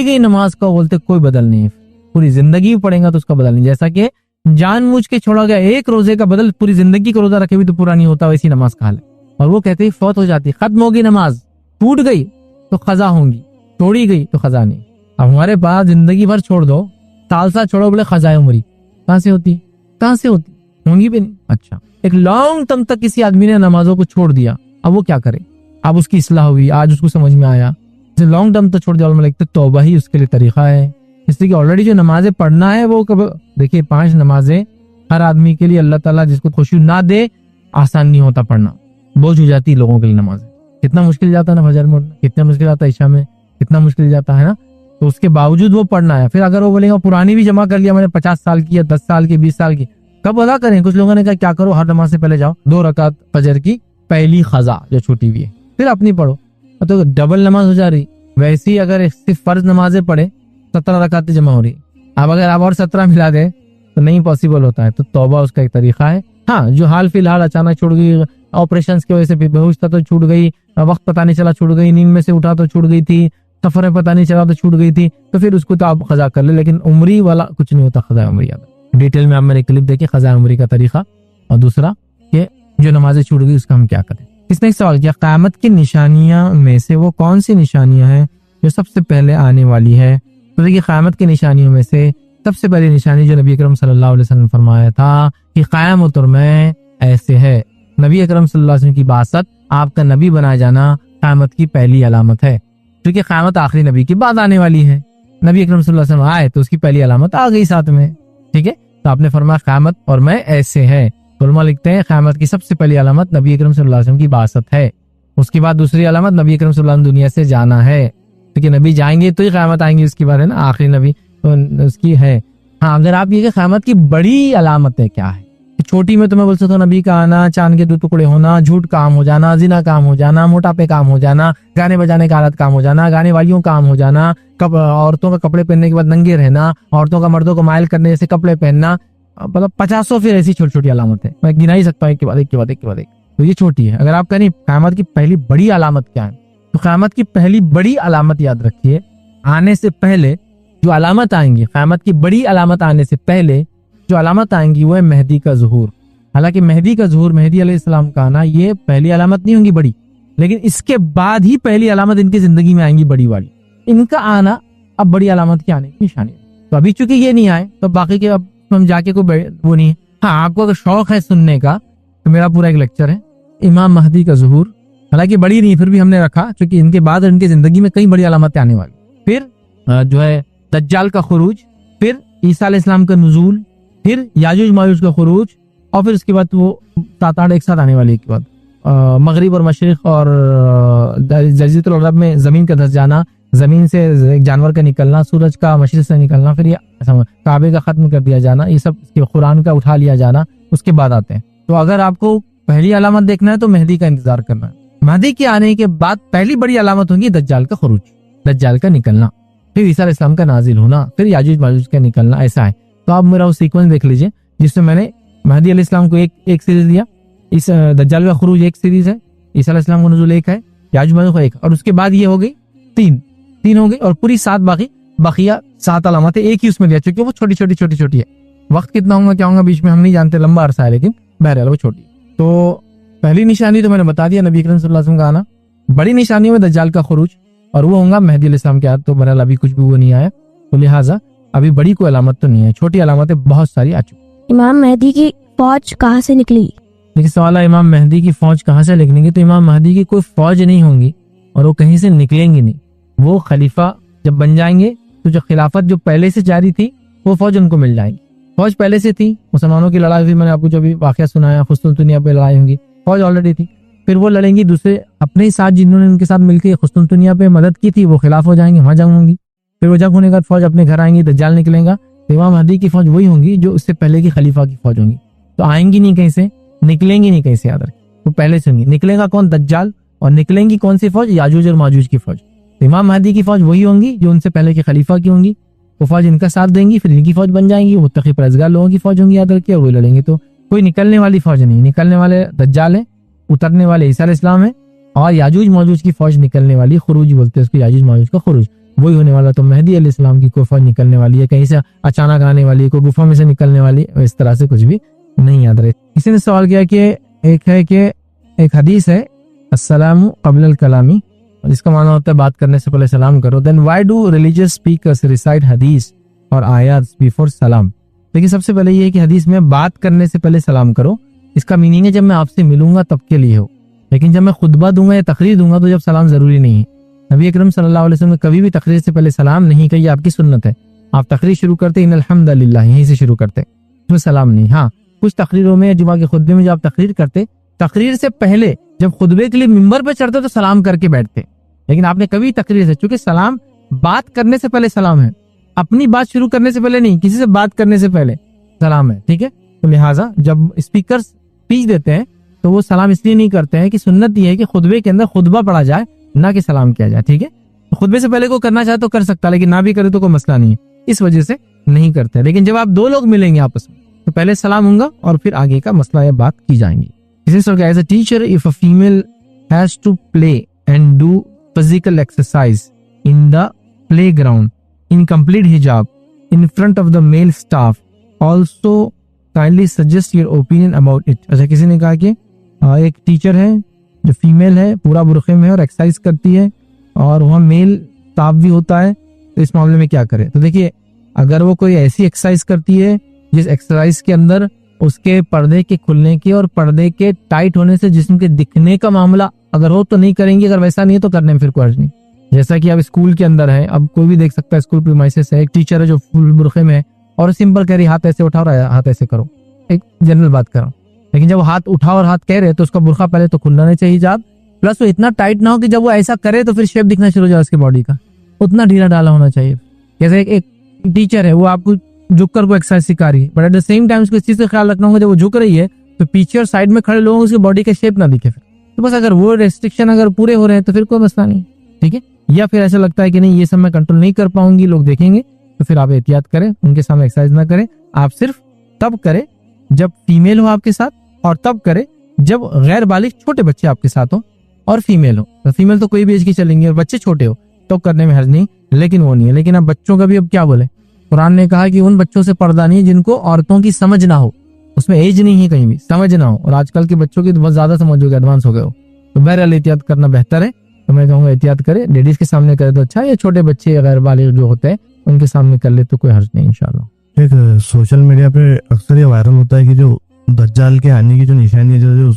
Speaker 2: गई नमाज का बोलते कोई बदल नहीं है, पूरी जिंदगी भी पढ़ेगा तो उसका बदल नहीं। जैसा कि जानबूझ के छोड़ा गया एक रोजे का बदल पूरी जिंदगी का रोजा रखे भी तो पूरा नहीं होता, वैसी नमाज का हाल है। और वो कहते हैं फौत हो जाती, खत्म होगी नमाज, टूट गई तो क़ज़ा होंगी, छोड़ी गई तो क़ज़ा नहीं। अब हमारे पास जिंदगी भर छोड़ दो, साल छोड़ो, बोले क़ज़ाए उम्री कहाँ से होती होंगी भी नहीं। अच्छा, एक लॉन्ग टर्म तक किसी आदमी ने नमाजों को छोड़ दिया, अब वो क्या करे, अब उसकी इस्लाह हुई, आज उसको समझ में आया, लॉन्ग टर्म तक छोड़ दिया, तो तौबा ही उसके लिए तरीका है। इसलिए कि ऑलरेडी जो नमाजें पढ़ना है वो कब, देखिए 5 नमाजें हर आदमी के लिए अल्लाह ताला जिसको खुशी ना दे, आसान नहीं होता पढ़ना, बोझ हो जाती है लोगों के लिए नमाजें। कितना मुश्किल जाता है ना फजर में, कितना मुश्किल जाता है इशा में, कितना मुश्किल जाता है ना, तो उसके बावजूद वो पढ़ना है। फिर अगर वो बोलेगा पुरानी भी जमा कर लिया मैंने 50 साल की या 10 साल की 20 साल की, कब अदा करें। कुछ लोगों ने कहा क्या करो, हर नमाज से पहले जाओ 2 रकात फजर की पहली क़ज़ा जो छूटी हुई है, फिर अपनी पढ़ो, तो डबल नमाज हो जा रही। वैसे ही अगर सिर्फ फर्ज नमाजें पढ़े 17 रकातें जमा हो रही, अब अगर आप और 17 मिला दे तो नहीं पॉसिबल होता है। तो तौबा उसका एक तरीका है। हाँ, जो हाल फिलहाल अचानक छूट गई, ऑपरेशन की वजह से बेहोश था तो छूट गई, वक्त पता नहीं चला छूट गई, नींद में से उठा तो छूट गई थी, सफर में पता नहीं चला तो छूट गई थी, तो फिर उसको तो आप क़ज़ा कर ले, लेकिन उम्री वाला कुछ नहीं होता। क़ज़ा उम्री डिटेल में आप मेरे क्लिप देखिए, क़ज़ा उम्री का तरीका, और दूसरा कि जो नमाजें छूट गई उसका हम क्या करें। इसने एक सवाल किया, क़यामत की निशानियां में से वो कौन सी निशानियां हैं जो सबसे पहले आने वाली है। तो देखिए, क़यामत की निशानियों में से सबसे पहली निशानी जो नबी अकरम सल्लल्लाहु अलैहि वसल्लम ने फरमाया था कि क़यामत में ऐसे है, नबी अकरम सल्लल्लाहु अलैहि वसल्लम की बासत, आपका नबी बनाया जाना क़यामत की पहली अलामत है, क्योंकि क़यामत आखिरी नबी के बाद आने वाली है। नबी अकरम सल्लल्लाहु अलैहि वसल्लम आए तो उसकी पहली अलामत आ गई साथ में। ठीक है, तो आपने फरमाया क़यामत और मैं ऐसे है, उलमा लिखते हैं क़यामत की सबसे पहली अलामत नबी अकरम सल्लल्लाहु अलैहि वसल्लम की बासत है। उसके बाद दूसरी अलामत नबी अकरम सल्लल्लाहु अलैहि वसल्लम दुनिया से जाना है, क्योंकि नबी जाएंगे तो ही क़यामत आएंगी, उसकी बात है ना, आखिरी नबी तो उसकी है। हाँ, अगर आप ये क़यामत की बड़ी अलामतें क्या है, छोटी में तो मैं बोल सकता हूँ नबी का आना, चांद के 2 टुकड़े होना, झूठ काम हो जाना, जिना काम हो जाना, मोटापे काम हो जाना, गाने बजाने का आदत काम हो जाना, गाने वालियों काम हो जाना, औरतों का कपड़े पहनने के बाद नंगे रहना, औरतों का मर्दों को माइल करने जैसे कपड़े पहनना, मतलब 50 फिर ऐसी छोटी छोटी अलामत है, मैं गिना ही सकता हूँ एक के बाद एक के बाद एक के बाद एक। तो ये छोटी है। अगर आप कहें क़यामत की पहली बड़ी अलामत क्या है, तो क़यामत की पहली बड़ी अलामत याद रखिए, आने से पहले जो अलामत आएंगी, क़यामत की बड़ी अलामत आने से पहले जो अलामत आएंगी वो है मेहदी का ज़ुहूर। हालांकि मेहदी का ज़ुहूर, मेहदी अलैहिस्सलाम का आना, ये पहली अलामत नहीं होंगी बड़ी, लेकिन इसके बाद ही पहली अलामत इनकी जिंदगी में आएंगी बड़ी वाली। इनका आना अब बड़ी अलामत के आने की निशानी है। तो अभी चूंकि ये नहीं आए तो बाकी के अब हम जाके कोई वो नहीं है। हाँ, आपको अगर शौक है सुनने का तो मेरा पूरा एक लेक्चर है इमाम महदी का ज़ुहूर, हालांकि बड़ी नहीं फिर भी हमने रखा, क्योंकि इनके बाद इनकी जिंदगी में कई बड़ी अलामतें आने वाली। फिर जो है दज्जाल का खुरूज, फिर ईसा अलैहिस्सलाम का नुज़ूल, फिर याजूज माजूज का खुरूज, और फिर उसके बाद वो 7-8 एक साथ आने वाली है। के बाद मगरिब और मशरिक और जज़ीरतुल अरब में जमीन का धंस जाना, जमीन से एक जानवर का निकलना, सूरज का मशरिक से निकलना, फिर ये काबे का खत्म कर दिया जाना, ये सब कुरान का उठा लिया जाना, उसके बाद आते हैं। तो अगर आपको पहली अलामत देखना है तो मेहदी का इंतजार करना है। मेहदी के आने के बाद पहली बड़ी अलामत होगी दज्जाल का खुरूज, दज्जाल का निकलना, फिर ईसा अलैहिस्सलाम का नाजिल होना, फिर याजूज माजूज का निकलना। ऐसा है। तो आप मेरा वो सीक्वेंस देख लीजिए जिसमें मैंने मेहदी अलैहिस्सलाम को एक सीरीज दिया, इस दज्जाल का खुरूज एक सीरीज है, ईसा अलैहिस्सलाम का नुज़ूल एक है, याजूज माजूज का एक, और उसके बाद ये हो गई तीन हो गई, और पूरी 7 बाकिया 7 अलामतें एक ही उसमें दिया, क्योंकि वो छोटी छोटी है। वक्त कितना होगा क्या होगा बीच में हम नहीं जानते, लंबा अरसा है, लेकिन बहरहाल वो छोटी। तो पहली निशानी तो मैंने बता दिया नबी करीम सल्लल्लाहु अलैहि वसल्लम का आना, बड़ी निशानी में दज्जाल का खुरूज, और वो होगा मेहदी अलैहिस्सलाम के आद। तो बहरहाल अभी कुछ भी वो नहीं आया, तो लिहाजा अभी बड़ी कोई अलामत तो नहीं है, छोटी अलामतें बहुत सारी आ चुकी।
Speaker 4: इमाम मेहदी की फौज कहाँ से निकली?
Speaker 2: देखिए सवाल है इमाम मेहदी की फौज कहाँ से निकलेंगी, तो इमाम मेहदी की कोई फौज नहीं होंगी और वो कहीं से निकलेंगी नहीं। वो खलीफा जब बन जाएंगे तो जो खिलाफत जो पहले से जारी थी वो फौज उनको मिल जाएगी। फौज पहले से थी, मुसलमानों की लड़ाई हुई, मैंने आपको जो भी वाकया सुनाया, कुस्तुनतुनिया पे लड़ाई होगी, फौज ऑलरेडी थी। फिर वो लड़ेंगी दूसरे अपने ही साथ, जिन्होंने उनके साथ मिलकर कुस्तुनतुनिया पे मदद की थी, वो खिलाफ हो जाएंगे, वहां जंग होंगी। फिर वो जंग होने के बाद फौज अपने घर आएंगी, दज्जाल निकलेगा, तो इमाम महदी की फौज वही होंगी जो उससे पहले की खलीफा की फौज होंगी। तो आएंगी नहीं कहीं से, निकलेंगी नहीं कहीं से, याद रखें। तो पहले से होंगी, निकलेगा कौन? दज्जाल। और निकलेंगी कौन सी फौज? याजूज और माजूज की फौज। तो इमाम महदी की फौज वही होंगी जो उनसे पहले के खलीफा की होंगी, वो फौज इनका साथ देंगी, फिर इनकी फौज बन जाएंगी, मुत्तकी परहेज़गार लोगों की फौज होंगी, याद रखिए, वो लड़ेंगे। तो कोई निकलने वाली फौज नहीं, निकलने वाले दज्जाल है, उतरने वाले ईसा अलैहिस्सलाम है, और याजूज माजूज की फौज निकलने वाली, खुरूज बोलते हैं उसको, याजूज माजूज का खुरूज वही होने वाला। तो मेहदी अलैहिस्सलाम की कोई फौज निकलने वाली है, कहीं से अचानक आने वाली है, कोई गुफा में से निकलने वाली, इस तरह से कुछ भी नहीं याद रहे। किसी ने सवाल किया कि एक हदीस है अस्सलामु क़ब्लल कलामी, और इसका माना होता है बात करने से पहले सलाम करो। Then why do religious speakers recite हदीस और आयत बिफोर सलाम? देखिए सबसे पहले ये है कि हदीस में बात करने से पहले सलाम करो, इसका मीनिंग है जब मैं आपसे मिलूंगा तब के लिए हो, लेकिन जब मैं खुतबा दूंगा या तकरीर दूंगा तो जब सलाम जरूरी नहीं है। नबी अकरम सल्लल्लाहु अलैहि वसल्लम ने कभी भी तकरीर से पहले सलाम नहीं कही, आपकी सुन्नत है। आप तकरीर शुरू करते इन्नल हम्दुलिल्लाह यहीं से शुरू करते, इसमें सलाम नहीं। हाँ, कुछ तकरीरों में, जुमा के खुतबे में जब आप तकरीर करते, तकरीर से पहले जब खुतबे के लिए मिंबर पे चढ़ते तो सलाम करके बैठते, लेकिन आपने कभी तकरीर से, चूंकि सलाम बात करने से पहले सलाम है, अपनी बात शुरू करने से पहले नहीं, किसी से बात करने से पहले सलाम है, ठीक है। तो लिहाजा जब स्पीकर स्पीच देते हैं तो वो सलाम इसलिए नहीं करते हैं कि सुन्नत ये है कि खुतबे के अंदर खुतबा पढ़ा जाए, ना कि सलाम किया जाए, ठीक है। तो खुतबे से पहले को करना चाहे तो कर सकता, लेकिन ना भी करे तो कोई मसला नहीं है, इस वजह से नहीं करते। लेकिन जब आप 2 लोग मिलेंगे आपस में तो पहले सलाम होगा और फिर आगे का मसला या बात की जाएंगी। As a teacher if a female has to play and do physical exercise in the playground in complete hijab in front of the male staff also kindly suggest your opinion about it. अच्छा, किसी ने कहा कि एक teacher है जो female है, पूरा बुरखे में है और एक्सरसाइज करती है, और वहाँ मेल स्टाफ भी होता है, तो इस मामले में क्या करे? तो देखिए, अगर वो कोई ऐसी एक्सरसाइज करती है जिस एक्सरसाइज के अंदर उसके पर्दे के खुलने की और पर्दे के टाइट होने से जिस्म के दिखने का मामला अगर हो तो नहीं करेंगे, अगर वैसा नहीं है तो करने में फिर कोई अर्ज नहीं। जैसा कि अब स्कूल के अंदर है, अब कोई भी देख सकता है, स्कूल प्रीमाइसेस है, एक टीचर है जो फुल बुरखे में है और सिंपल कह रही हाथ ऐसे उठाओ और हाथ ऐसे करो, एक जनरल बात कर रहा हूँ, लेकिन जब हाथ उठाओ और हाथ कह रहे तो उसका बुरखा पहले तो खुलना नहीं चाहिए हिजाब, प्लस वो इतना टाइट ना हो कि जब वो ऐसा करे तो फिर शेप दिखना शुरू हो जाए उसके बॉडी का, उतना ढीला ढाला होना चाहिए। जैसे एक टीचर है, वो आपको झुक कर को एक्सरसाइज सिखा रही है, but at the same time उसको इस चीज का ख्याल रखना होगा जब वो झुक रही है तो पीछे और साइड में खड़े लोगों को उसकी बॉडी का शेप ना दिखे। फिर तो बस अगर वो रेस्ट्रिक्शन अगर पूरे हो रहे हैं तो फिर कोई मसला नहीं, ठीक है। या फिर ऐसा लगता है कि नहीं ये सब मैं कंट्रोल नहीं कर पाऊंगी, लोग देखेंगे, तो फिर आप एहतियात करें, उनके सामने एक्सरसाइज ना करें। आप सिर्फ तब करें जब फीमेल हो आपके साथ, और तब करें जब गैर बालिग छोटे बच्चे आपके साथ हो और फीमेल हो। तो फीमेल तो कोई भी एज की चलेंगे और बच्चे छोटे हो तो करने में हर्ज नहीं, लेकिन वो नहीं है। लेकिन अब बच्चों का भी अब क्या बोले, कुरान ने कहा कि उन बच्चों से पर्दा नहीं जिनको औरतों की समझ ना हो, उसमें एज नहीं है कहीं भी, समझ ना हो। और आजकल के बच्चों की तो बहुत ज्यादा समझ हो गए, एडवांस हो गए हो, तो बहरहाल एहतियात करना बेहतर है। तो मैं कहूँगा एहतियात करे, लेडीज के सामने करे तो अच्छा, या छोटे बच्चे गैर बालिग जो होते हैं उनके सामने कर ले तो कोई हर्ज नहीं इंशाल्लाह।
Speaker 3: एक सोशल मीडिया पे अक्सर ये वायरल होता है कि जो दज्जाल के आने की जो निशानी है, जो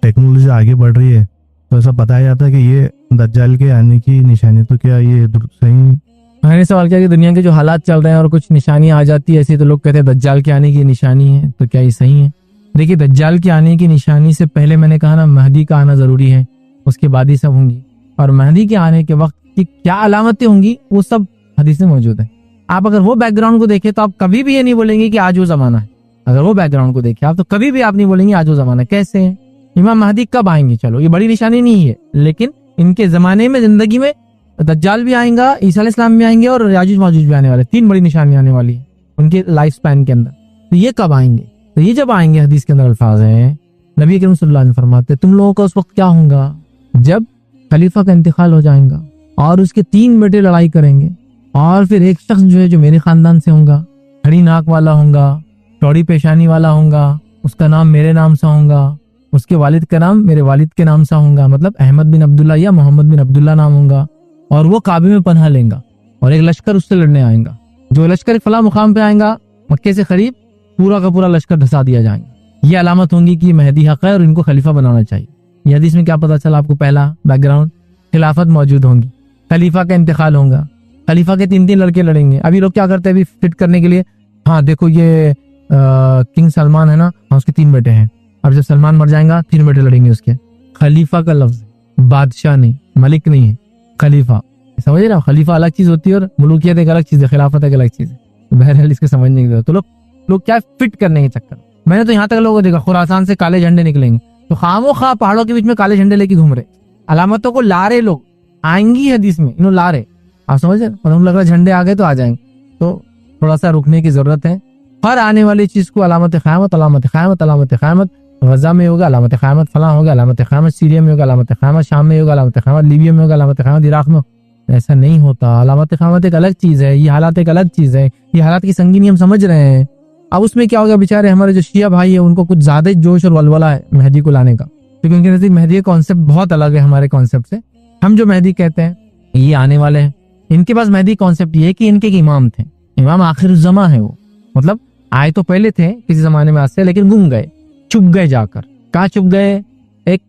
Speaker 3: टेक्नोलॉजी आगे बढ़ रही है, तो ऐसा बताया जाता है कि ये दज्जाल के आने की निशानी, तो क्या ये सही?
Speaker 2: मैंने सवाल किया कि दुनिया के जो हालात चल रहे हैं और कुछ निशानियां आ जाती है ऐसी, तो लोग कहते हैं दज्जाल के आने की निशानी है, तो क्या ये सही है? देखिए, दज्जाल के आने की निशानी से पहले मैंने कहा ना, महदी का आना जरूरी है, उसके बाद ही सब होंगी। और महदी के आने के वक्त की क्या अलामतें होंगी वो सब हदीस में मौजूद है। आप अगर वो बैकग्राउंड को देखें तो आप कभी भी ये नहीं बोलेंगे कि आज वो जमाना है। अगर वो बैकग्राउंड को देखें आप तो कभी भी आप नहीं बोलेंगे आज वो जमाना है। कैसे है? इमाम महदी कब आएंगे? चलो ये बड़ी निशानी नहीं है, लेकिन इनके जमाने में जिंदगी में दज्जाल भी आएगा, ईसा अलैहिस्सलाम भी आएंगे और याजूज माजूज भी आने वाले, 3 बड़ी निशानियां आने वाली है उनके लाइफ स्पैन के अंदर। तो ये कब आएंगे? तो ये जब आएंगे, हदीस के अंदर अल्फाज है, नबी करीम सल्लल्लाहु अलैहि वसल्लम फरमाते तुम लोगों का उस वक्त क्या होगा जब खलीफा का इंतकाल हो जाएगा और उसके 3 बेटे लड़ाई करेंगे, और फिर एक शख्स जो है जो मेरे खानदान से होगा, खड़ी नाक वाला होगा, चौड़ी पेशानी वाला होगा, उसका नाम मेरे नाम से होगा, उसके वालिद का नाम मेरे वालिद के नाम से होगा, मतलब अहमद बिन अब्दुल्ला या मोहम्मद बिन अब्दुल्ला नाम होगा, और वो काबे में पनाह लेगा और एक लश्कर उससे लड़ने आएगा। जो लश्कर एक फला मुकाम पे आएगा मक्के से करीब, पूरा का पूरा लश्कर धसा दिया जाएगा। ये अलामत होंगी कि महदी हक है और इनको खलीफा बनाना चाहिए। ये हदीस में क्या पता चला आपको? पहला बैकग्राउंड, खिलाफत मौजूद होंगी, खलीफा का इंतकाल होगा, खलीफा के 3 लड़के लड़ेंगे। अभी लोग क्या करते हैं, अभी फिट करने के लिए, हाँ देखो ये किंग सलमान है ना, हाँ उसके 3 बेटे हैं, अब जब सलमान मर जाएगा 3 बेटे लड़ेंगे उसके। खलीफा का लफ्ज बादशाह नहीं, मलिक नहीं है, खलीफा। समझ रहे हो? खलीफा अलग चीज होती है और मुल्कियत एक अलग चीज है, खिलाफत एक अलग चीज है। तो बहरहाल इसके समझने की जरूरत। तो लोग क्या फिट करने के चक्कर, मैंने तो यहाँ तक लोगों को देखा खुरासान से काले झंडे निकलेंगे तो खामो खा पहाड़ों के बीच में काले झंडे लेके घूम रहे, अलामतों को ला रहे लोग। आएंगी हदीस में, इन्हों ला रहे, आप समझ रहे? और हम लग रहा है झंडे आ गए तो आ जाएंगे, तो थोड़ा सा रुकने की जरूरत है। हर आने वाली चीज को अलामत क़यामत, अलामत क़यामत, अलामत क़यामत, गजा में होगा अलामत क़यामत, फलां होगा अलामत क़यामत, सीरिया में होगा अलामत क़यामत, शाम में होगा अलामत क़यामत, लीबिया में होगा अलामत क़यामत, इराक में। ऐसा नहीं होता। अलामत क़यामत एक अलग चीज है, ये हालात एक अलग चीज है, ये हालात की संगीनी हम समझ रहे हैं। अब उसमें क्या होगा, बेचारे हमारे जो शिया भाई है उनको कुछ ज्यादा जोश और वलवला है मेहदी को लाने का, क्योंकि उनके नजदीक मेहदी का कॉन्सेप्ट बहुत अलग है हमारे कॉन्सेप्ट से। हम जो मेहदी कहते हैं ये आने वाले हैं, इनके पास मेहदी कॉन्सेप्ट ये है कि इनके एक इमाम थे, इमाम आखिरुज़्ज़मा है वो, मतलब आए तो पहले थे किसी जमाने में आज से, लेकिन गुम गए, चुप गए। जाकर कहाँ चुप गए? एक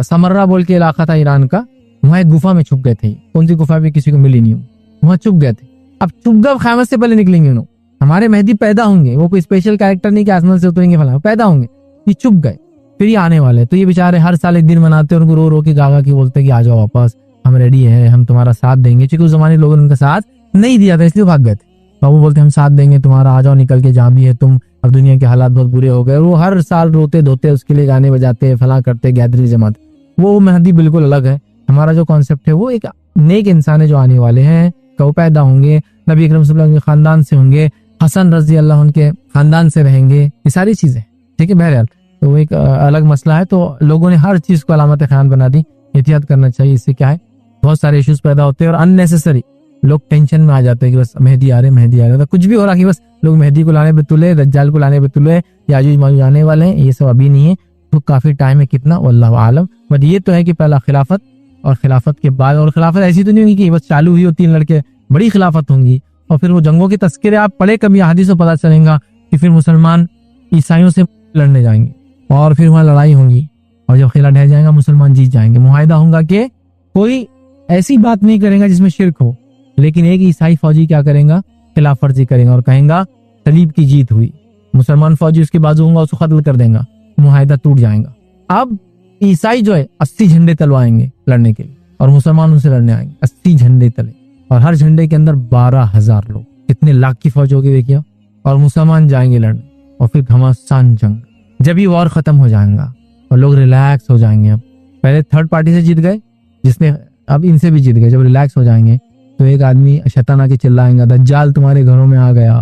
Speaker 2: समर्रा बोल के इलाका था ईरान का, वहां एक गुफा में छुप गए थे। कौन सी गुफा भी किसी को मिली नहीं, वहां छुप गए थे। अब छुप गए, क़यामत से पहले निकलेंगे उन्होंने, हमारे मेहदी पैदा होंगे, वो कोई स्पेशल कैरेक्टर नहीं कि आसमान से उतरेंगे फला, पैदा होंगे। ये चुप गए, फिर ये आने वाले। तो ये बेचारे हर साल एक दिन मनाते हैं, उनको रो रो के गागा की बोलते कि आ जाओ वापस, हम रेडी है, हम तुम्हारा साथ देंगे। क्योंकि उस जमाने लोगों ने उनका साथ नहीं दिया था, इसलिए भाग गए थे। बाबू बोलते हम साथ देंगे तुम्हारा, आ जाओ निकल के, जहाँ भी है तुम, अब दुनिया के हालात बहुत बुरे हो गए। वो हर साल रोते धोते उसके लिए गाने बजाते, फला करते, गैदरी जमात। वो मेहदी बिल्कुल अलग है। हमारा जो कॉन्सेप्ट है वो एक नेक इंसान है जो आने वाले हैं, वो पैदा होंगे, नबी अकरम सल्लल्लाहु अलैहि वसल्लम के खानदान से होंगे, हसन रजी अल्लाह उनके खानदान से रहेंगे, ये सारी चीजें, ठीक है। बहरहाल तो एक अलग मसला है। तो लोगों ने हर चीज को अलामत ख़यान बना दी, एहतियात करना चाहिए। इससे क्या है, बहुत सारे इश्यूज पैदा होते हैं और अननेसेसरी लोग टेंशन में आ जाते हैं कि बस मेहदी आ रहे, मेहदी आ रहे, तो कुछ भी हो रहा कि बस लोग मेहदी को लाने पे तुले, दज्जाल को लाने पे तुले, याजूज माजूज आने वाले हैं, ये सब अभी नहीं है, तो काफी टाइम है, कितना वल्लाहु आलम। बट ये तो है कि पहला खिलाफत, और खिलाफत के बाद, और खिलाफत ऐसी तो नहीं होगी कि बस चालू हुई और 3 लड़के, बड़ी खिलाफत होंगी। और फिर वो जंगों के तस्करे आप पढ़े कभी, हदीस से पता चलेगा कि फिर मुसलमान ईसाइयों से लड़ने जाएंगे और फिर वहां लड़ाई होगी, और जब खिला ढह जाएगा मुसलमान जीत जाएंगे। मुआहिदा होगा कि कोई ऐसी बात नहीं करेगा जिसमें शिरक हो, लेकिन एक ईसाई फौजी क्या करेगा, खिलाफ वर्जी करेगा और कहेगा सलीब की जीत हुई। मुसलमान फौजी उसके बाजू होगा, उसको कत्ल कर देगा, मुआहिदा टूट जाएगा। अब ईसाई जो है 80 झंडे तलवाएंगे लड़ने के लिए और मुसलमान उनसे लड़ने आएंगे, 80 झंडे तले और हर झंडे के अंदर 12,000 लोग, कितने लाख की फौज होगी देखिए। और मुसलमान जाएंगे लड़ने और फिर घमासान जंग। जब ये वॉर खत्म हो जाएगा और लोग रिलैक्स हो जाएंगे, अब पहले थर्ड पार्टी से जीत गए जिसने, अब इनसे भी जीत गए, जब रिलैक्स हो जाएंगे तो एक आदमी शैतान आके चिल्लाएगा दज्जाल तुम्हारे घरों में आ गया,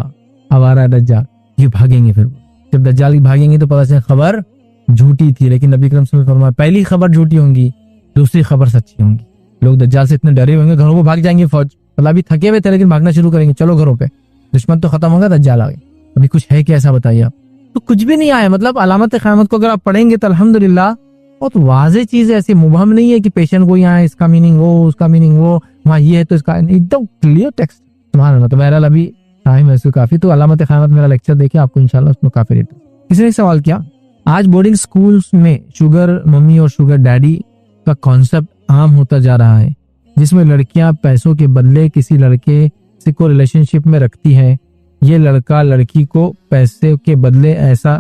Speaker 2: अब आ रहा है दज्जाल। ये भागेंगे, फिर जब दज्जाल की भागेंगे तो पता चले खबर झूठी थी, लेकिन नबी करम सल्लल्लाहु अलैहि वसल्लम फरमाया पहली खबर झूठी होंगी, दूसरी खबर सच्ची होंगी। लोग दज्जाल से इतने डरे होंगे घरों को भाग जाएंगे, फौज मतलब अभी थके हुए थे लेकिन भागना शुरू करेंगे, चलो घरों पे, दुश्मन तो खत्म होगा, दज्जाल आ गए। अभी कुछ है क्या ऐसा बताइए आप? तो कुछ भी नहीं आया। मतलब अलामत क़यामत को अगर आप पढ़ेंगे तो अल्हम्दुलिल्लाह बहुत वाज़ेह चीज है, ऐसी मुबहम नहीं है कि पेशेंट को यहाँ इसका मीनिंग वो, उसका मीनिंग वो, वहाँ ये है तो इसका, एकदम क्लियर टेक्स्ट। सुभान तो बहरहाल अभी टाइम है काफी, तो अलामत क़यामत मेरा लेक्चर देखिए, आपको इंशाल्लाह उसमें काफी रेट। किसी ने सवाल किया आज बोर्डिंग स्कूल्स में शुगर मम्मी और शुगर डैडी का कॉन्सेप्ट आम होता जा रहा है, जिसमें लड़कियां पैसों के बदले किसी लड़के से को रिलेशनशिप में रखती है, ये लड़का लड़की को पैसे के बदले ऐसा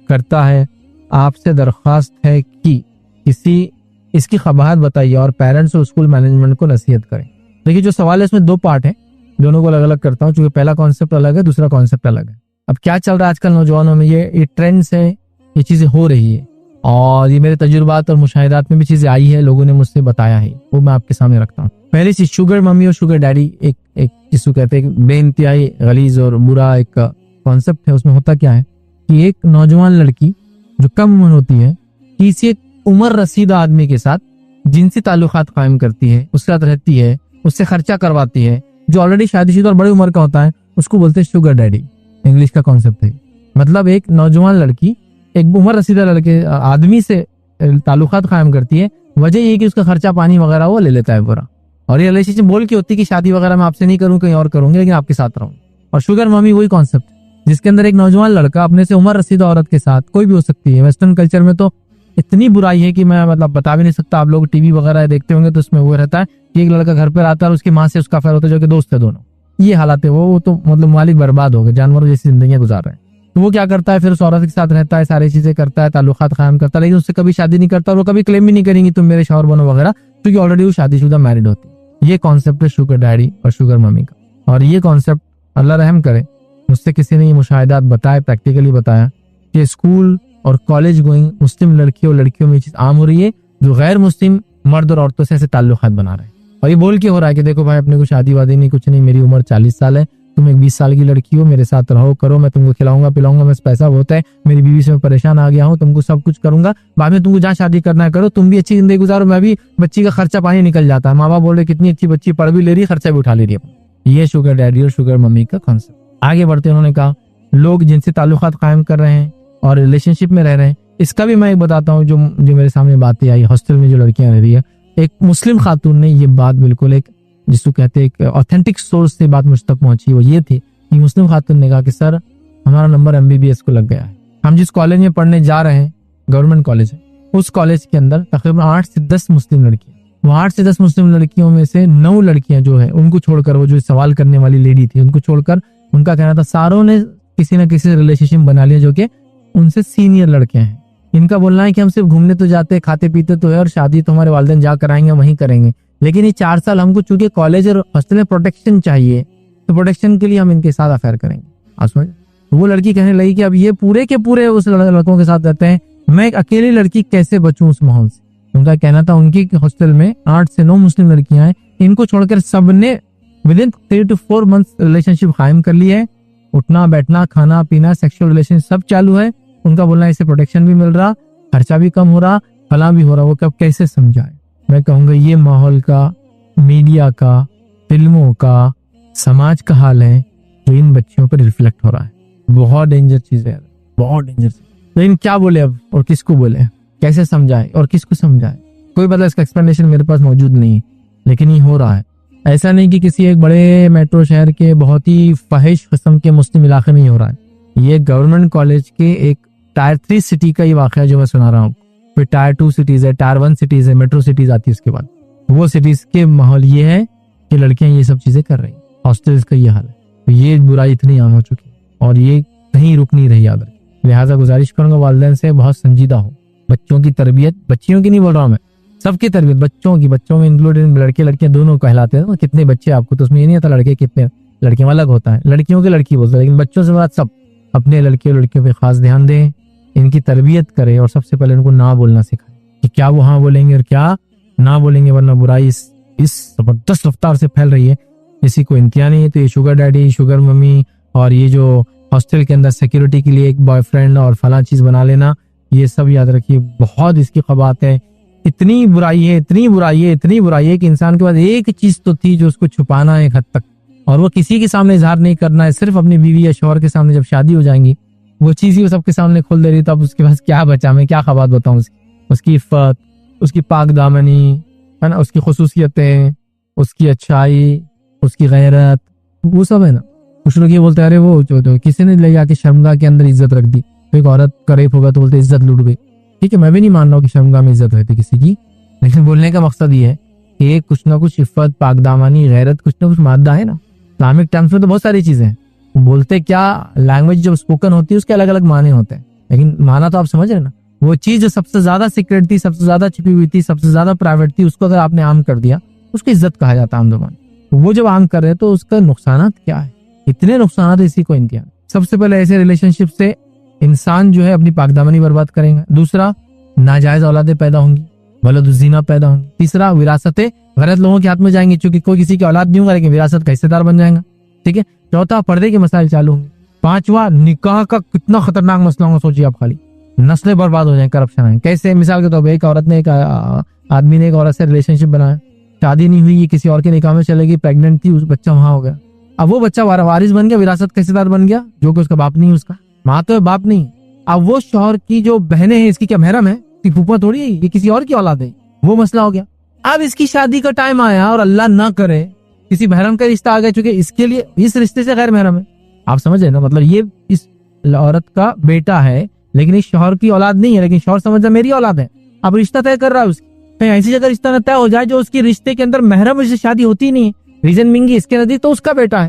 Speaker 2: करता है। आपसे दरख्वास्त है कि किसी इसकी खबरात बताइए और पेरेंट्स और स्कूल मैनेजमेंट को नसीहत करें। देखिए जो सवाल है इसमें दो पार्ट है, दोनों को अलग अलग करता हूँ, क्योंकि पहला कॉन्सेप्ट अलग है, दूसरा कॉन्सेप्ट अलग है। अब क्या चल रहा है आजकल नौजवानों में, ये ट्रेंड्स है, ये चीजें हो रही है और ये मेरे तजुर्बात और मुशाहिदात में भी चीजें आई है, लोगों ने मुझसे बताया है, वो मैं आपके सामने रखता हूँ। पहली चीज शुगर मम्मी और शुगर डैडी एक जिसको कहते हैं बेइंतहाई गलीज और बुरा एक कॉन्सेप्ट है। उसमें होता क्या है कि एक नौजवान लड़की जो कम उम्र होती है किसी एक उम्र रसीदा आदमी के साथ जिनसी ताल्लुकात कायम करती है, उसके साथ रहती है, उससे खर्चा करवाती है, जो ऑलरेडी शादीशुदा और बड़ी उम्र का होता है, उसको बोलते हैं शुगर डैडी। इंग्लिश का कॉन्सेप्ट है। मतलब एक नौजवान लड़की एक उम्र रसीदा लड़के आदमी से ताल्लुकात कायम करती है, वजह ये कि उसका खर्चा पानी वगैरह वो ले लेता है पूरा, और ये रिलेशनशिप बोल के होती है कि शादी वगैरह मैं आपसे नहीं करूँ, कहीं और करूंगी, लेकिन आपके साथ रहूँ। और शुगर मम्मी वही कॉन्सेप्ट जिसके अंदर एक नौजवान लड़का अपने से उम्र रसीदा औरत के साथ, कोई भी हो सकती है, वेस्टर्न कल्चर में तो इतनी बुराई है कि मैं मतलब बता भी नहीं सकता। आप लोग टीवी वगैरह देखते होंगे तो उसमें वो रहता है कि एक लड़का घर पे आता है और उसकी माँ से उसका अफेयर होता है, जो कि दोस्त है दोनों। ये हालात है, वो तो मतलब मालिक बर्बाद हो गए, जानवरों जैसी जिंदगी गुजार रहे हैं। तो वो क्या करता है, फिर उस औरत के साथ रहता है, सारी चीजें करता है, ताल्लुकात कायम करता है, लेकिन उससे कभी शादी नहीं करता और वो कभी क्लेम भी नहीं करेंगी तुम मेरे शौहर बनो वगैरह, क्योंकि ऑलरेडी वो शादीशुदा मैरिड होती है। ये कॉन्सेप्ट है शुगर डैडी और शुगर मम्मी का। और ये कॉन्सेप्ट अल्लाह रहम करे, मुझसे किसी ने ये मुशाहिदात बताए, प्रैक्टिकली बताया कि स्कूल और कॉलेज गोइंग मुस्लिम लड़कियों और लड़कियों में ये चीज आम हो रही है, जो गैर मुस्लिम मर्द और औरतों से ऐसे ताल्लुकात बना रहे हैं। और ये बोल के हो रहा है कि देखो भाई अपने को शादी वादी नहीं, कुछ नहीं, मेरी उम्र 40 साल है, तुम एक 20 साल की लड़की हो, मेरे साथ रहो करो, मैं तुमको खिलाऊंगा पिलाऊंगा, मेरे पैसा होता है, मेरी बीवी से मैं परेशान आ गया हूँ, तुमको सब कुछ करूंगा, बाद में तुमको जहाँ शादी करना है करो, तुम भी अच्छी जिंदगी गुजारो, मैं भी, बच्ची का खर्चा पानी निकल जाता है, माँ बाप बोल रहे कितनी अच्छी बच्ची पढ़ भी ले रही है, खर्चा भी उठा ले रही है। ये शुगर डैडी और शुगर मम्मी का कॉन्सेप्ट। आगे बढ़ते उन्होंने कहा लोग जिनसे ताल्लुकात कायम कर रहे हैं और रिलेशनशिप में रह रहे हैं, इसका भी मैं एक बताता हूँ जो मेरे सामने बातें आई। हॉस्टल में जो लड़कियां रह रही है, एक मुस्लिम खातून ने ये बात बिल्कुल एक जिसको कहते हैं एक ऑथेंटिक सोर्स से बात मुझ तक पहुंची, वो ये थी कि मुस्लिम खातून ने कहा कि सर हमारा नंबर MBBS को लग गया है, हम जिस कॉलेज में पढ़ने जा रहे हैं गवर्नमेंट कॉलेज है, उस कॉलेज के अंदर तकरीबन 8 से 10 मुस्लिम लड़कियां, वो 8 से 10 मुस्लिम लड़कियों में से 9 लड़कियां जो है उनको छोड़कर, वो जो सवाल करने वाली लेडी थी उनको छोड़कर, उनका कहना था सारों ने किसी न किसी रिलेशनशिप बना लिया जो कि उनसे सीनियर लड़के हैं। इनका बोलना है कि हम सिर्फ घूमने तो जाते, खाते पीते तो है, और शादी तो हमारे वालिदैन जा कराएंगे, वहीं करेंगे, लेकिन ये 4 साल हमको चूंकि कॉलेज और हॉस्टल में प्रोटेक्शन चाहिए, तो प्रोटेक्शन के लिए हम इनके साथ अफेयर करेंगे। आप समझ? तो वो लड़की कहने लगी कि अब ये पूरे के पूरे उस लड़कों के साथ रहते हैं, मैं एक अकेली लड़की कैसे बचूं उस माहौल से। उनका कहना था उनकी हॉस्टल में 8 से 9 मुस्लिम लड़कियां हैं, इनको छोड़कर सबने विदिन 3 to 4 months रिलेशनशिप कायम कर ली है, उठना बैठना खाना पीना सेक्सुअल रिलेशन सब चालू है। उनका बोलना है इससे प्रोटेक्शन भी मिल रहा, खर्चा भी कम हो रहा, फला भी हो रहा। वो कब कैसे समझाए? मैं कहूंगा ये माहौल का, मीडिया का, फिल्मों का, समाज का हाल है जो इन बच्चियों पर रिफ्लेक्ट हो रहा है। बहुत डेंजर चीज है, बहुत डेंजर चीज। लेकिन क्या बोले अब और किसको बोले, कैसे समझाए और किसको समझाए, कोई मतलब इसका एक्सप्लेनेशन मेरे पास मौजूद नहीं है, लेकिन ये हो रहा है। ऐसा नहीं कि किसी एक बड़े मेट्रो शहर के बहुत ही फहिश किस्म के मुस्लिम इलाके में ही हो रहा है, ये गवर्नमेंट कॉलेज के एक टायर 3 सिटी का ही वाकया जो मैं सुना रहा हूँ। फिर टायर 2 सिटीज है, टायर 1 सिटीज है, मेट्रो सिटीज आती है उसके बाद। वो सिटीज के माहौल ये है कि लड़कियां ये सब चीजें कर रही, हॉस्टल्स का ये हाल है। तो ये बुराई इतनी आम हो चुकी है और ये कहीं रुक नहीं रही, याद रखें। लिहाजा गुजारिश करूंगा वालिदैन से बहुत संजीदा हो, बच्चों की तरबियत, बच्चियों की नहीं बोल रहा हूँ मैं, सबकी तरबियत, बच्चों में इंक्लूडेड लड़के लड़कियां दोनों कहलाते हैं। कितने बच्चे आपको, तो उसमें ये नहीं आता लड़के कितने, लड़कियां अलग होता है, लड़कियों के लड़की बोलते हैं, लेकिन बच्चों से बात सब। अपने लड़के और लड़कियों पे खास ध्यान दें, इनकी तरबियत करें और सबसे पहले उनको ना बोलना सिखाएं कि क्या वो हाँ बोलेंगे और क्या ना बोलेंगे, वरना बुराई इस जबरदस्त रफ्तार से फैल रही है, किसी को इंतहा नहीं है। तो ये शुगर डैडी, शुगर मम्मी और ये जो हॉस्टल के अंदर सिक्योरिटी के लिए एक बॉयफ्रेंड और फला चीज बना लेना, ये सब याद रखिए, बहुत इसकी खबात है। इतनी बुराई है, इतनी बुराई है, इतनी बुराई है कि इंसान के पास एक चीज तो थी जो उसको छुपाना है एक हद तक, और वो किसी के सामने इजहार नहीं करना है, सिर्फ अपनी बीवी या शौहर के सामने। जब शादी हो जाएंगी वो चीज ही वो सबके सामने खोल दे रही, तो अब उसके पास क्या बचा, मैं क्या खबात बताऊं उसकी इफ़्फ़त, उसकी पाक दामनी है ना, उसकी खुसूसियतें, उसकी अच्छाई, उसकी गैरत, वो सब है ना। कुछ लोग ये बोलते हैं अरे वो जो किसी ने ले जाके शर्मगाह के अंदर इज्जत रख दी, तो एक औरत का रेप होगा तो बोलते इज्जत लूट गई। ठीक है, मैं भी नहीं मान रहा हूँ कि शर्मगाह में इज्जत रहती किसी की, लेकिन बोलने का मकसद ये है कि कुछ ना कुछ इफ़्फ़त, पाकदामनी, गैरत, कुछ ना कुछ मादा है ना। इस्लामिक टर्म्स में तो बहुत सारी चीजें हैं, बोलते क्या, लैंग्वेज जब स्पोकन होती है उसके अलग अलग माने होते हैं, लेकिन माना तो आप समझ रहे ना। वो चीज जो सबसे ज्यादा सीक्रेट थी, सबसे ज्यादा छिपी हुई थी, सबसे ज्यादा प्राइवेट थी, उसको अगर आपने आम कर दिया, उसको इज्जत कहा जाता है आम ज़बान। वो जब आम कर रहे हैं तो उसका नुकसान क्या है, इतने नुकसान इसी को इंतहा। सबसे पहले ऐसे रिलेशनशिप से इंसान जो है अपनी पाकदामनी बर्बाद करेंगे। दूसरा, नाजायज औलादें पैदा होंगी, वलदुज़्ज़िना पैदा होंगी। तीसरा, विरासतें गलत लोगों के हाथ में जाएंगी, चूंकि कोई किसी की औलाद नहीं होगा लेकिन विरासत का हिस्सेदार बन जाएगा। ठीक है। चौथा, पर्दे के मसाइल चालू होंगे। पांचवा, निकाह का कितना खतरनाक मसला होगा, सोचिए आप, खाली नस्लें बर्बाद हो जाए, करप्शन आए। कैसे, मिसाल के तौर पर एक औरत ने, एक आदमी ने एक औरत से रिलेशनशिप बनाया, शादी नहीं हुई, ये किसी और के निकाह में चलेगी, प्रेग्नेंट थी, उस बच्चा वहां हो गया। अब वो बच्चा वारिस बन गया, विरासत का हिस्सेदार बन गया, जो कि उसका बाप नहीं है, उसका माँ तो है, बाप नहीं। अब वो शौहर की जो बहनें हैं, इसकी क्या महरम है, इसकी फूफा थोड़ी है, ये किसी और की औलाद है, वो मसला हो गया। अब इसकी शादी का टाइम आया और अल्लाह ना करे किसी महरम का रिश्ता आ गया, चूंकि इसके लिए इस रिश्ते से गैर महरम है। आप समझ रहे ना, मतलब ये इस औरत का बेटा है लेकिन इस शौहर की औलाद नहीं है, लेकिन शौहर समझ मेरी औलाद है। अब रिश्ता तय कर रहा है उसकी, कहीं ऐसी जगह रिश्ता न तय हो जाए जो उसकी रिश्ते के अंदर महरम से शादी होती नहीं है, रीजन मिंगी इसके नजदीक तो उसका बेटा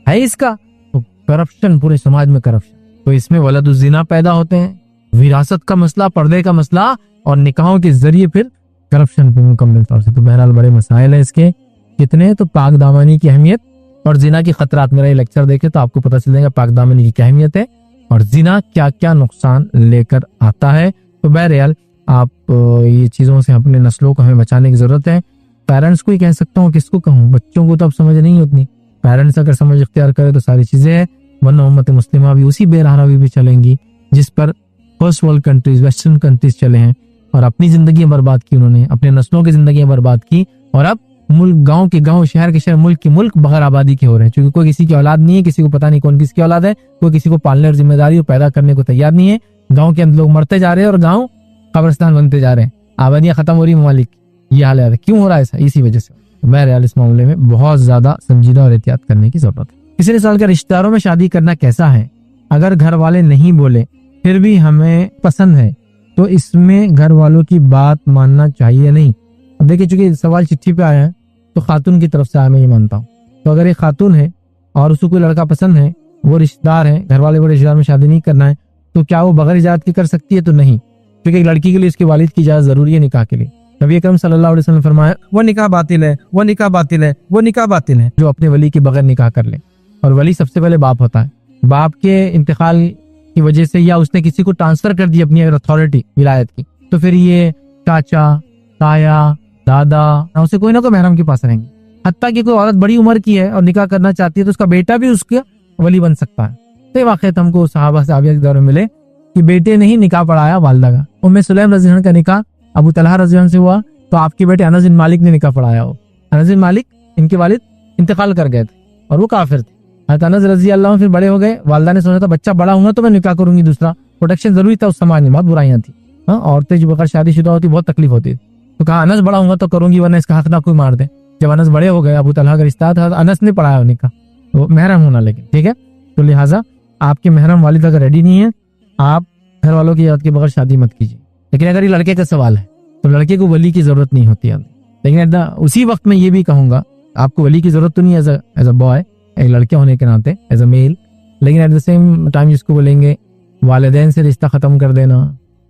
Speaker 2: है इसका। तो करप्शन, पूरे समाज में करप्शन। तो इसमें वलदुज़्ज़िना पैदा होते हैं, विरासत का मसला, पर्दे का मसला, और निकाहों के जरिए फिर करप्शन पे मुकम्मल तौर से। तो बहरहाल बड़े मसाइल है इसके कितने। तो पाक दामनी की अहमियत और जिना की खतरात, मेरा ये लेक्चर देखे तो आपको पता चल जाएगा पाक दामनी की क्या अहमियत है और जिना क्या क्या नुकसान लेकर आता है। तो बहरहाल आप ये चीजों से अपने नस्लों को हमें बचाने की जरूरत है। पेरेंट्स को ही कह सकता हूँ, किसको कहूँ, बच्चों को तो अब समझ नहीं उतनी। पेरेंट्स अगर समझ इख्तियार करे तो सारी चीजें है, वरना उम्मत मुस्लिमा भी उसी बेरहरावी भी चलेंगी जिस पर first world countries, western countries चले हैं, और अपनी जिंदगी बर्बाद की उन्होंने, अपने नस्लों की जिंदगी बर्बाद की, और अब मुल्क, गांव के गांव, शहर के शहर, मुल्क के मुल्क बगैर आबादी के हो रहे हैं, क्योंकि कोई किसी की औलाद नहीं है, किसी को पता नहीं कौन किसकी औलाद है, कोई किसी को पालने और जिम्मेदारी और पैदा करने को तैयार नहीं है। गाँव के अंदर लोग मरते जा रहे हैं और गाँव कब्रिस्तान बनते जा रहे हैं, आबादियां खत्म हो रही ममालिक। ये हाल है, क्यों हो रहा है ऐसा? इसी वजह से। बहरहाल इस मामले में बहुत ज्यादा संजीदा और एहतियात करने की जरूरत है। किसी ने सवाल किया, रिश्तेदारों में शादी करना कैसा है? अगर घर वाले नहीं बोले फिर भी हमें पसंद है तो इसमें घर वालों की बात मानना चाहिए नहीं? अब देखिए, चूंकि सवाल चिट्ठी पे आया है तो खातून की तरफ से आया, मैं ये मानता हूँ। तो अगर एक खातून है और उसको कोई लड़का पसंद है, वो रिश्तेदार है, घर वाले वो रिश्तेदार में शादी नहीं करना है, तो क्या वो बगैर इजाजत के कर सकती है? तो नहीं, क्योंकि एक लड़की के लिए उसके वालिद की इजाजत जरूरी है निकाह के लिए। नबी अकरम सल्लल्लाहु अलैहि वसल्लम ने फरमाया, वो निकाह बातिल है, वो निकाह बातिल है, वो निकाह बातिल है जो अपने वली के बगैर निकाह कर ले। और वली सबसे पहले बाप होता है। बाप के इंतकाल की वजह से या उसने किसी को ट्रांसफर कर दी अपनी अथॉरिटी विलायत की, तो फिर ये चाचा, ताया, दादा, उसे कोई ना कोई महरम के पास रहेंगे। हत्ता कि कोई औरत बड़ी उम्र की है और निकाह करना चाहती है तो उसका बेटा भी उसका वली बन सकता है। तो ये वाक़या हमको सहाबा साहबिया के दौर में मिले कि बेटे ने ही निकाह पढ़ाया वालिदा का। उम्मे सुलैम रज़ी अल्लाह अन्हा का निकाह अबू तलहा रज़ी अल्लाह अन्हु से हुआ, तो आपके बेटे अनस बिन मालिक ने निकाह पढ़ाया। हो अनस बिन मालिक, इनके वालिद इंतकाल कर गए थे और वो काफिर थे। हज़रत अनस रज़ी अल्लाह अन्हु फिर बड़े हो गए, वालिदा ने सोचा था बच्चा बड़ा होगा तो मैं निकाह करूंगी दूसरा, प्रोटेक्शन जरूरी था उस समाज में, बहुत बुराइयां थी। औरतें जो बगैर शादीशुदा होती बहुत तकलीफ होती, तो कहा अनस बड़ा होगा तो करूंगी, वरना इसका हक ना कोई मार दे। जब अनस बड़े हो गए, अबू तलहा का रिश्ता था, अनस ने पढ़ाया निकाह, तो महरम होना, लेकिन ठीक है। तो लिहाजा आपके महरम वालिद अगर रेडी नहीं है, आप घर वालों की इजाजत के बगैर शादी मत कीजिए। लेकिन अगर ये लड़के का सवाल है तो लड़के को वली की जरूरत नहीं होती है। लेकिन उसी वक्त में ये भी कहूंगा, आपको वली की जरूरत तो नहीं एज अ बॉय, एक लड़के होने के नाते, एज अ मेल, लेकिन एट द सेम टाइम जिसको बोलेंगे वालिदैन से रिश्ता खत्म कर देना,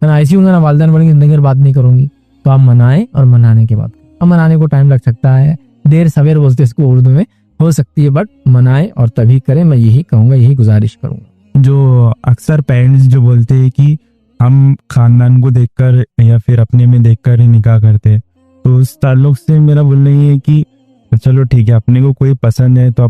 Speaker 2: ना ऐसी होंगे ना वालिदैन बोलेंगे जिंदगी भर बात नहीं करूंगी, तो आप मनाएं और मनाने के बाद, अब मनाने को टाइम लग सकता है, देर सवेर बोलते इसको उर्दू में, हो सकती है, बट मनाएं और तभी करें, मैं यही कहूंगा, यही गुजारिश करूंगा।
Speaker 3: जो अक्सर पेरेंट्स जो बोलते हैं कि हम खानदान को देखकर या फिर अपने में देखकर ही निकाह करते हैं, तो उस ताल्लुक से मेरा बोलना ये है कि चलो ठीक है, अपने को कोई पसंद है तो